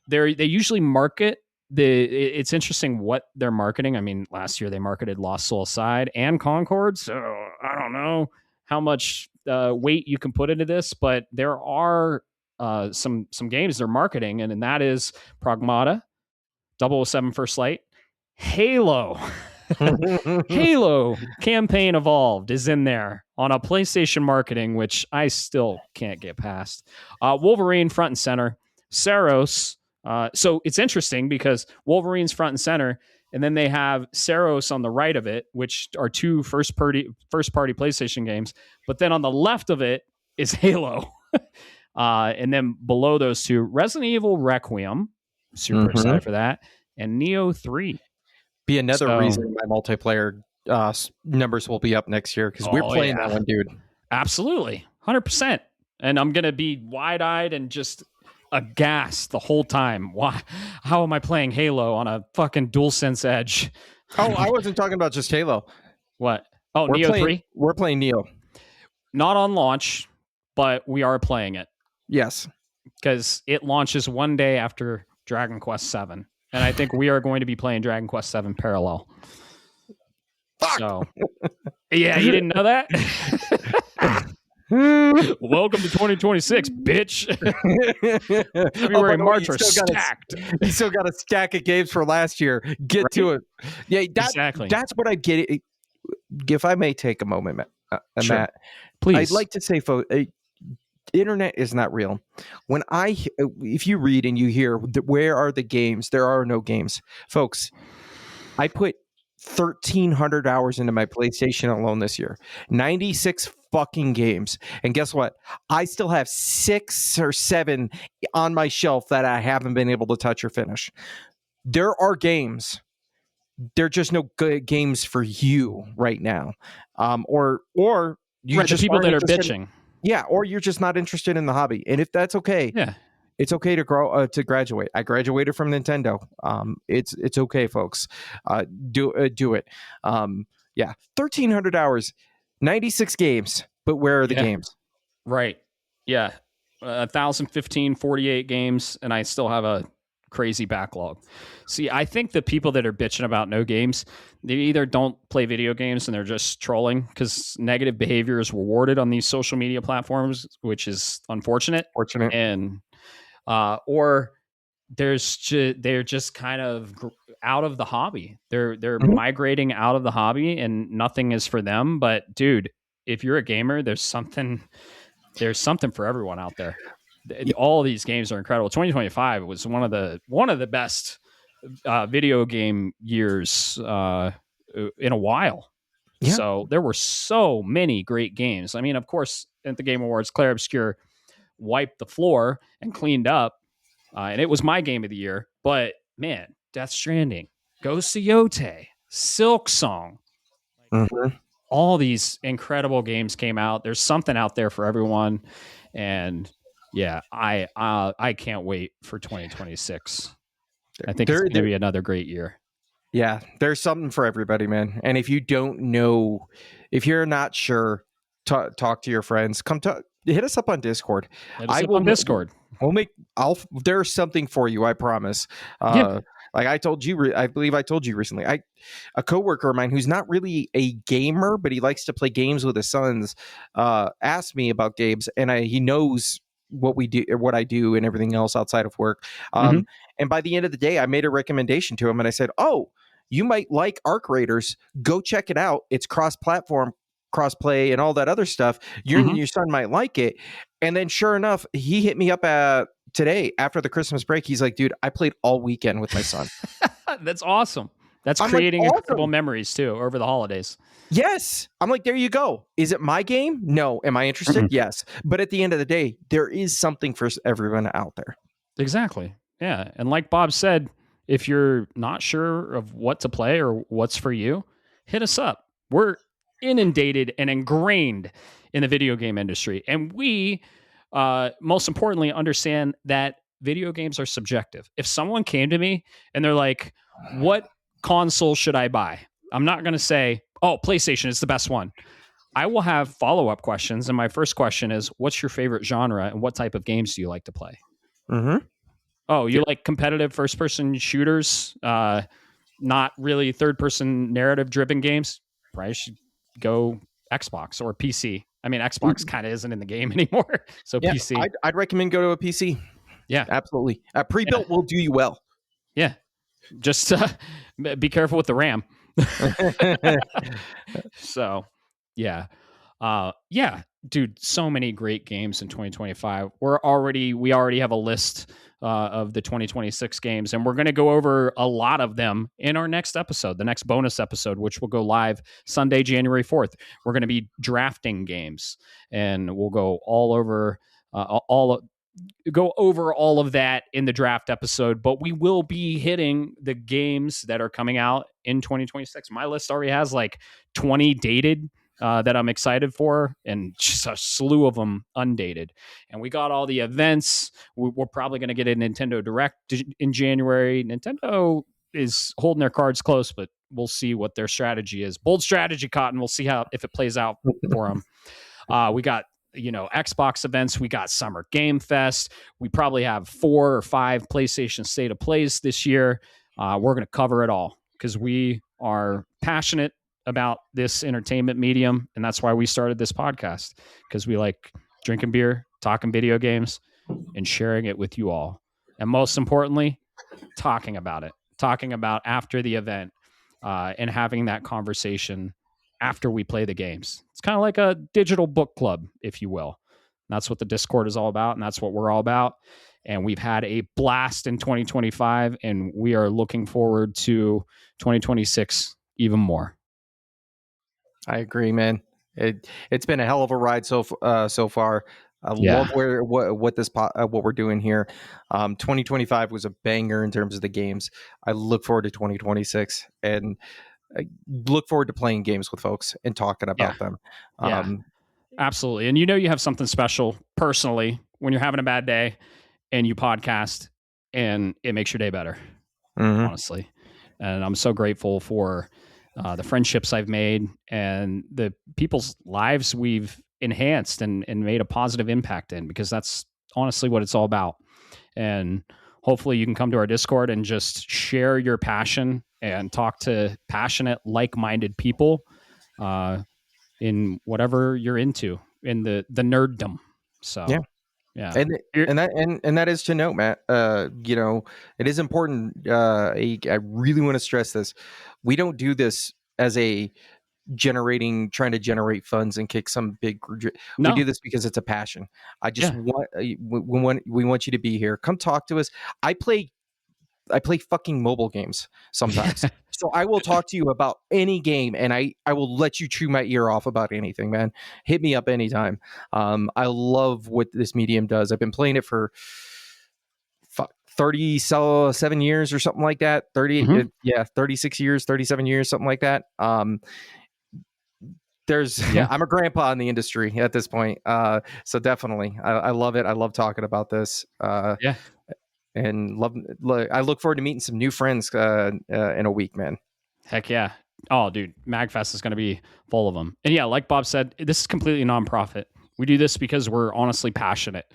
[SPEAKER 1] they usually market it's interesting what they're marketing. I mean, last year they marketed Lost Soul Side and Concord, so I don't know how much weight you can put into this, but there are some games they're marketing, and that is Pragmata, 007 First Light, Halo. Halo Campaign Evolved is in there on a PlayStation marketing, which I still can't get past. Wolverine front and center, Saros. So it's interesting because Wolverine's front and center, and then they have Saros on the right of it, which are two first party PlayStation games. But then on the left of it is Halo. And then below those two, Resident Evil Requiem. Super excited for that. And Neo 3.
[SPEAKER 2] Be another reason my multiplayer numbers will be up next year because we're playing that one, dude.
[SPEAKER 1] Absolutely. 100%. And I'm going to be wide-eyed and just aghast the whole time. Why? How am I playing Halo on a fucking DualSense Edge?
[SPEAKER 2] Oh, I wasn't talking about just Halo.
[SPEAKER 1] What? Oh,
[SPEAKER 2] we're
[SPEAKER 1] Neo
[SPEAKER 2] playing,
[SPEAKER 1] 3?
[SPEAKER 2] We're playing Neo.
[SPEAKER 1] Not on launch, but we are playing it.
[SPEAKER 2] Yes.
[SPEAKER 1] Because it launches one day after Dragon Quest 7. And I think we are going to be playing Dragon Quest 7 parallel.
[SPEAKER 2] Fuck.
[SPEAKER 1] So, yeah, you didn't know that? Welcome to 2026, bitch. February, March are stacked.
[SPEAKER 2] You still got a stack of games for last year. Get to it. Yeah,
[SPEAKER 1] exactly.
[SPEAKER 2] That's what I get. If I may take a moment,
[SPEAKER 1] sure.
[SPEAKER 2] Matt,
[SPEAKER 1] please.
[SPEAKER 2] I'd like to say, folks, internet is not real. If you read and you hear where are the games, there are no games, folks. I put 1,300 hours into my PlayStation alone this year. 96 fucking games, and guess what? I still have 6 or 7 on my shelf that I haven't been able to touch or finish. There are games. They're just no good games for you right now, or you
[SPEAKER 1] right,
[SPEAKER 2] just
[SPEAKER 1] the people that are bitching.
[SPEAKER 2] Yeah, or you're just not interested in the hobby, and if that's okay,
[SPEAKER 1] yeah,
[SPEAKER 2] it's okay to to graduate. I graduated from Nintendo. It's okay, folks. Do it. 1,300 hours, 96 games. But where are the games?
[SPEAKER 1] Right. Yeah, 1,015, 48 games, and I still have a crazy backlog. See, I think the people that are bitching about no games, they either don't play video games and they're just trolling because negative behavior is rewarded on these social media platforms, which is unfortunate. And or they're just kind of out of the hobby. They're migrating out of the hobby and nothing is for them. But dude, if you're a gamer, there's something for everyone out there. All these games are incredible. 2025 was one of the best video game years in a while. Yeah. So there were so many great games. I mean, of course, at the Game Awards, Claire Obscure wiped the floor and cleaned up, and it was my game of the year. But man, Death Stranding, Ghosts of Yote, Silk Song, all these incredible games came out. There's something out there for everyone, and yeah, I can't wait for 2026. I think it's going to be another great year.
[SPEAKER 2] Yeah, there's something for everybody, man. And if you don't know, if you're not sure, talk to your friends. Hit us up on Discord.
[SPEAKER 1] Discord.
[SPEAKER 2] There's something for you, I promise. Like I told you, I believe I told you recently, a coworker of mine who's not really a gamer, but he likes to play games with his sons, asked me about games, and he knows what we do, or what I do, and everything else outside of work.
[SPEAKER 1] Mm-hmm.
[SPEAKER 2] And by the end of the day, I made a recommendation to him, and I said, "Oh, you might like Arc Raiders. Go check it out. It's cross-platform, cross-play, and all that other stuff.
[SPEAKER 1] Mm-hmm.
[SPEAKER 2] Your son might like it." And then, sure enough, he hit me up today after the Christmas break. He's like, "Dude, I played all weekend with my son."
[SPEAKER 1] That's awesome. That's
[SPEAKER 2] I'm like,
[SPEAKER 1] creating incredible
[SPEAKER 2] "Awesome."
[SPEAKER 1] memories too over the holidays.
[SPEAKER 2] Yes. I'm like, there you go. Is it my game? No. Am I interested? Yes. But at the end of the day, there is something for everyone out there.
[SPEAKER 1] Exactly. Yeah. And like Bob said, if you're not sure of what to play or what's for you, hit us up. We're inundated and ingrained in the video game industry. And we, most importantly, understand that video games are subjective. If someone came to me and they're like, what console should I buy? I'm not going to say, oh, PlayStation is the best one. I will have follow-up questions. And my first question is, what's your favorite genre and what type of games do you like to play?
[SPEAKER 2] Mm-hmm.
[SPEAKER 1] Oh, you like competitive first-person shooters, not really third-person narrative-driven games? Probably should go Xbox or PC. I mean, Xbox kind of isn't in the game anymore, so
[SPEAKER 2] Yeah,
[SPEAKER 1] PC.
[SPEAKER 2] I'd recommend go to a PC.
[SPEAKER 1] Yeah,
[SPEAKER 2] absolutely. Pre-built will do you well.
[SPEAKER 1] Yeah, just be careful with the RAM. So, yeah. Yeah, dude, so many great games in 2025. We already have a list of the 2026 games, and we're going to go over a lot of them in our next episode, the next bonus episode, which will go live Sunday, January 4th. We're going to be drafting games, and we'll go go over all of that in the draft episode, but we will be hitting the games that are coming out in 2026. My list already has like 20 dated that I'm excited for, and just a slew of them undated. And we got all the events. We're probably going to get a Nintendo Direct in January. Nintendo is holding their cards close, but we'll see what their strategy is. Bold strategy, Cotton. We'll see if it plays out for them. We got Xbox events. We got Summer Game Fest. We probably have 4 or 5 PlayStation State of Plays this year. We're going to cover it all because we are passionate about this entertainment medium, and that's why we started this podcast, because we like drinking beer, talking video games, and sharing it with you all. And most importantly, talking about after the event, and having that conversation after we play the games. It's kind of like a digital book club, if you will. That's what the Discord is all about, and that's what we're all about. And we've had a blast in 2025, and we are looking forward to 2026 even more.
[SPEAKER 2] I agree, man. It's been a hell of a ride so far. I love what we're doing here. 2025 was a banger in terms of the games. I look forward to 2026, and I look forward to playing games with folks and talking about them.
[SPEAKER 1] Absolutely. And you have something special personally when you're having a bad day and you podcast, and it makes your day better, honestly. And I'm so grateful for the friendships I've made and the people's lives we've enhanced and made a positive impact in, because that's honestly what it's all about. And hopefully you can come to our Discord and just share your passion and talk to passionate, like-minded people in whatever you're into, in the nerddom. So yeah.
[SPEAKER 2] And that is to note, Matt. It is important. I really want to stress this. We don't do this as a trying to generate funds and kick some big.
[SPEAKER 1] No.
[SPEAKER 2] We do this because it's a passion. I just want we want you to be here. Come talk to us. I play fucking mobile games sometimes. So I will talk to you about any game, and I will let you chew my ear off about anything, man. Hit me up anytime. I love what this medium does. I've been playing it for 37 years or something like that. 36 years, 37 years, something like that. I'm a grandpa in the industry at this point. So definitely, I love it. I love talking about this. And I look forward to meeting some new friends in a week, man.
[SPEAKER 1] Heck yeah. Oh, dude, MagFest is going to be full of them. And yeah, like Bob said, this is completely nonprofit. We do this because we're honestly passionate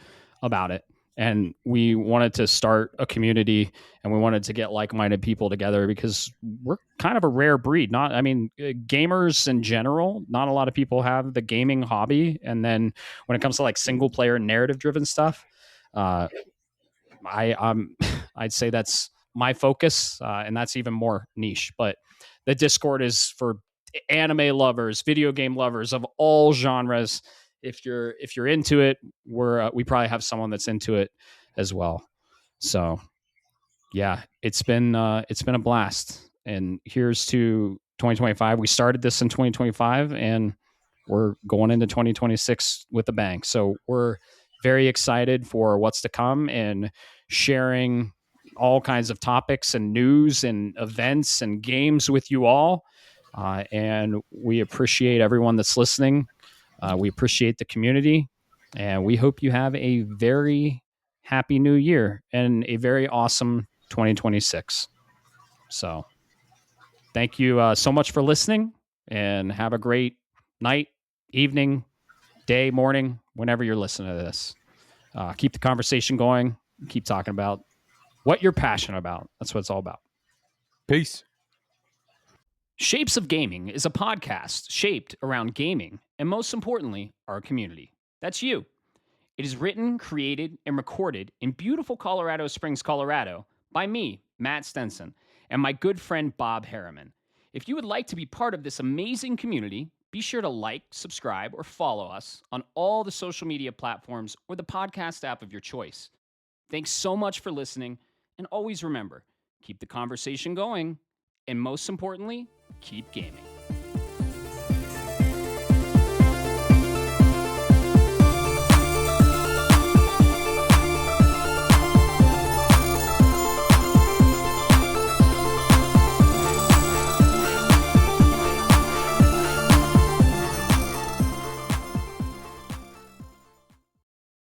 [SPEAKER 1] about it. And we wanted to start a community, and we wanted to get like-minded people together because we're kind of a rare breed. Gamers in general, not a lot of people have the gaming hobby. And then when it comes to like single player narrative driven stuff, uh, I'd say that's my focus, and that's even more niche. But the Discord is for anime lovers, video game lovers of all genres. If you're into it, we probably have someone that's into it as well. So yeah, it's been a blast. And here's to 2025. We started this in 2025, and we're going into 2026 with a bang. So we're very excited for what's to come and sharing all kinds of topics and news and events and games with you all. And we appreciate everyone that's listening. We appreciate the community, and we hope you have a very happy new year and a very awesome 2026. So thank you so much for listening, and have a great night, evening, day, morning, whenever you're listening to this. Keep the conversation going. Keep talking about what you're passionate about. That's what it's all about.
[SPEAKER 2] Peace.
[SPEAKER 1] Shapes of Gaming is a podcast shaped around gaming and, most importantly, our community. That's you. It is written, created, and recorded in beautiful Colorado Springs, Colorado, by me, Matt Stenson, and my good friend Bob Harriman. If you would like to be part of this amazing community, be sure to like, subscribe, or follow us on all the social media platforms or the podcast app of your choice. Thanks so much for listening, and always remember, keep the conversation going, and most importantly, keep gaming.